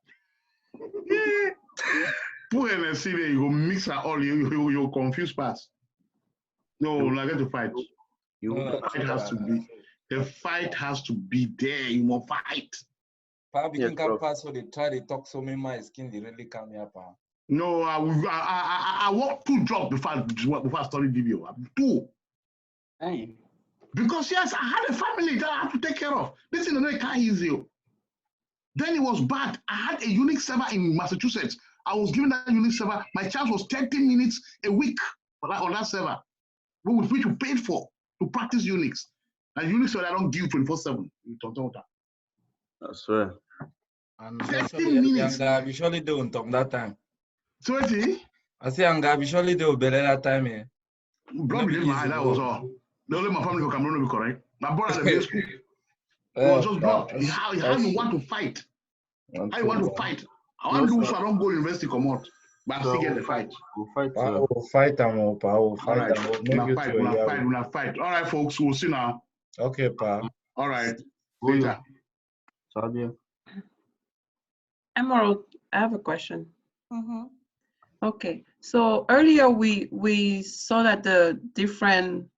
Put NSC there, you go mix it all, you confuse pass. No, not get to fight. The fight has to be. The fight has to be there. You must fight. Probably you can pass for they try to talk so many my skin they really come here. No, I work 2 jobs before I started DBO. 2. Hey. Because yes, I had a family that I had to take care of. This is another kind easy. Then it was bad. I had a Unix server in Massachusetts. I was given that Unix server. My charge was 30 minutes a week on that server, which you paid for to practice Unix. And Unix server I don't give 24/7. That's right. And 30 minutes. We surely don't talk that time. So I say I'm surely do better that time. Eh? That was all. The only my family for Cameroon will be correct. My brother at the school. It was just blocked. How you want to fight? How you want to fight? I want to do so I don't go to university come out. But I still get the fight. We'll fight them up. We'll fight them up. We'll fight. All right, folks. We'll see now. Okay, pa. All right. Later. Emerald, I have a question. Okay, so earlier we saw that the different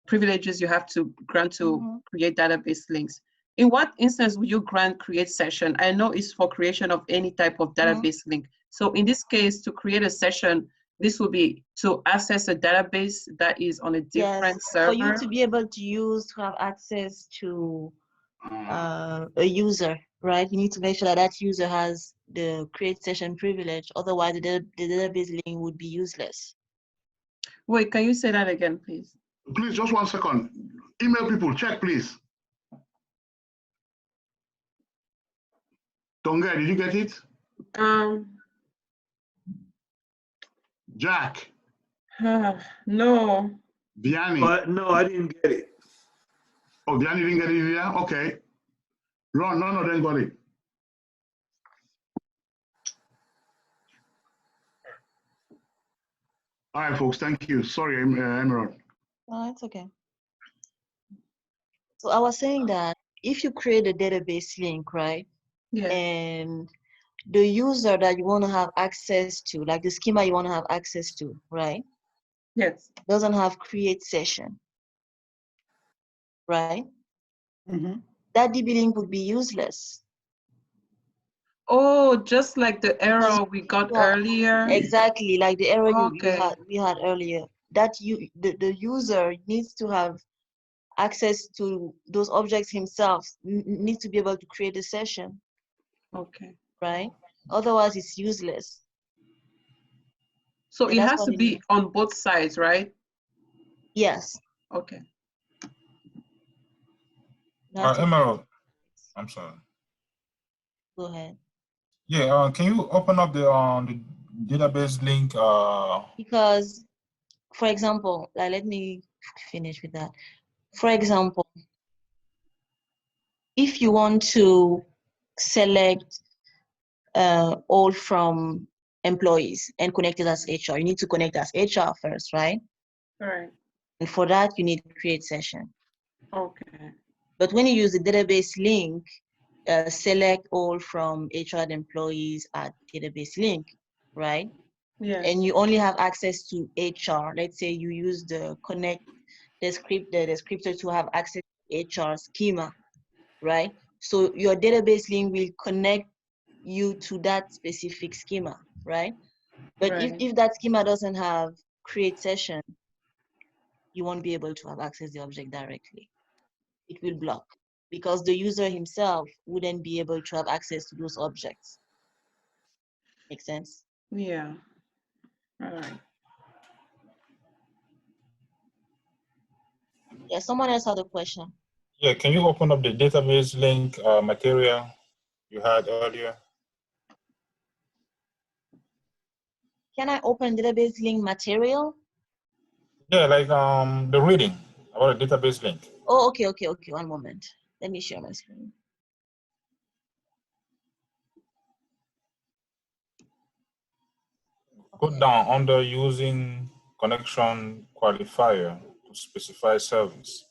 privileges you have to grant to create database links. In what instance would you grant create session? I know it's for creation of any type of database link. So in this case, to create a session, this will be to access a database that is on a different server. For you to be able to have access to a user, right? You need to make sure that that user has the create session privilege. Otherwise, the database link would be useless. Wait, can you say that again, please? Please, just 1 second. Email people, check, please. Tonga, did you get it? Jack. No. Vianney. No, I didn't get it. Oh, Vianney didn't get it either? Okay. Ron, none of them got it. All right, folks, thank you. Sorry, Emerald. No, it's okay. So I was saying that if you create a database link, right? Yeah. And the user that you want to have access to, like the schema you want to have access to, right? Yes. Doesn't have create session, right? That DB link would be useless. Oh, just like the error we got earlier. Exactly, like the error we had earlier. That the user needs to have access to those objects himself, needs to be able to create a session. Okay. Right? Otherwise, it's useless. So it has to be on both sides, right? Yes. Okay. Emerald, I'm sorry. Go ahead. Yeah, can you open up the database link? Because, for example, like, let me finish with that. For example, if you want to select all from employees and connect it as HR, you need to connect as HR first, right? All right. And for that, you need to create session. Okay. But when you use the database link, select all from HR employees at database link, right? Yeah. And you only have access to HR. Let's say you use the connect descriptor to have access HR schema, right? So your database link will connect you to that specific schema, right? But Right. if that schema doesn't have create session, you won't be able to have access to the object directly. It will block because the user himself wouldn't be able to have access to those objects. Make sense? Yeah. All right. Yeah, someone else had a question. Yeah, can you open up the database link material you had earlier? Can I open database link material? Yeah, like the reading about a database link. Oh, okay. One moment. Let me share my screen. Go down under using connection qualifier to specify service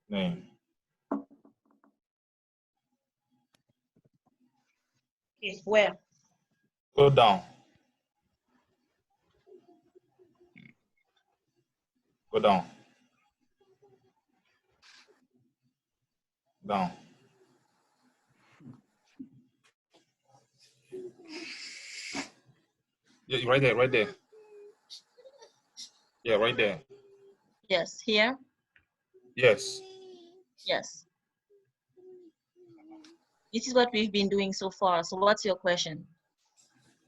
name. Okay, where? Go down. Go down. Down. Yeah, right there, right there. Yeah, right there. Yes, here? Yes. Yes. This is what we've been doing so far. So what's your question?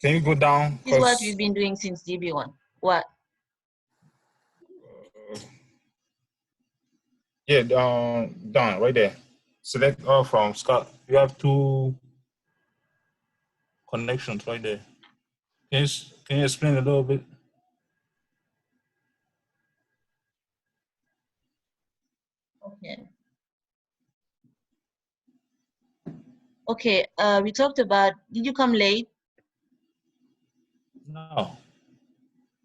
Can you go down? This is what we've been doing since DB1. What? Yeah, down, right there. Select all from Scott. You have two connections right there. Can you explain a little bit? Okay. Okay, we talked about, did you come late? No.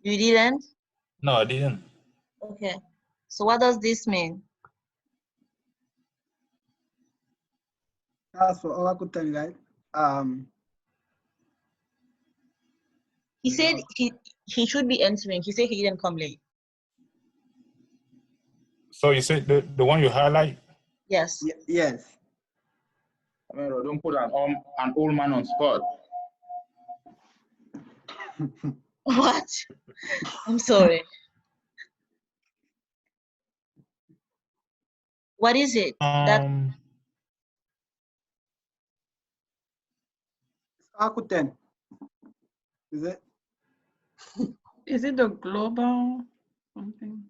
You didn't? No, I didn't. Okay. So what does this mean? That's for Oracle tell you, right? He said he should be answering. He said he didn't come late. So you said the one you highlight? Yes. Yes. I mean, don't put an old man on spot. What? I'm sorry. What is it? Oracle 10. Is it? Is it the global something?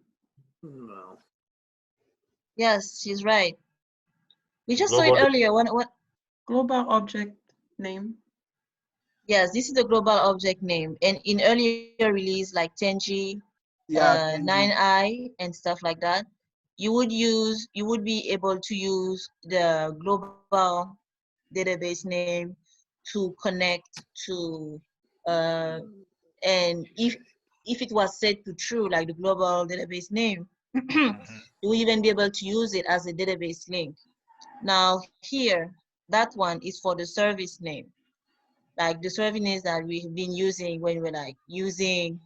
No. Yes, she's right. We just saw it earlier. What? Global object name. Yes, this is the global object name. And in earlier release like 10G, 9i, and stuff like that, you would be able to use the global database name to connect to, and if it was set to true, like the global database name, you will even be able to use it as a database link. Now here, that one is for the service name. Like the service names that we've been using when we're like using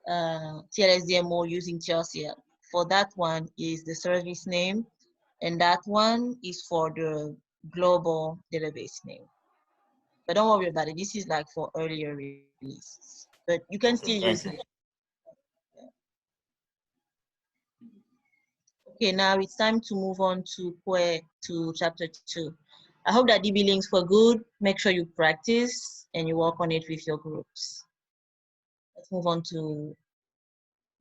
TLSDMO, using TLCL. For that one is the service name, and that one is for the global database name. But don't worry about it. This is like for earlier releases, but you can still use it. Okay, now it's time to move on to chapter 2. I hope that DB links were good. Make sure you practice and you work on it with your groups. Let's move on to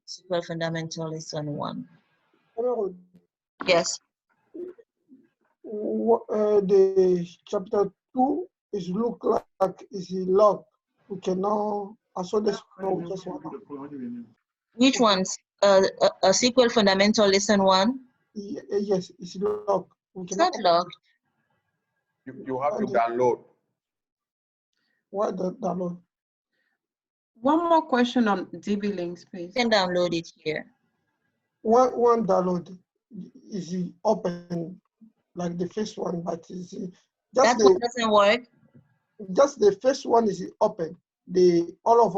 SQL Fundamental Lesson 1. Yes. The chapter 2 is look like is a log. We cannot also this just one. Which ones? A SQL Fundamental Lesson 1? Yes, it's locked. It's not locked. You have to download. What the download? One more question on DB links, please. You can download it here. One download is open, like the first one, but is just that one doesn't work. Just the first one is open. All of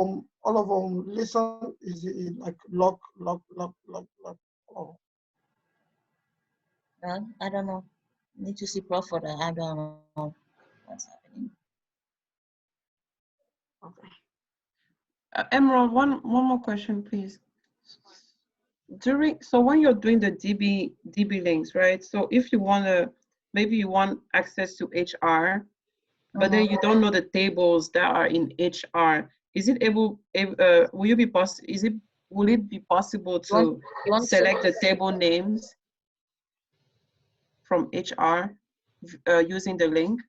them listen is like lock. Oh. Well, I don't know. Need to see Prof for that. I don't know what's happening. Okay. Emerald, one more question, please. So when you're doing the DB links, right? So if you maybe you want access to HR, but then you don't know the tables that are in HR. Is it will it be possible to select the table names from HR using the link?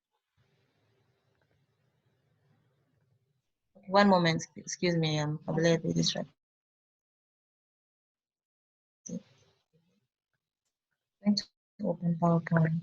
One moment, excuse me, I'm a little bit distracted. I'm going to open PowerPoint.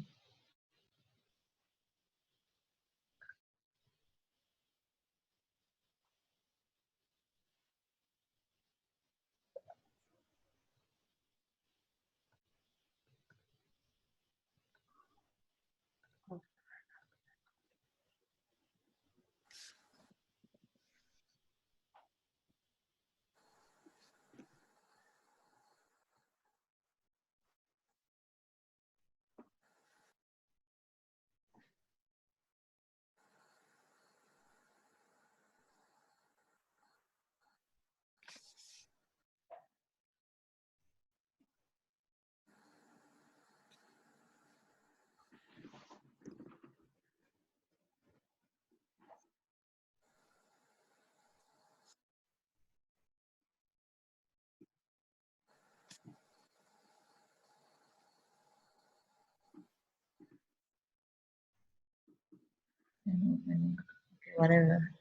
Okay, whatever.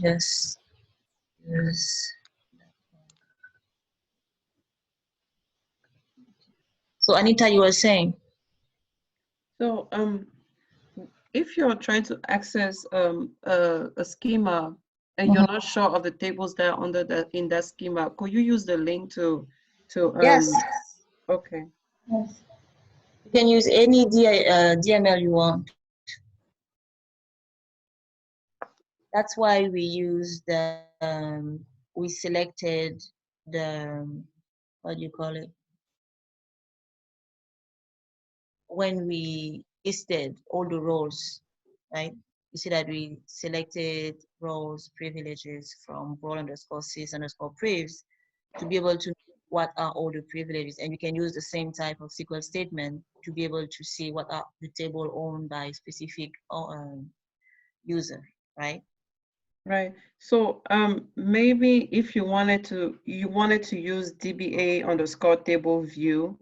Just use. So Anita, you were saying? So if you're trying to access a schema and you're not sure of the tables that are in that schema, could you use the link to Yes. Okay. Yes. You can use any DML you want. That's why we used we selected the, what do you call it? When we listed all the roles, right? You see that we selected roles, privileges from role_sys_privs to be able to know what are all the privileges. And you can use the same type of SQL statement to be able to see what are the table owned by specific user, right? Right. So maybe if you wanted to use DBA_table view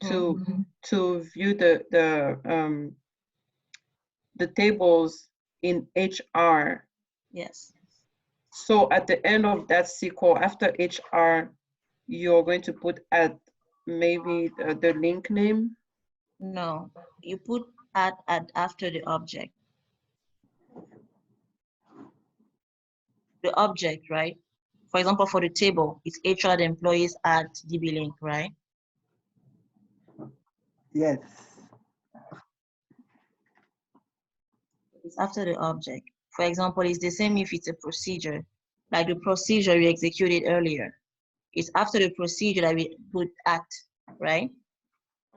to view the tables in HR. Yes. So at the end of that SQL, after HR, you're going to put at maybe the link name? No, you put at after the object. The object, right? For example, for the table, it's HR the employees at DB link, right? Yes. It's after the object. For example, it's the same if it's a procedure, like the procedure we executed earlier. It's after the procedure that we put at, right?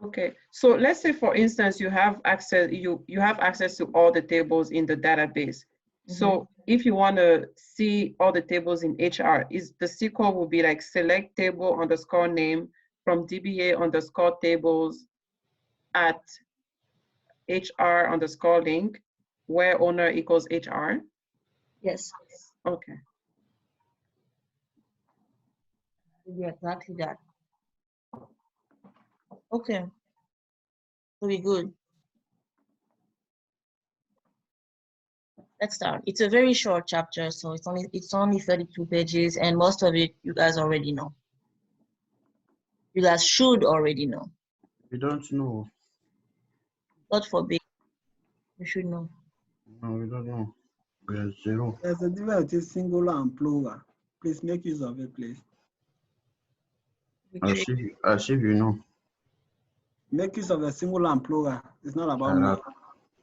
Okay, so let's say for instance you have access to all the tables in the database. So if you want to see all the tables in HR, the SQL will be like select table_name from DBA_tables at HR_link where owner equals HR? Yes. Okay. Yeah, exactly that. Okay. Very good. Let's start. It's a very short chapter, so it's only 32 pages, and most of it you guys already know. You guys should already know. We don't know. God forbid. You should know. No, we don't know. We are zero. There's a difference between singular and plural. Please make use of it, please. As if you know. Make use of a singular and plural. It's not about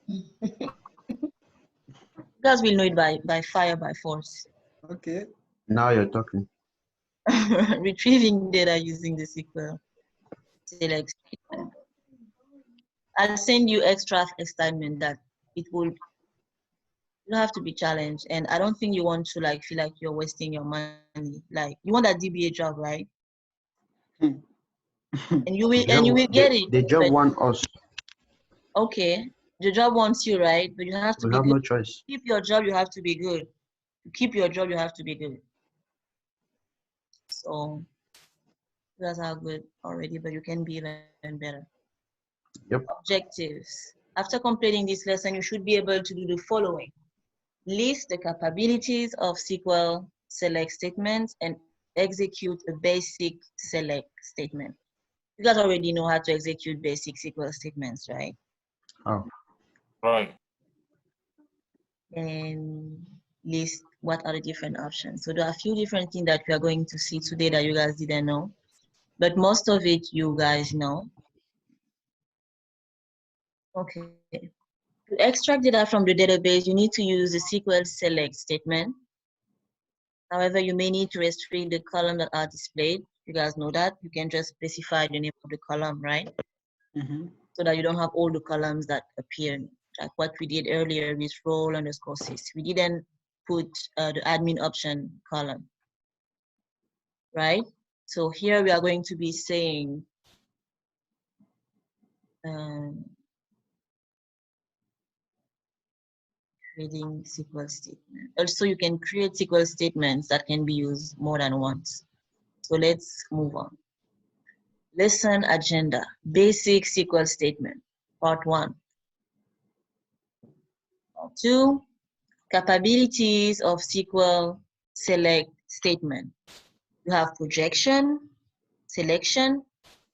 me. You guys will know it by fire, by force. Okay. Now you're talking. Retrieving data using the SQL select statement. I'll send you extra assignment that it will, you don't have to be challenged. And I don't think you want to like feel like you're wasting your money. Like you want that DBA job, right? And you will get it. The job but- want us. Okay, the job wants you, right? But you have to We be have good. no choice. To keep your job, you have to be good. To keep your job, you have to be good. So that's how good already, but you can be even better. Yep. Objectives. After completing this lesson, you should be able to do the following. List the capabilities of SQL select statements and execute a basic select statement. You guys already know how to execute basic SQL statements, right? Oh. Right. And list what are the different options. So there are a few different things that we are going to see today that you guys didn't know, but most of it you guys know. Okay. To extract data from the database, you need to use the SQL select statement. However, you may need to restrict the columns that are displayed. You guys know that. You can just specify the name of the column, right? So that you don't have all the columns that appear, like what we did earlier with role_sys. We didn't put the admin option column, right? So here we are going to be saying creating SQL statement. Also, you can create SQL statements that can be used more than once. So let's move on. Lesson agenda, basic SQL statement, part 1. Part 2, capabilities of SQL select statement. You have projection, selection,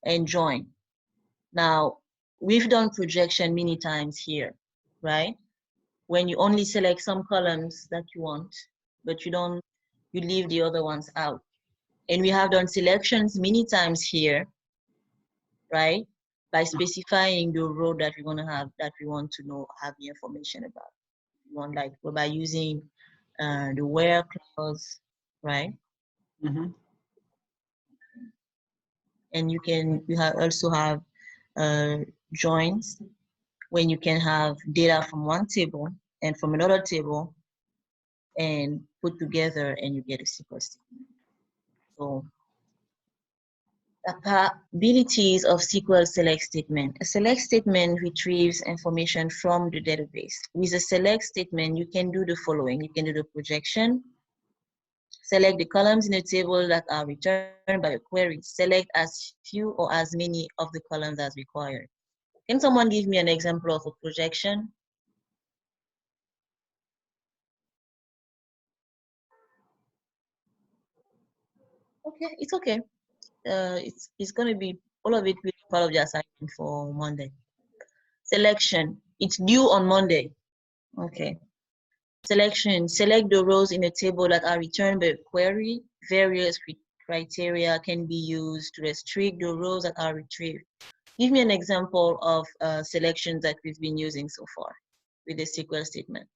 and join. Now, we've done projection many times here, right? When you only select some columns that you want, but you leave the other ones out. And we have done selections many times here, right? By specifying the row that we're gonna have, that we want to know, have the information about. We want like, by using the where clause, right? And you also have joins, when you can have data from one table and from another table and put together and you get a SQL statement. So capabilities of SQL select statement. A select statement retrieves information from the database. With a select statement, you can do the following. You can do the projection, select the columns in a table that are returned by a query, select as few or as many of the columns as required. Can someone give me an example of a projection? Okay, it's okay. It's going to be, all of it will be part of the assignment for Monday. Selection, it's due on Monday. Okay. Selection, select the rows in a table that are returned by a query. Various criteria can be used to restrict the rows that are retrieved. Give me an example of selections that we've been using so far with the SQL statement.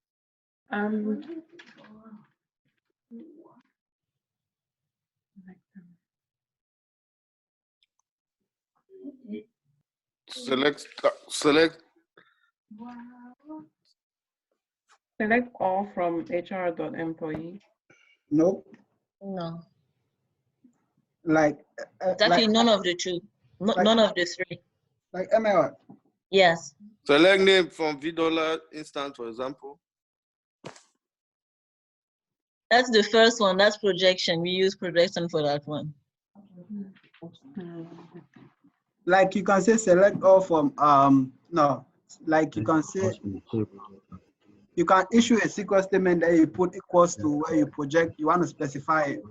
Select all from HR.employee. Nope. No. Like It's actually none of the two. None of the three. Like ML. Yes. select name from $V instance, for example. That's the first one. That's projection. We use projection for that one. Like you can say select all from no, like you can say you can issue a SQL statement that you put equals to where you project, you want to specify it.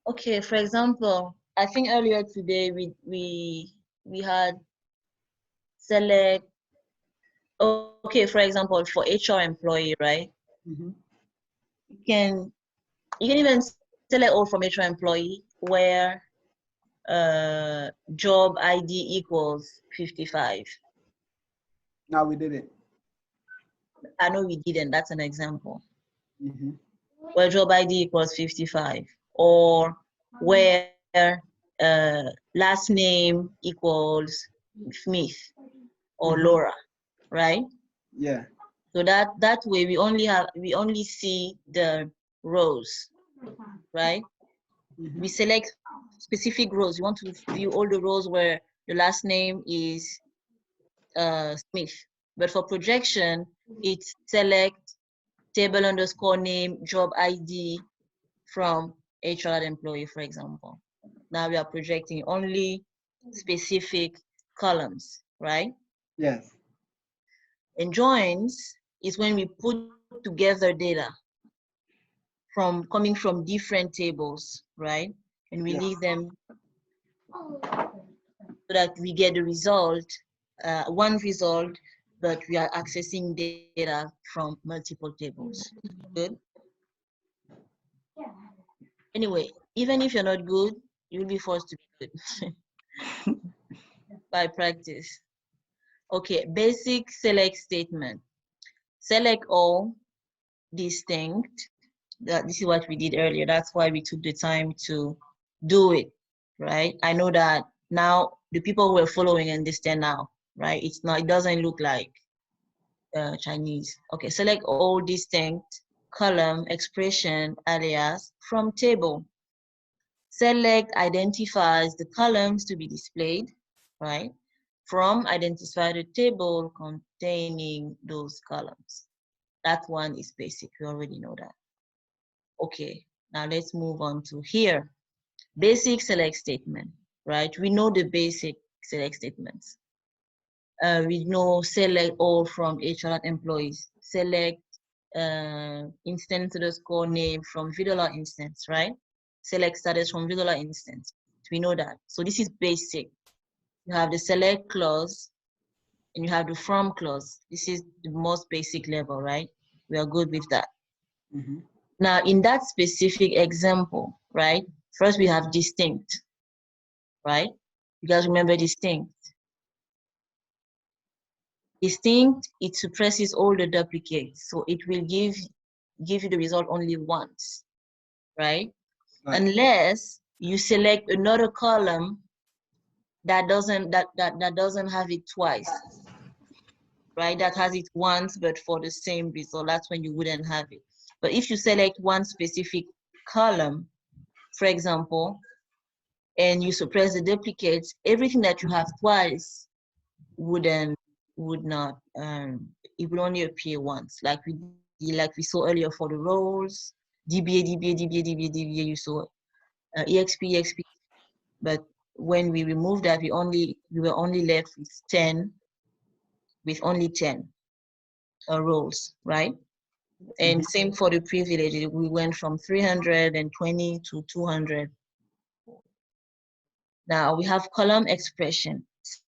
Okay, for example, I think earlier today we had select. Okay, for example, for HR employee, right? You can even select all from HR employee where job ID equals 55. Now we did it. I know we didn't. That's an example. Where job ID equals 55, or where last name equals Smith or Mhm. Laura, right? Yeah. So that way we only see the rows, right? We select specific rows. You want to view all the rows where the last name is Smith. But for projection, it's select table underscore name, job ID from HR employee, for example. Now we are projecting only specific columns, right? Yes. And joins is when we put together data coming from different tables, right? And we Yeah. leave them so that we get the result, one result, but we are accessing data from multiple tables. Good. Anyway, even if you're not good, you'll be forced to be good by practice. Okay, basic select statement. Select all, distinct. This is what we did earlier. That's why we took the time to do it, right? I know that now the people who are following understand now, right? It doesn't look like Chinese. Okay, select all, distinct, column, expression, alias from table. Select identifies the columns to be displayed, right? From identify the table containing those columns. That one is basic, we already know that. Okay, now let's move on to here. Basic select statement, right? We know the basic select statements. We know select all from HR employees, select instance underscore name from VDOLA instance, right? Select status from VDOLA instance. We know that. So this is basic. You have the select clause and you have the from clause. This is the most basic level, right? We are good with that. Mm-hmm. Now, in that specific example, right? First, we have distinct, right? You guys remember distinct? Distinct, it suppresses all the duplicates. So it will give you the result only once, right? Unless you select another column that doesn't have it twice, right? That has it once, but for the same result, that's when you wouldn't have it. But if you select one specific column, for example, and you suppress the duplicates, everything that you have twice would not, it would only appear once, like we saw earlier for the roles, DBA, you saw EXP, but when we removed that, we were only left with only 10 roles, right? And same for the privilege, we went from 320 to 200. Now we have column expression.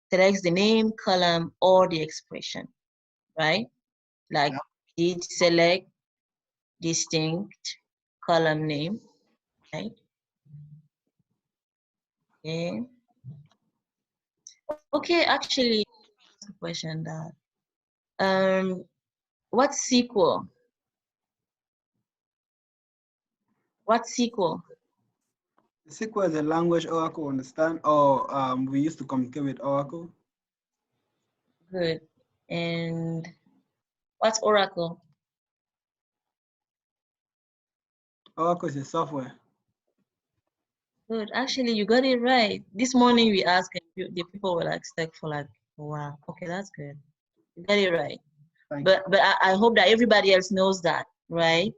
Selects the name, column, or the expression, right? Like we did select distinct column name, right? Okay. Okay, actually, ask a question that what's SQL? What's SQL? SQL is a language Oracle understand, or we used to communicate with Oracle. Good. And what's Oracle? Oracle is a software. Good. Actually, you got it right. This morning we asked, and the people were like stuck for like a while. Okay, that's good. You got it right. But I hope that everybody else knows that, right?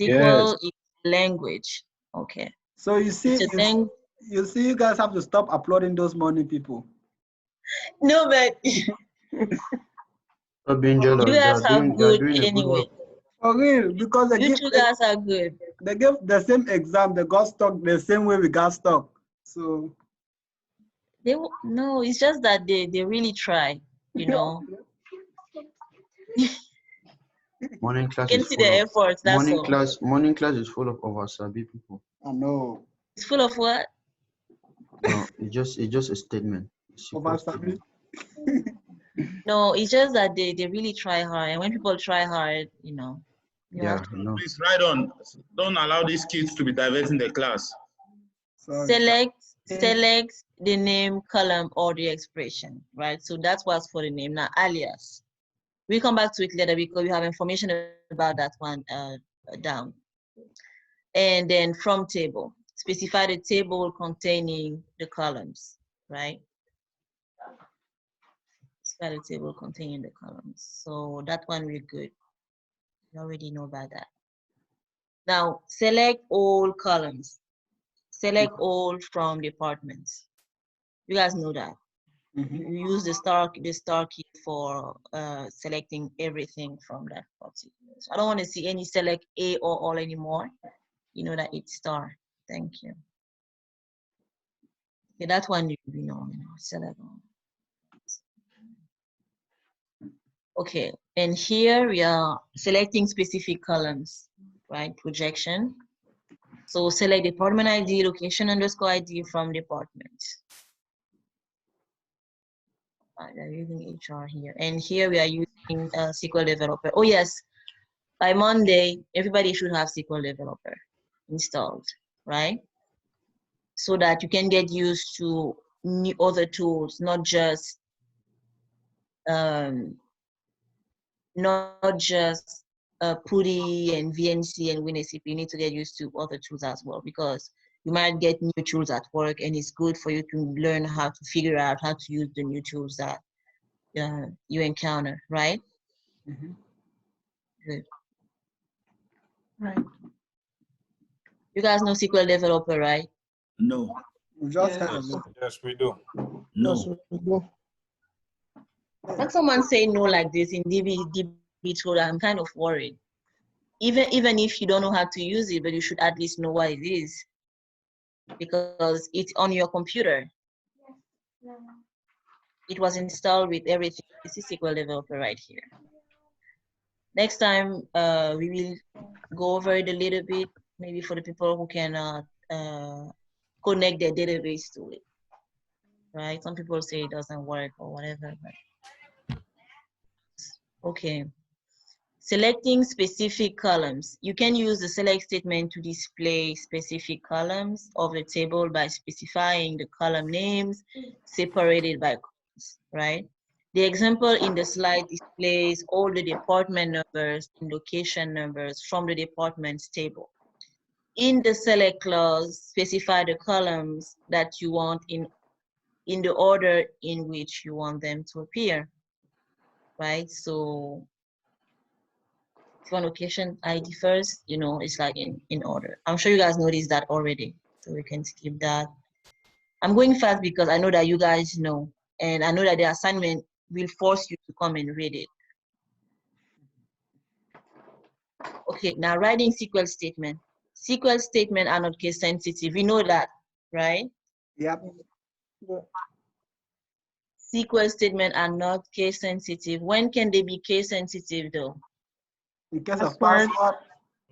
SQL is language. Okay. So you see, you guys have to stop applauding those morning people. No, but Stop being jealous. you guys are good doing a good anyway. work. For real, because You two guys are good. They gave the same exam, they got stuck the same way we got stuck. So no, it's just that they really try, you know. Morning class You can is see full the of efforts, that's all. morning class is full of oversabi people. I know. It's full of what? No, it's just a statement. Oversabi. No, it's just that they really try hard, and when people try hard, you know. Yeah, no. Please, right on. Don't allow these kids to be diverting the class. Select the name, column, or the expression, right? So that's what's for the name. Now, alias. We'll come back to it later because we have information about that one down. And then from table, specify the table containing the columns, right? Specify the table containing the columns. So that one we're good. You already know about that. Now, select all columns. Select all from departments. You guys know that. You use the star key for selecting everything from that particular. So I don't want to see any select A or all anymore. You know that it's star. Thank you. Okay, that one you know. Select all. Okay, and here we are selecting specific columns, right? Projection. So select department ID, location underscore ID from department. We are using HR here. And here we are using SQL Developer. Oh yes, by Monday, everybody should have SQL Developer installed, right? So that you can get used to new other tools, not just PuTTY and VNC and WinSCP. You need to get used to other tools as well, because you might get new tools at work, and it's good for you to learn how to figure out how to use the new tools that you encounter, right? Good. Right. You guys know SQL Developer, right? No. We just Yeah. have it. Yes, we do. Yes, No. we do. When someone say no like this in DB2, I'm kind of worried. Even if you don't know how to use it, but you should at least know what it is, because it's on your computer. It was installed with everything. This is SQL Developer right here. Next time, we will go over it a little bit, maybe for the people who cannot connect their database to it, right? Some people say it doesn't work or whatever, but okay. Selecting specific columns. You can use the select statement to display specific columns of the table by specifying the column names separated by columns, right? The example in the slide displays all the department numbers and location numbers from the departments table. In the select clause, specify the columns that you want in the order in which you want them to appear, right? So if you want location ID first, you know, it's like in order. I'm sure you guys noticed that already, so we can skip that. I'm going fast because I know that you guys know, and I know that the assignment will force you to come and read it. Okay, now writing SQL statement. SQL statement are not case sensitive. We know that, right? Yep. SQL statement are not case sensitive. When can they be case sensitive though? In case of password,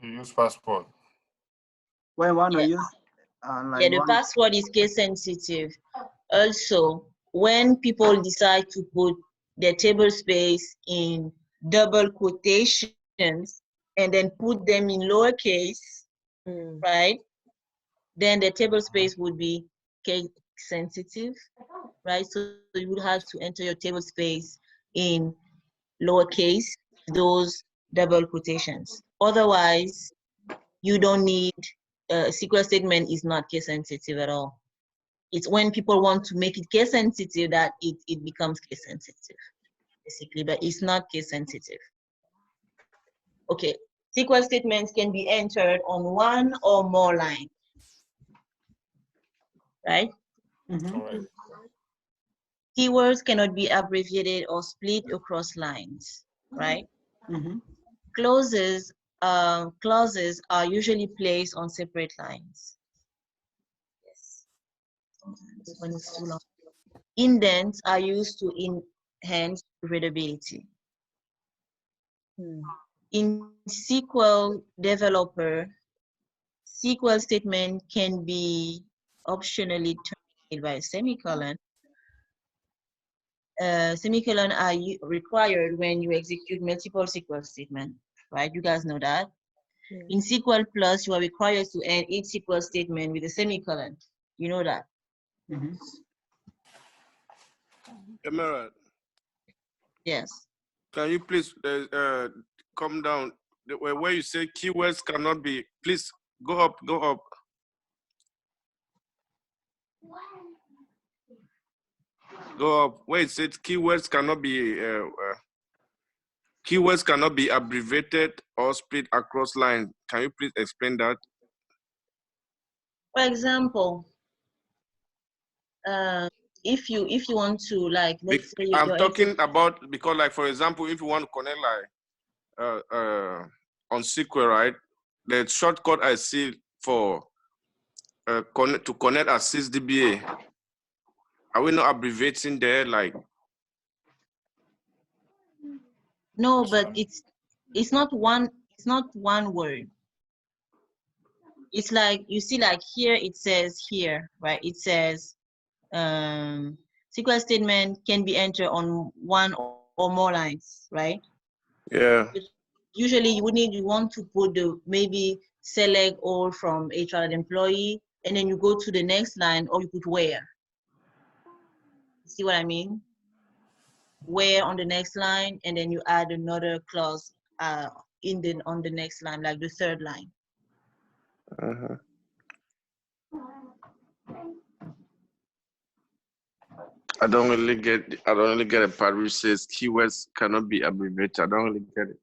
You use passport. when one Yeah. use like Yeah, the one. password is case sensitive. Also, when people decide to put their table space in double quotations and then put them in lowercase, right? Then the table space would be case sensitive, right? So you would have to enter your table space in lowercase, those double quotations. Otherwise, you don't need, a SQL statement is not case sensitive at all. It's when people want to make it case sensitive that it becomes case sensitive, basically, but it's not case sensitive. Okay, SQL statements can be entered on one or more lines, right? All right. Keywords cannot be abbreviated or split across lines, right? Clauses are usually placed on separate lines. Yes, sometimes when it's too long. Indents are used to enhance readability. In SQL Developer, SQL statement can be optionally terminated by a semicolon. Semicolon are required when you execute multiple SQL statements, right? You guys know that. In SQL Plus, you are required to end each SQL statement with a semicolon. You know that. Emerald, Yes. can you please come down where you say keywords cannot be? Please go up, go up. Go up. Where it says keywords cannot be abbreviated or split across lines. Can you please explain that? For example, if you want to, like, let's say I'm talking about, because like, for example, if you want to connect like on SQL, right? The shortcut I see for to connect as 6DBA, are we not abbreviating there? Like, no, but it's not one word. It's like, you see, like here it says here, right? It says SQL statement can be entered on one or more lines, right? yeah. Usually you want to put the maybe select all from HR employee, and then you go to the next line, or you put where. See what I mean? Where on the next line, and then you add another clause on the next line, like the third line. I don't really get a part which says keywords cannot be abbreviated. I don't really get it.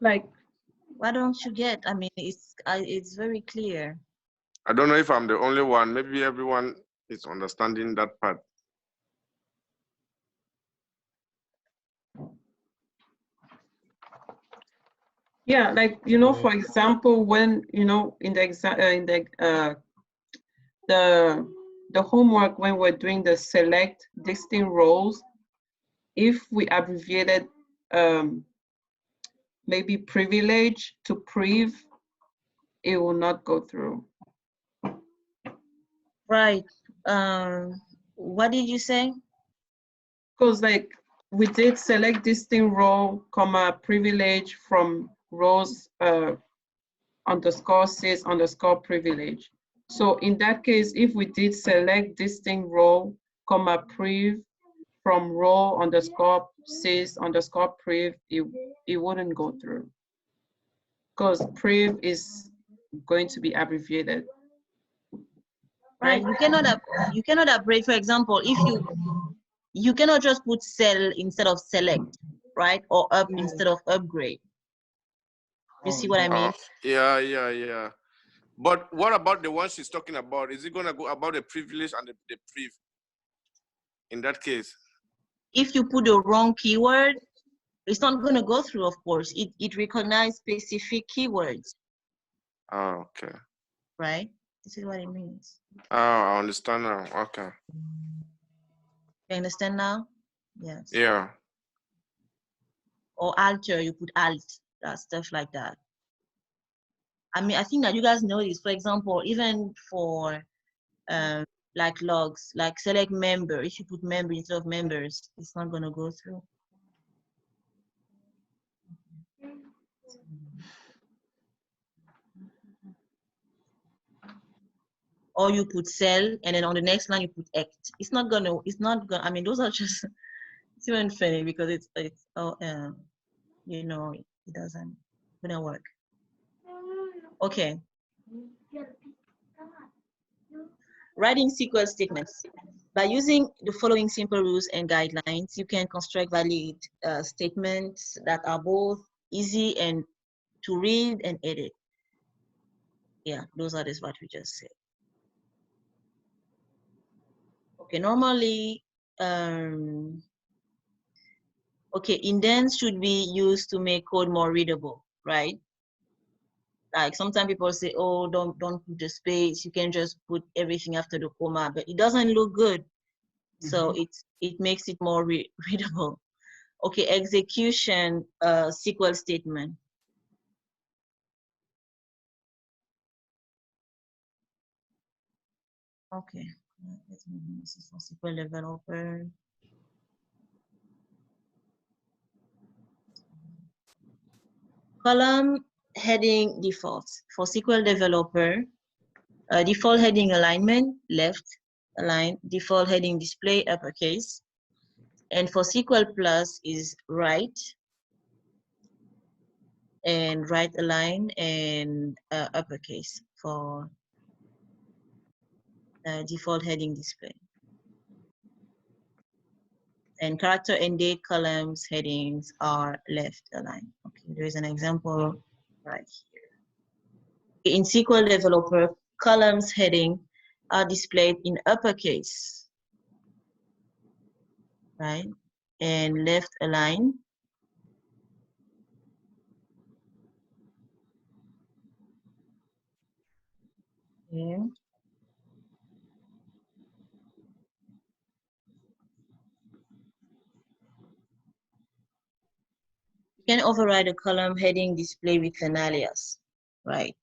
Like, why don't you get? I mean, it's very clear. I don't know if I'm the only one. Maybe everyone is understanding that part. Yeah, like, for example, when, in the the homework, when we're doing the select distinct roles, if we abbreviated maybe privilege to priv, it will not go through. Right. What did you say? Because like we did select distinct role, comma, privilege from rows underscore sys underscore privilege. So in that case, if we did select distinct role, comma, priv from role underscore sys underscore priv, it wouldn't go through. Because priv is going to be abbreviated. Right. You cannot abbreviate. For example, if you cannot just put cell instead of select, right? Or up instead of upgrade. You see what I mean? Yeah. But what about the one she's talking about? Is it gonna go about the privilege and the priv? In that case, if you put the wrong keyword, it's not gonna go through. Of course, it recognizes specific keywords. Oh, okay. Right. This is what it means. Oh, I understand now. Okay. You understand now? Yes. Yeah. Or alter, you put alt, stuff like that. I mean, I think that you guys know this. For example, even for like logs, like select member, if you put member instead of members, it's not gonna go through. Or you put cell, and then on the next line you put act. It's not gonna. I mean, those are just. It's even funny because it's it doesn't gonna work. Okay. Writing SQL statements. By using the following simple rules and guidelines, you can construct valid statements that are both easy and to read and edit. Yeah, those are what we just said. Okay, normally, indents should be used to make code more readable, right? Like sometimes people say, oh, don't put the space, you can just put everything after the comma, but it doesn't look good. So it makes it more readable. Okay, execution SQL statement. Okay, let's move on. This is for SQL developer. Column heading defaults. For SQL Developer, default heading alignment, left align, default heading display, uppercase. And for SQL Plus is right, and right align, and uppercase for default heading display. And character and date columns headings are left aligned. Okay, there is an example right here. In SQL Developer, columns heading are displayed in uppercase, right? And left align. Okay. You can override a column heading display with an alias, right?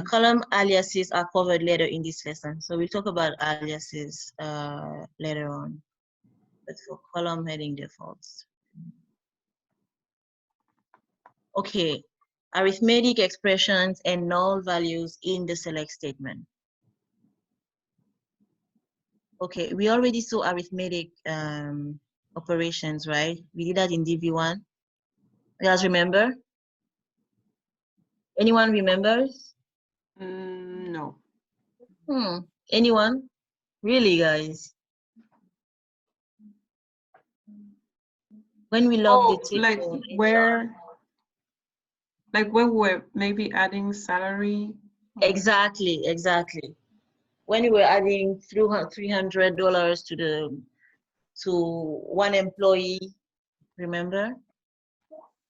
Column aliases are covered later in this lesson. So we'll talk about aliases later on. But for column heading defaults. Okay, arithmetic expressions and null values in the select statement. Okay, we already saw arithmetic operations, right? We did that in DB1. You guys remember? Anyone remembers? No. Anyone? Really, guys? When we log the table, like when we're maybe adding salary. Exactly. When we were adding $300 to one employee, remember?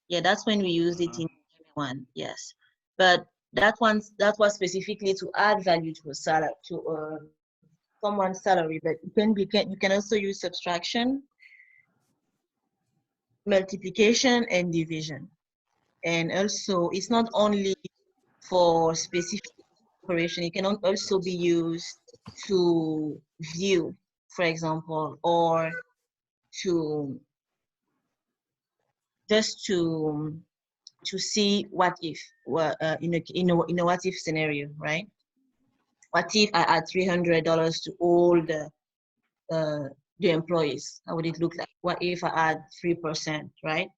Yeah, that's when we used it in one. Yes, but that was specifically to add value to a salary, to someone's salary. But you can also use subtraction, multiplication, and division. And also, it's not only for specific operation. It can also be used to view, for example, or to just to see what if, in a what if scenario, right? What if I add $300 to all the employees? How would it look like? What if I add 3%, right?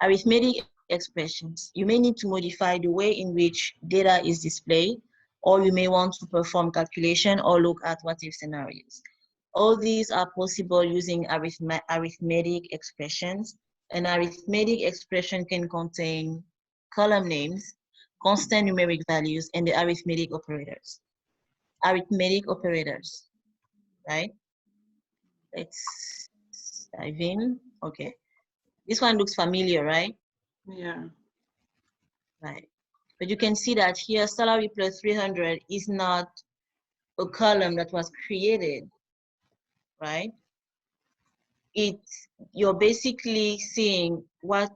Arithmetic expressions. You may need to modify the way in which data is displayed, or you may want to perform calculation or look at what if scenarios. All these are possible using arithmetic expressions. An arithmetic expression can contain column names, constant numeric values, and the arithmetic operators. Arithmetic operators, right? Let's dive in. Okay. This one looks familiar, right? Yeah. Right. But you can see that here, salary plus 300 is not a column that was created, right? You're basically seeing what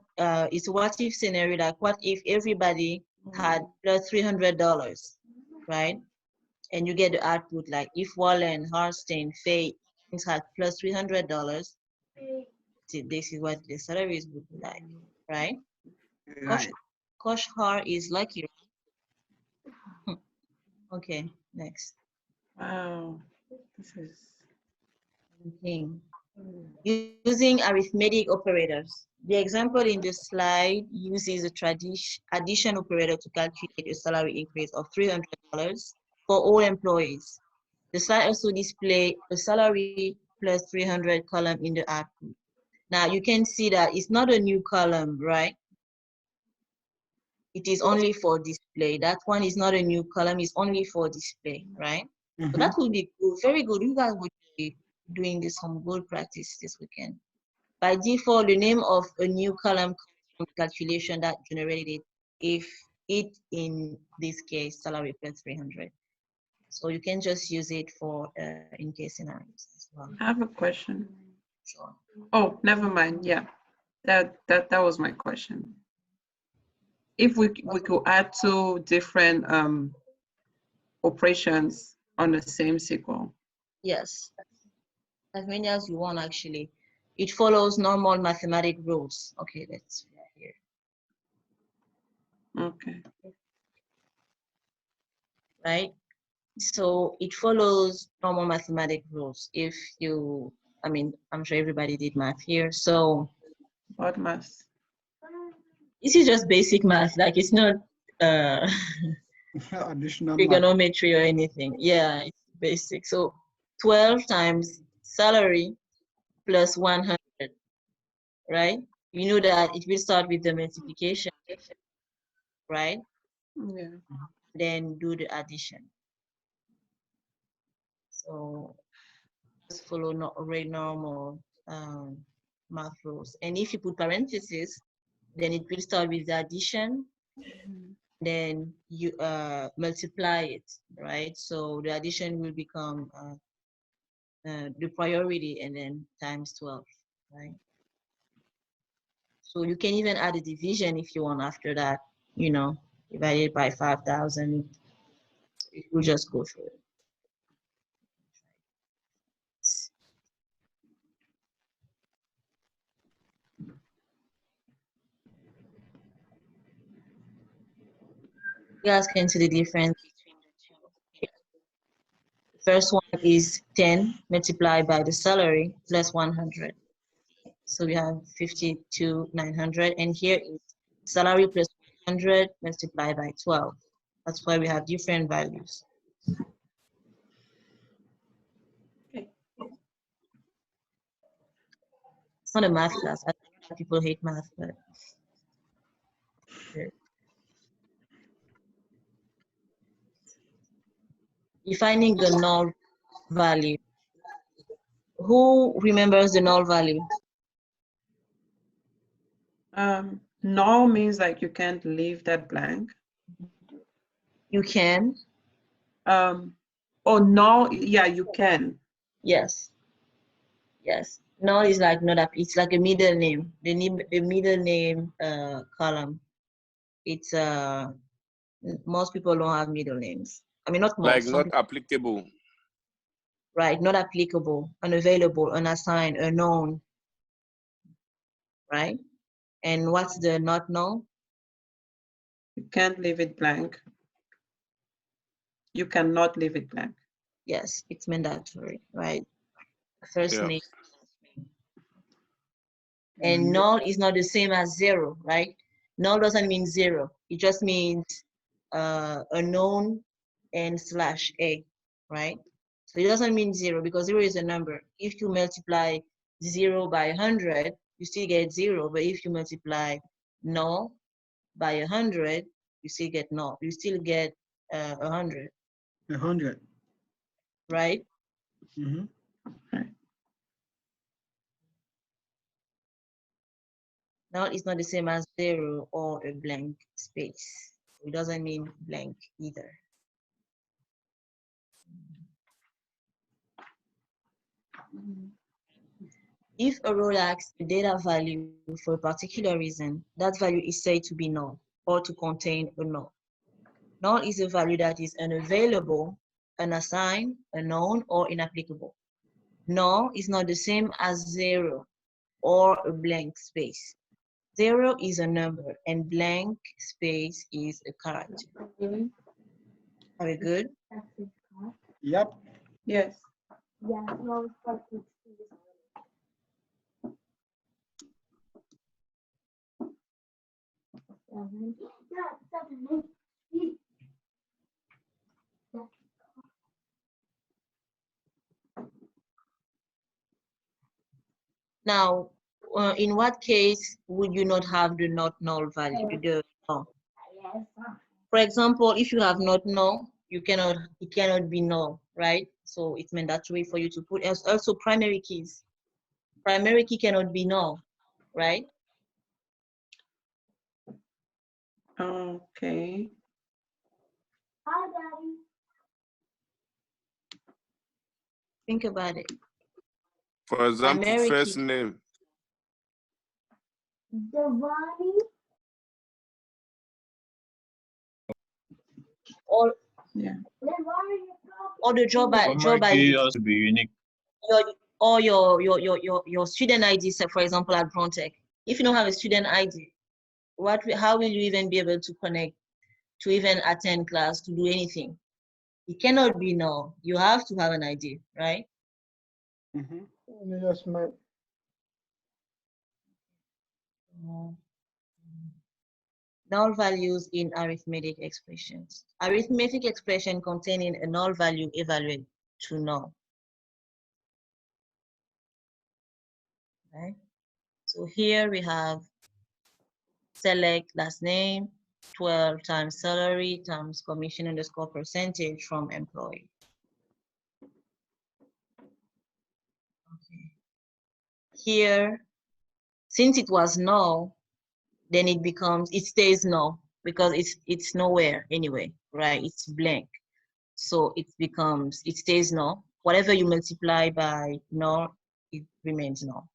is what if scenario, like what if everybody had plus $300, right? And you get the output like if Wallen, Harstein, Faye had plus $300, this is what the salaries would be like, right? Right. Koshhar is lucky. Okay, next. Wow, this is thing. Using arithmetic operators. The example in the slide uses a addition operator to calculate a salary increase of $300 for all employees. The slide also displays a salary plus 300 column in the output. Now you can see that it's not a new column, right? It is only for display. That one is not a new column, it's only for display, right? So that would be good, very good. You guys would be doing this some good practice this weekend. By default, the name of a new column comes from calculation that generated it, if it, in this case, salary plus 300. So you can just use it for in case scenarios as well. I have a question. Sure. Oh, never mind. Yeah, that was my question. If we could add two different operations on the same SQL. Yes, as many as you want actually. it follows normal mathematical rules. Okay, let's here. Okay. Right? So it follows normal mathematical rules. If you, I mean, I'm sure everybody did math here. So what math? This is just basic math. Like it's not additional trigonometry or anything. Yeah, it's basic. So 12 times salary plus 100, right? You know that it will start with the multiplication, right? Yeah. Then do the addition. So just follow normal math rules. And if you put parentheses, then it will start with the addition. Then you multiply it, right? So the addition will become the priority and then times 12, right? So you can even add a division if you want after that, you know, divided by 5,000. It will just go through it. You guys can see the difference between the two. The first one is 10 multiplied by the salary plus 100. So we have 52,900, and here is salary plus 100 multiplied by 12. That's why we have different values. Okay. It's not a math class. I know people hate math, but defining the null value. Who remembers the null value? Null means like you can't leave that blank. You can. Oh, null, yeah, you can. Yes. Yes. Null is like not up. It's like a middle name. The middle name column. It's most people don't have middle names. I mean, not most. Like not applicable. Right. Not applicable, unavailable, unassigned, unknown. Right. And what's the not null? You can't leave it blank. You cannot leave it blank. Yes, it's mandatory, right? First name. And null is not the same as zero, right? Null doesn't mean zero. It just means unknown and slash a, right? So it doesn't mean zero because zero is a number. If you multiply 0 by 100, you still get 0. But if you multiply null by 100, you still get null. You still get 100. 100. Right? Mm-hmm. Null is not the same as 0 or a blank space. It doesn't mean blank either. If a row lacks a data value for a particular reason, that value is said to be null or to contain a null. Null is a value that is unavailable, unassigned, unknown, or inapplicable. Null is not the same as 0 or a blank space. 0 is a number and blank space is a character. Are we good? Yep. Yes. Yeah, no, Now, in what case would you not have the not null value? The null? For example, if you have not null, it cannot be null, right? So it's mandatory for you to put also primary keys. Primary key cannot be null, right? Okay. Hi, Daddy. Think about it. For example, Primary first key. name. Devani. Or yeah. Or the job by Primary key has to be unique. or your student ID, say for example at Brontech. If you don't have a student ID, how will you even be able to connect, to even attend class, to do anything? It cannot be null. You have to have an ID, right? Yes, ma'am. Null values in arithmetic expressions. Arithmetic expression containing a null value evaluate to null. Right? So here we have select last name, 12 times salary times commission underscore percentage from employee. Okay. Here, since it was null, then it stays null because it's nowhere anyway, right? It's blank. So it stays null. Whatever you multiply by null, it remains null.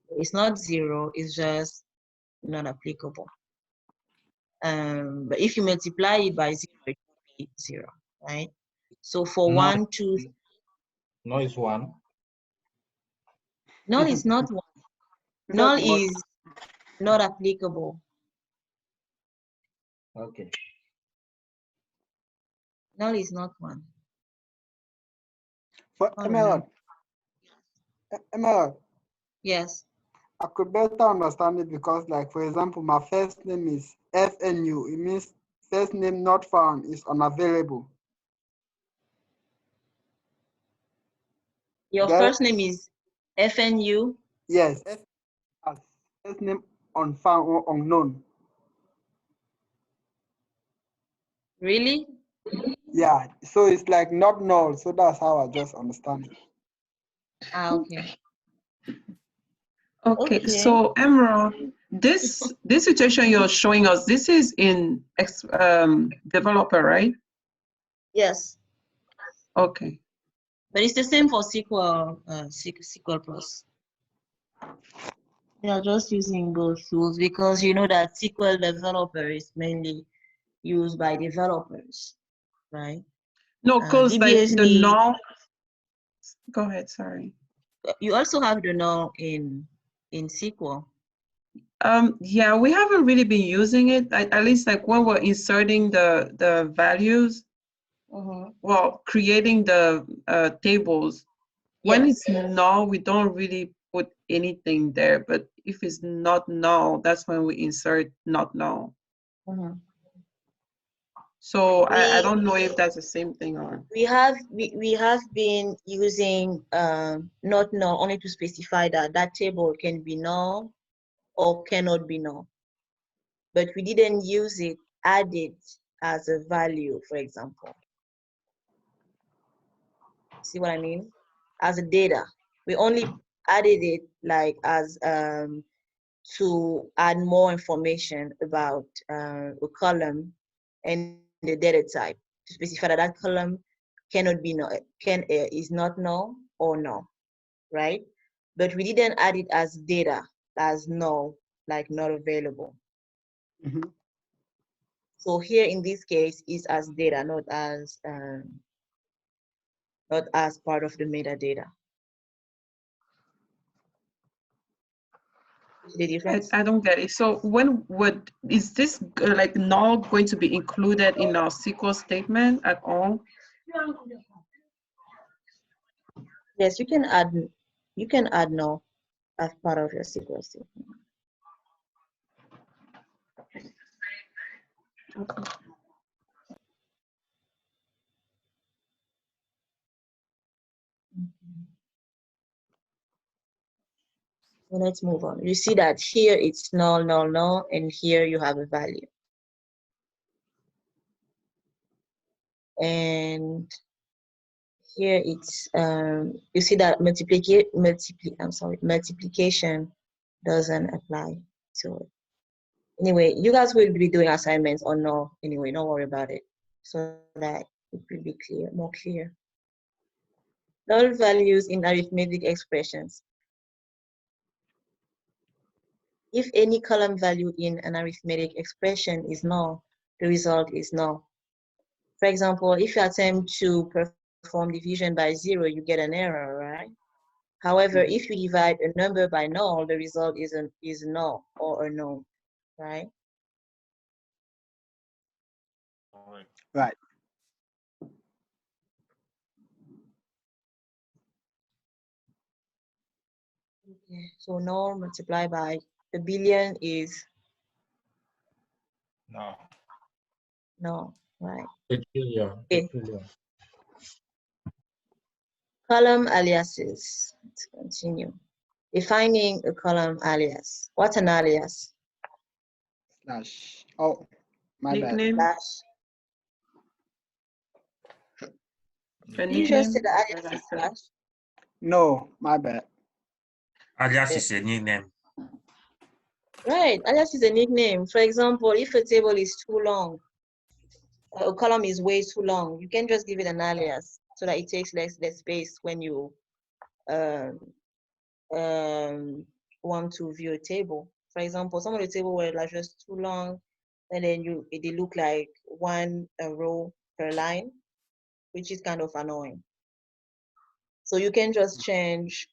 It's not 0, it's just not applicable. But if you multiply it by 0, it will be 0, right? So for No, 1, 2, no, it's 1. null is not 1. Null is not applicable. Okay. Null is not 1. For Emerald, Yes. I could better understand it because, like, for example, my first name is FNU. It means first name not found is unavailable. Your first name is FNU? Yes. First name unfound or unknown. Really? Yeah. So it's like not null. So that's how I just understand it. Ah, okay. Okay, so Emerald, this situation you're showing us, this is in developer, right? Yes. Okay. But it's the same for SQL, SQL Plus. We are just using both tools because you know that SQL developer is mainly used by developers, right? No, because like DBS the null. Go ahead, sorry. You also have the null in SQL. Yeah, we haven't really been using it. At least like when we're inserting the values, well, creating the tables. When it's null, we don't really put anything there. But if it's not null, that's when we insert not null. So I don't know if that's the same thing or. We have been using not null only to specify that table can be null or cannot be null. But we didn't use it, add it as a value, for example. See what I mean? As a data. We only added it like as to add more information about a column and the data type to specify that column cannot be null, is not null or null, right? But we didn't add it as data, as null, like not available. So here in this case is as data, not as part of the metadata. The difference? I don't get it. So is this like null going to be included in our SQL statement at all? Yes, you can add null as part of your SQL statement. Okay. So let's move on. You see that here it's null, null, null, and here you have a value. And here it's you see that multiplication doesn't apply to it. Anyway, you guys will be doing assignments or no anyway, don't worry about it, so that it will be clear, more clear. Null values in arithmetic expressions. If any column value in an arithmetic expression is null, the result is null. For example, if you attempt to perform division by 0, you get an error, right? However, if you divide a number by null, the result is null or unknown, right? Right. Okay. So null multiplied by a billion is No. no, right? A trillion. Okay. A trillion. Column aliases. Let's continue. Defining a column alias. What's an alias? Slash. Oh, my bad. Nickname. Slash. A Did you just say nickname. the alias is slash? No, my bad. Alias is a nickname. Right, alias is a nickname. For example, if a table is too long, a column is way too long, you can just give it an alias so that it takes less space when you want to view a table. For example, some of the table were like just too long, and then they look like one row per line, which is kind of annoying. So you can just change,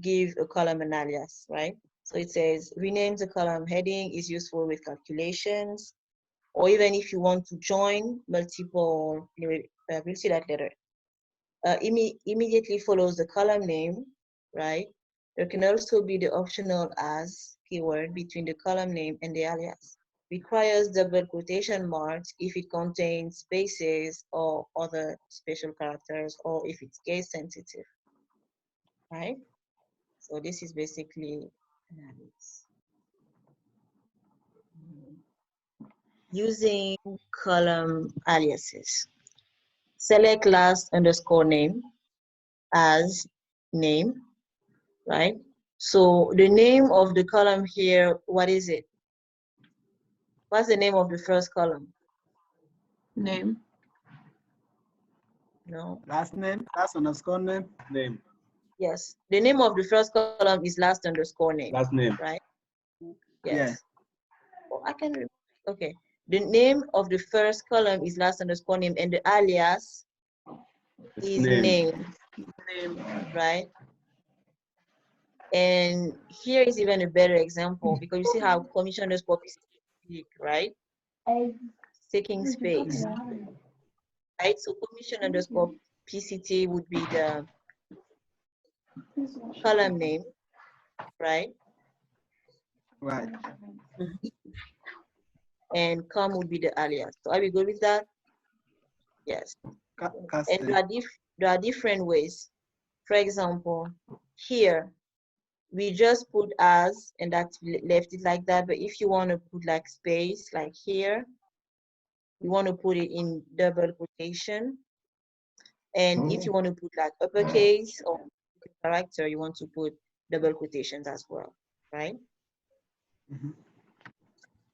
give a column an alias, right? So it says rename the column heading is useful with calculations, or even if you want to join multiple, anyway, we'll see that later. Immediately follows the column name, right? There can also be the optional as keyword between the column name and the alias. Requires double quotation marks if it contains spaces or other special characters, or if it's case sensitive, right? So this is basically using column aliases. Select last underscore name as name, right? So the name of the column here, what is it? What's the name of the first column? Name. No. Last name, last underscore name. Name. Yes. The name of the first column is last underscore name. Last name. Right? Yeah. Yes. Oh, I can remember. Okay. The name of the first column is last underscore name, and the alias is name. Right? And here is even a better example, because you see how commission underscore PCT, right? Taking space. Right? So commission underscore PCT would be the column name, right? Right. And com would be the alias. So are we good with that? Yes. And there are different ways. For example, here we just put as, and that left it like that. But if you want to put like space, like here, you want to put it in double quotation. And if you want to put like uppercase or character, you want to put double quotations as well, right?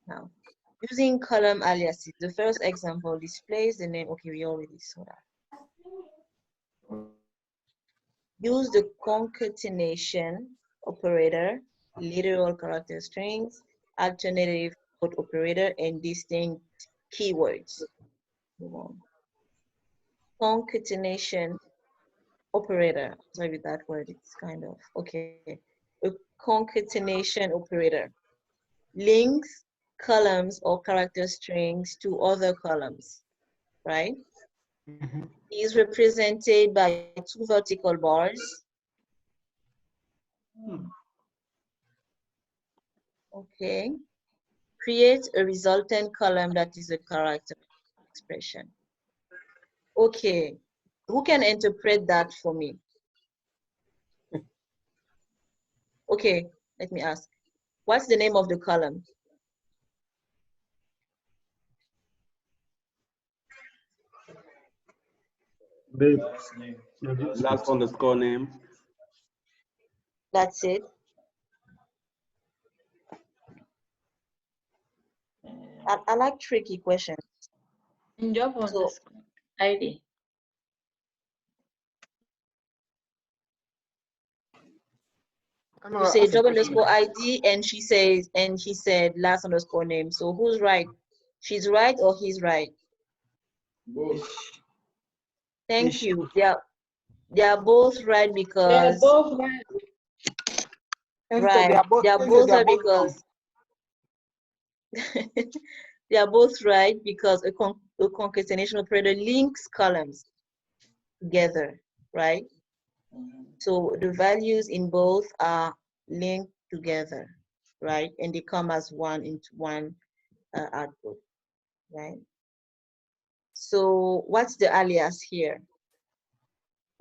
Now, using column aliases, the first example displays the name. Okay, we already saw that. Use the concatenation operator, literal character strings, alternative code operator, and distinct keywords. Concatenation operator. Sorry with that word, it's kind of, okay. A concatenation operator links columns or character strings to other columns, right? Is represented by two vertical bars. Okay. Create a resultant column that is a character expression. Okay. Who can interpret that for me? Okay, let me ask. What's the name of the column? Babe. Last underscore name. That's it. I like tricky questions. Job So, ID. you say job underscore ID, and she says, and he said last underscore name. So who's right? She's right or he's right? Both. Thank you. Yeah. They are both right They are because both right. right. They are both right because they are both right because a concatenation operator links columns together, right? So the values in both are linked together, right? And they come as one into one output, right? So what's the alias here?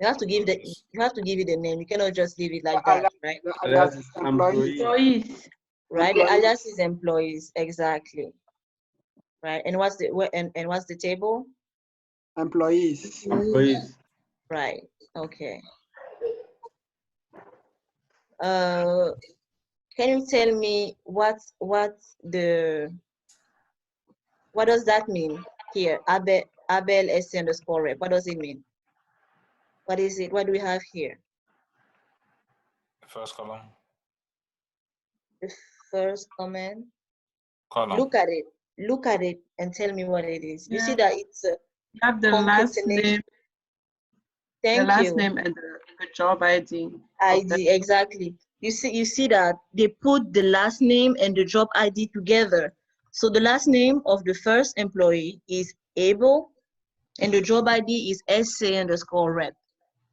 You have to give it a name. You cannot just leave it like that, right? The alias is employees. Employees. Right. The Employees. alias is employees, exactly. Right. And what's the table? Employees. Employees. Right. Okay. Can you tell me what does that mean here? Abel SC underscore rep. What does it mean? What is it? What do we have here? The first column. The first comment. Column. Look at it. Look at it and tell me what it is. You see Yeah. that it's a You have the last concatenation. name, Thank the last you. name and the job ID. ID, exactly. You see that they put the last name and the job ID together. So the last name of the first employee is Abel, and the job ID is SC underscore rep.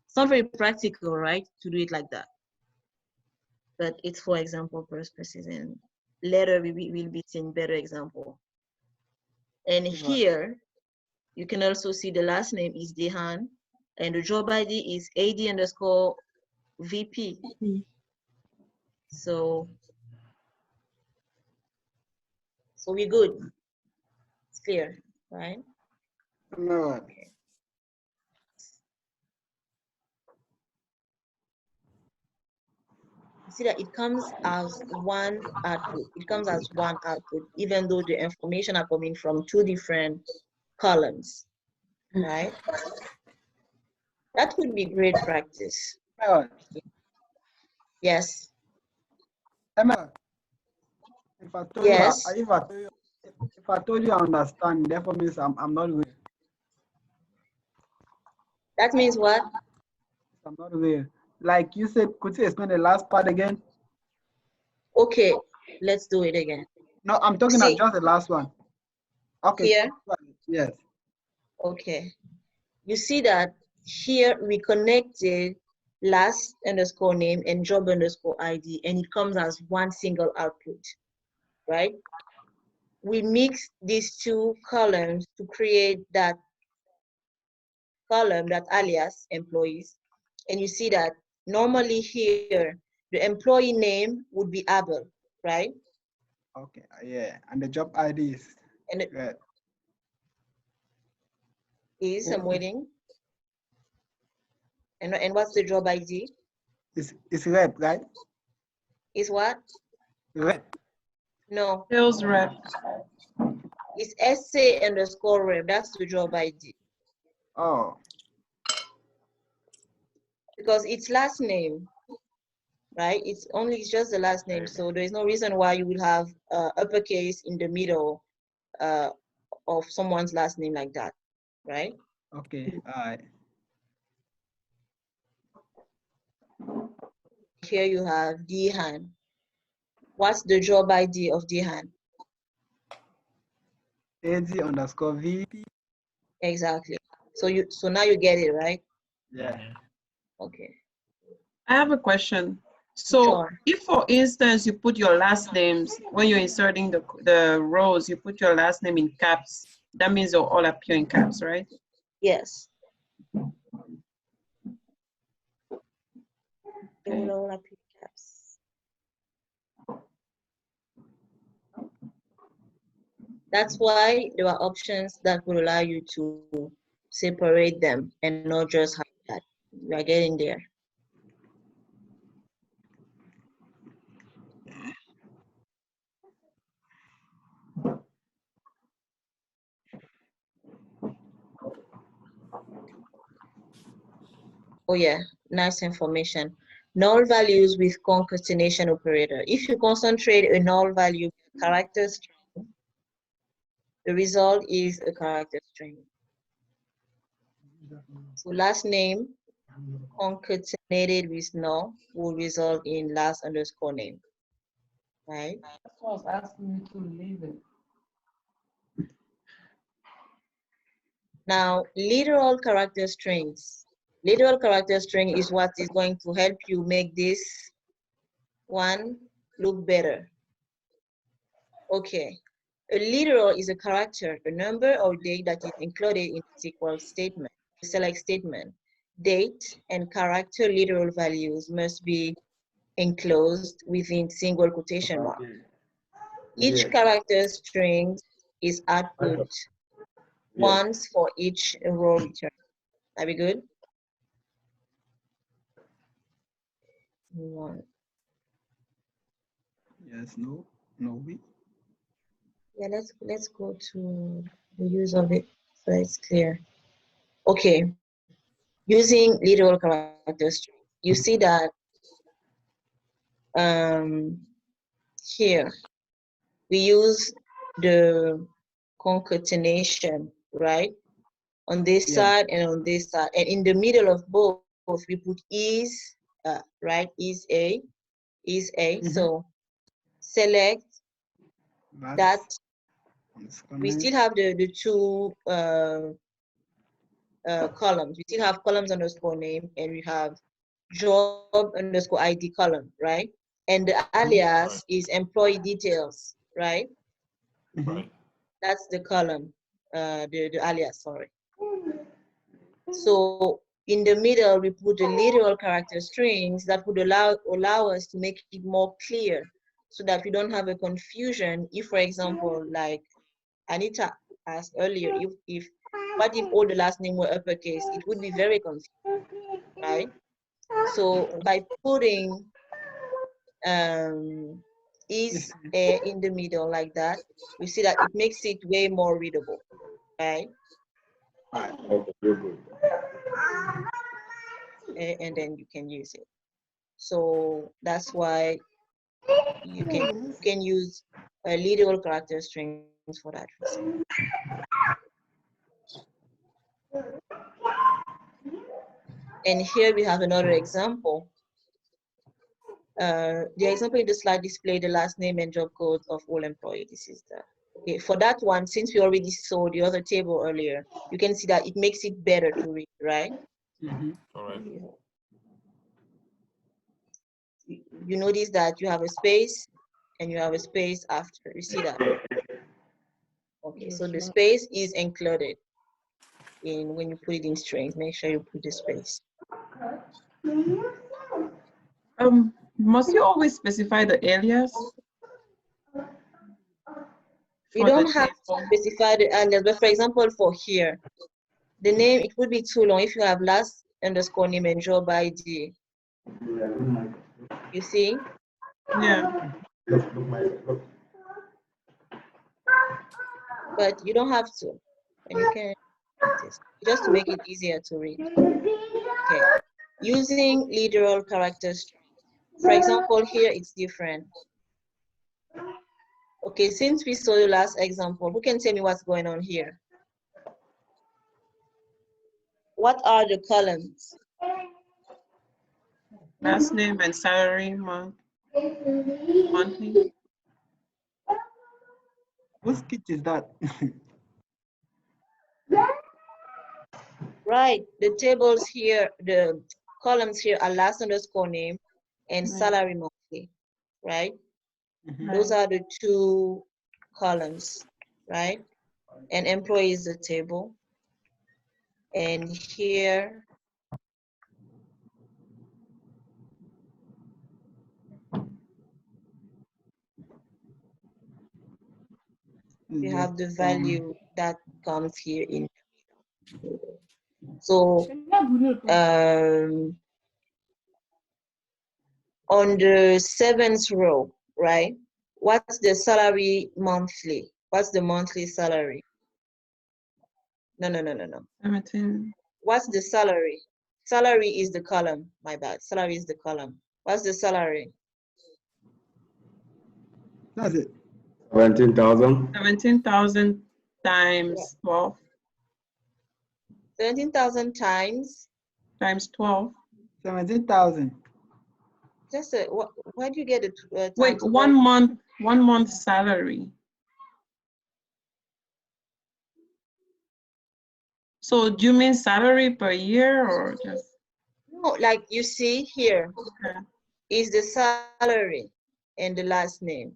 It's not very practical, right, to do it like that. But it's for example purposes, and later we will be seeing better example. And here, you can also see the last name is Dehan, and the job ID is AD underscore VP. So we're good. It's clear, right? No. Okay. You see that it comes as one output. It comes as one output, even though the information are coming from two different columns, right? That would be great practice. Yes. Emma, if I told Yes. you, if I told you I understand, therefore means I'm not real. That means what? I'm not real. Like you said, could you explain the last part again? Okay, let's do it again. No, I'm talking about just the last one. Okay. Here? Yes. Okay. You see that here we connected last underscore name and job underscore ID, and it comes as one single output, right? We mix these two columns to create that column, that alias, employees. And you see that normally here, the employee name would be Abel, right? Okay. Yeah. And the job ID is. And it Yeah. is, I'm waiting. And what's the job ID? It's rep, right? Is what? Rep. No. Sales rep. It's SA underscore rep. That's the job ID. Oh. Because it's last name, right? It's just the last name. So there is no reason why you will have uppercase in the middle of someone's last name like that, right? Okay. All right. Here you have Dehan. What's the job ID of Dehan? AD underscore VP. Exactly. So now you get it, right? Yeah. Okay. I have a question. So Sure. if, for instance, you put your last names, when you're inserting the rows, you put your last name in caps, that means they'll all appear in caps, right? Yes. It Okay. will all appear in caps. That's why there are options that will allow you to separate them and not just have that. We are getting there. Oh yeah, nice information. Null values with concatenation operator. If you concentrate a null value with character string, the result is a character string. So last name concatenated with null will result in last underscore name, right? That's why I was asking you to leave it. Now, literal character strings. Literal character string is what is going to help you make this one look better. Okay, a literal is a character, a number or date that is included in a SQL statement, a select statement. Date and character literal values must be enclosed within single quotation mark. Each character string is output once for each row return. Are we good? One. Yes, no, no, we. Yeah, let's go to the use of it so it's clear. Okay, using literal character string. You see that here we use the concatenation, right? On this side and on this side, and in the middle of both we put is, right? Is a. So select that. We still have the two columns. We still have columns underscore name, and we have job underscore ID column, right? And the alias is employee details, right? That's the column, the alias, sorry. So in the middle, we put the literal character strings that would allow us to make it more clear so that we don't have a confusion. If, for example, like Anita asked earlier, what if all the last name were uppercase? It would be very confusing, right? So by putting is in the middle like that, we see that it makes it way more readable, right? And then you can use it. So that's why you can use literal character strings for that reason. And here we have another example. The example in the slide display the last name and job code of all employees. This is the, okay, for that one, since we already saw the other table earlier, you can see that it makes it better to read, right? All right. You notice that you have a space and you have a space after. You see that? Okay, so the space is included in when you put it in strings. Make sure you put the space. Must you always specify the alias? We don't have to specify the alias, but for example, for here, the name, it would be too long if you have last underscore name and job ID. You see? Yeah. But you don't have to, and you can just to make it easier to read. Okay, using literal characters. For example, here it's different. Okay, since we saw the last example, who can tell me what's going on here? What are the columns? Last name and salary month. Monthly. Whose sketch is that? Right, the tables here, the columns here are last underscore name and salary monthly, right? Those are the two columns, right? And employee is the table. And here, we have the value that comes here in. So on the 7th row, right? What's the salary monthly? What's the monthly salary? No. 17. What's the salary? Salary is the column, my bad. Salary is the column. What's the salary? That's it. 17,000. 17,000 times 12. 17,000 times times 12. 17,000. Just why do you get it? Wait, 1 month salary. So do you mean salary per year or just? No, like you see here, is the salary and the last name,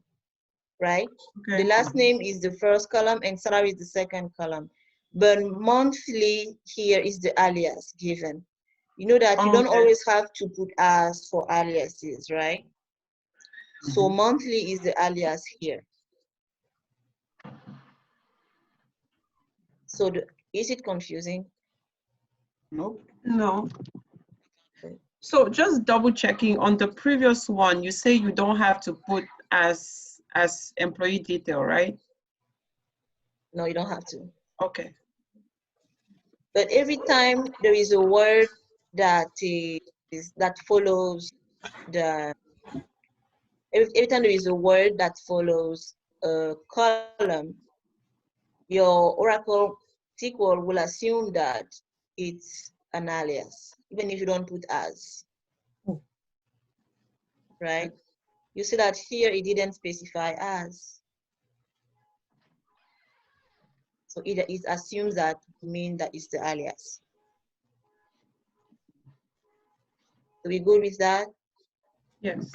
right? Okay. The last name is the first column and salary is the second column. But monthly here is the alias given. You know that you don't always have to put as for aliases, right? So monthly is the alias here. So is it confusing? Nope. No. So just double checking on the previous one, you say you don't have to put as employee detail, right? No, you don't have to. Okay. But every time there is a word that follows the every time there is a word that follows a column, your Oracle SQL will assume that it's an alias, even if you don't put as. Right? You see that here it didn't specify as. So it assumes that mean that it's the alias. So we good with that? Yes.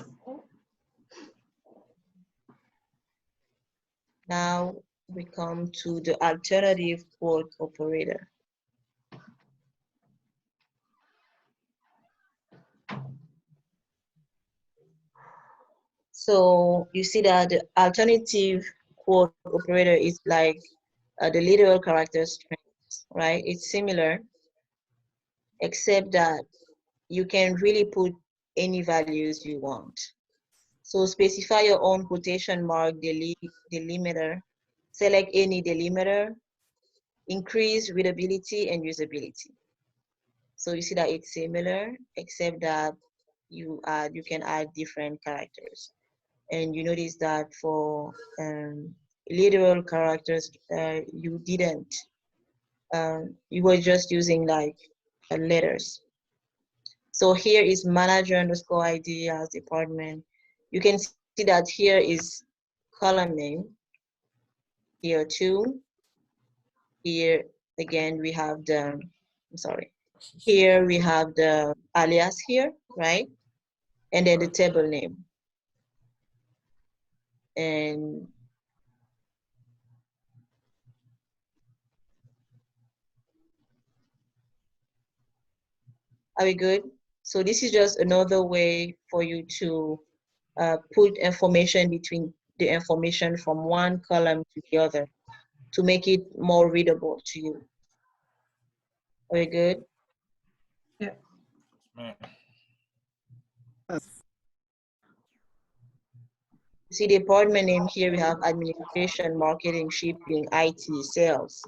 Now we come to the alternative quote operator. So you see that the alternative quote operator is like the literal character strings, right? It's similar, except that you can really put any values you want. So specify your own quotation mark delimiter, select any delimiter, increase readability and usability. So you see that it's similar, except that you can add different characters. And you notice that for literal characters, you didn't. You were just using like letters. So here is manager underscore ID as department. You can see that here is column name. Here too. Here again we have the, I'm sorry. Here we have the alias here, right? And then the table name. And are we good? So this is just another way for you to put information between the information from one column to the other to make it more readable to you. Are we good? Yeah. See the department name here, we have administration, marketing, shipping, IT, sales.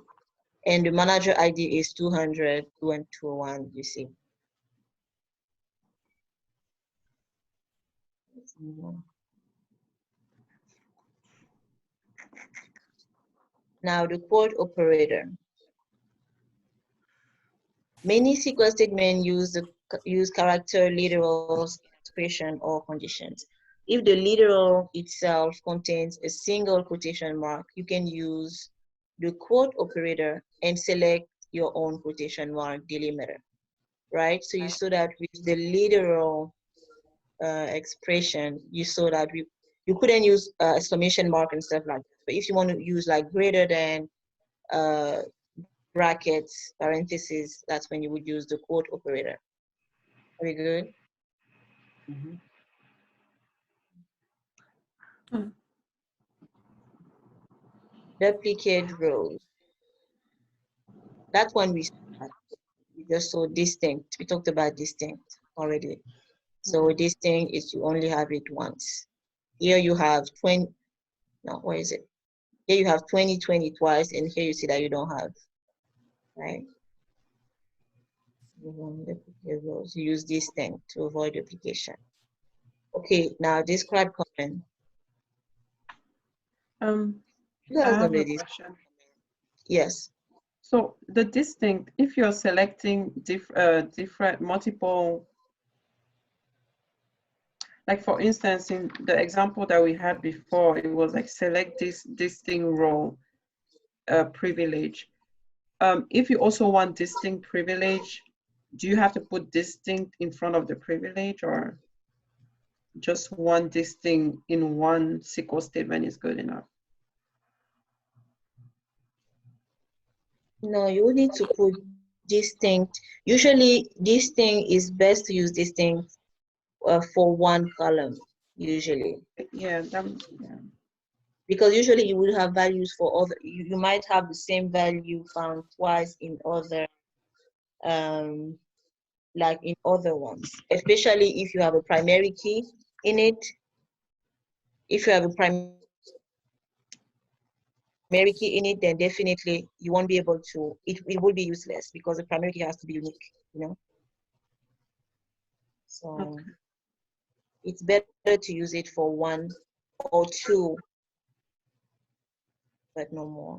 And the manager ID is 200, 201, you see. Now the quote operator. Many SQL statements use character literals, expression, or conditions. If the literal itself contains a single quotation mark, you can use the quote operator and select your own quotation mark delimiter, right? So you saw that with the literal expression, you saw that you couldn't use exclamation mark and stuff like that. But if you want to use like greater than, brackets, parentheses, that's when you would use the quote operator. Are we good? Duplicate rows. That one we just saw distinct. We talked about distinct already. So distinct is you only have it once. Here you have 20, no, where is it? Here you have 2020 twice, and here you see that you don't have, right? Duplicate rows. You use distinct to avoid duplication. Okay, now describe comment. You I guys know have a this. question. Yes. So the distinct, if you're selecting different multiple, like for instance, in the example that we had before, it was like select this distinct role privilege. If you also want distinct privilege, do you have to put distinct in front of the privilege, or just one distinct in one SQL statement is good enough? No, you need to put distinct. Usually, distinct is best to use distinct for one column, usually. Yeah, yeah. Because usually you will have values for other, you might have the same value found twice in other, like in other ones, especially if you have a primary key in it. If you have a primary key in it, then definitely you won't be able to, it will be useless because the primary key has to be unique, you know? So Okay. it's better to use it for one or two, but no more.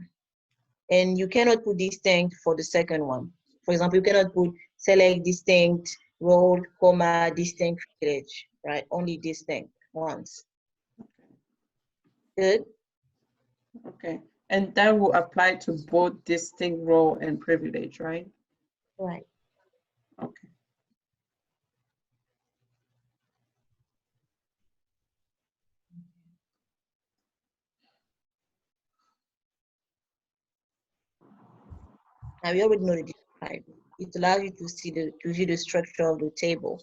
And you cannot put distinct for the second one. For example, you cannot put select distinct role, comma, distinct privilege, right? Only distinct once. Good? Okay. And that will apply to both distinct role and privilege, right? Right. Okay. Now we already know the describe. It allows you to see to view the structure of the table,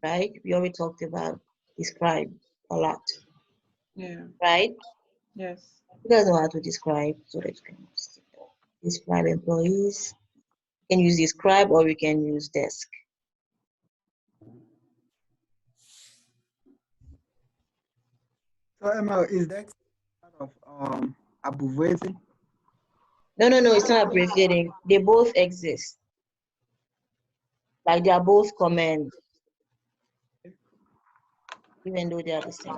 right? We already talked about describe a lot. Yeah. Right? Yes. You guys know how to describe, so let's describe employees. You can use describe or we can use desk. So Emma, is that part of abbreviating? No, it's not abbreviating. They both exist. Like they are both command, even though they are the same.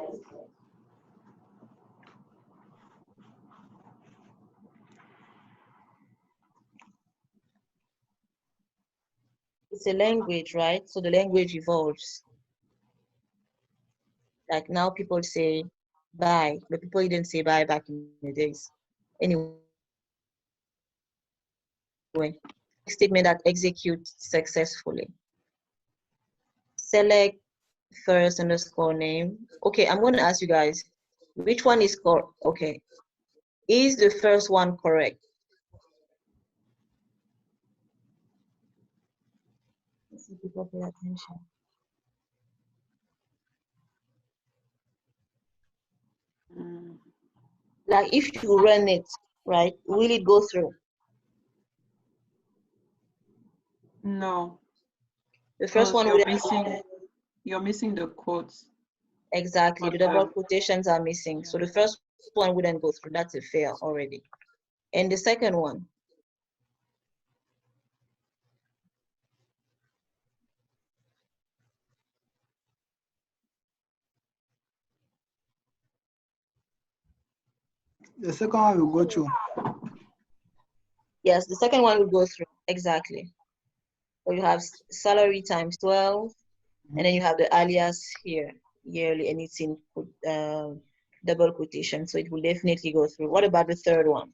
It's a language, right? So the language evolves. Like now people say bye, but people didn't say bye back in the days. Anyway, statement that executes successfully. Select first underscore name. Okay, I'm going to ask you guys, which one is correct? Okay, is the first one correct? Let's see if people pay attention. Like if you run it, right, will it go through? No. The first one would you're missing the quotes. Exactly, the double quotations are missing. So the first one wouldn't go through. That's a fail already. And the second one? The second one will go through. Yes, the second one will go through. Exactly. So you have salary times 12, and then you have the alias here, yearly, and it's in double quotation. So it will definitely go through. What about the third one?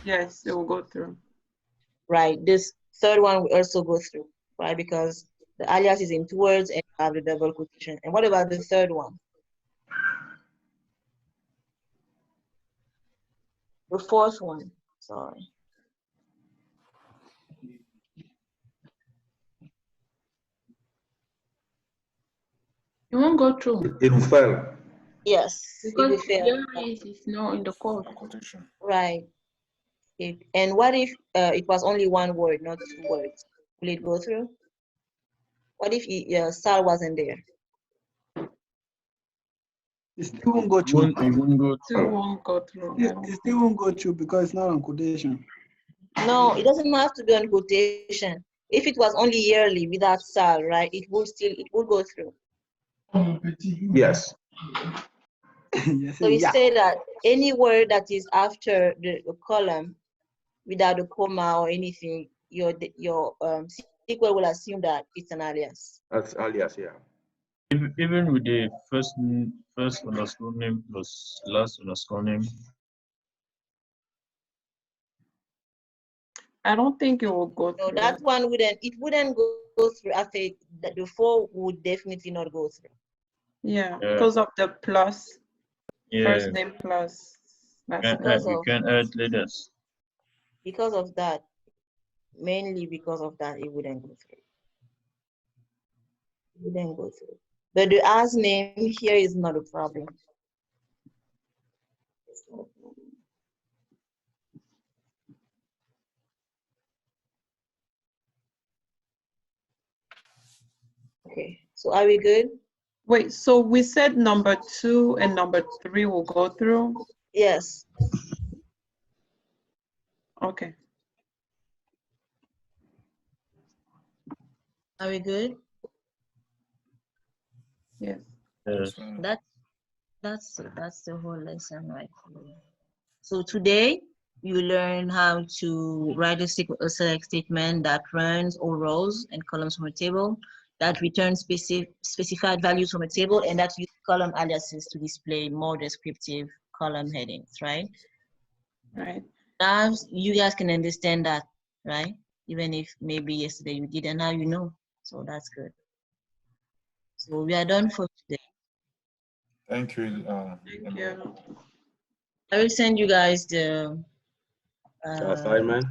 Yes, it will go through. Right. This third one will also go through, right? Because the alias is in 2 words and you have the double quotation. And what about the third one? The fourth one, sorry. You won't go through. It will fail. Yes, because it will fail. is not in the code. Right. And what if it was only 1 word, not 2 words? Will it go through? What if Sal wasn't there? It still won't go through. It won't go Still won't go through. It still won't go through because it's not on quotation. No, it doesn't have to be on quotation. If it was only yearly without Sal, right, it would go through. Yes. So we say that any word that is after the column without a comma or anything, your SQL will assume that it's an alias. That's alias, yeah. Even with the first underscore name plus last underscore name. I don't think it will go No, through. that one wouldn't go through. After the 4 would definitely not go through. Yeah, because of the plus. Yeah. First name plus. You can add letters. Because of that, mainly because of that, it wouldn't go through. It wouldn't go through. But the as name here is not a problem. Okay, so are we good? Wait, so we said number 2 and number 3 will go through? Yes. Okay. Are we good? Yes. That's the whole lesson right here. So today you learn how to write a select statement that runs all rows and columns from a table, that returns specified values from a table, and that use column aliases to display more descriptive column headings, right? Right. Now you guys can understand that, right? Even if maybe yesterday you didn't, now you know. So that's good. So we are done for today. Thank you. Thank you. I will send you guys the assignment.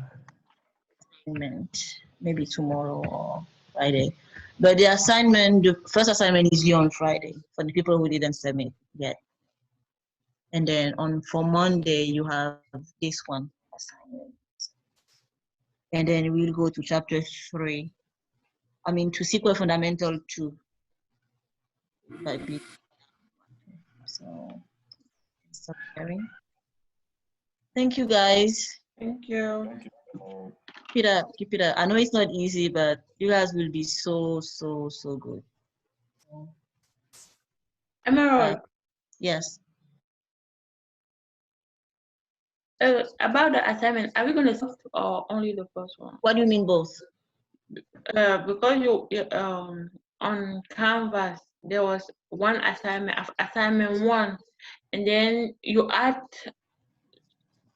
Maybe tomorrow or Friday. But the assignment, the first assignment is due on Friday for the people who didn't submit yet. And then for Monday, you have this one assignment. And then we'll go to chapter 3. I mean, to SQL Fundamental 2. So, stop sharing. Thank you, guys. Thank you. Keep it up. Keep it up. I know it's not easy, but you guys will be so good. Emerald. Yes. About the assignment, are we going to or only the first one? What do you mean both? Because you on Canvas there was one assignment 1, and then you add.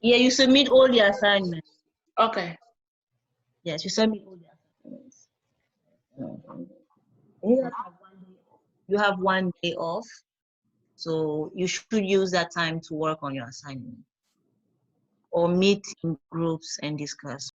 Yeah, you submit all the assignments. Okay. Yes, you submit all the assignments. You have 1 day off, so you should use that time to work on your assignment or meet in groups and discuss.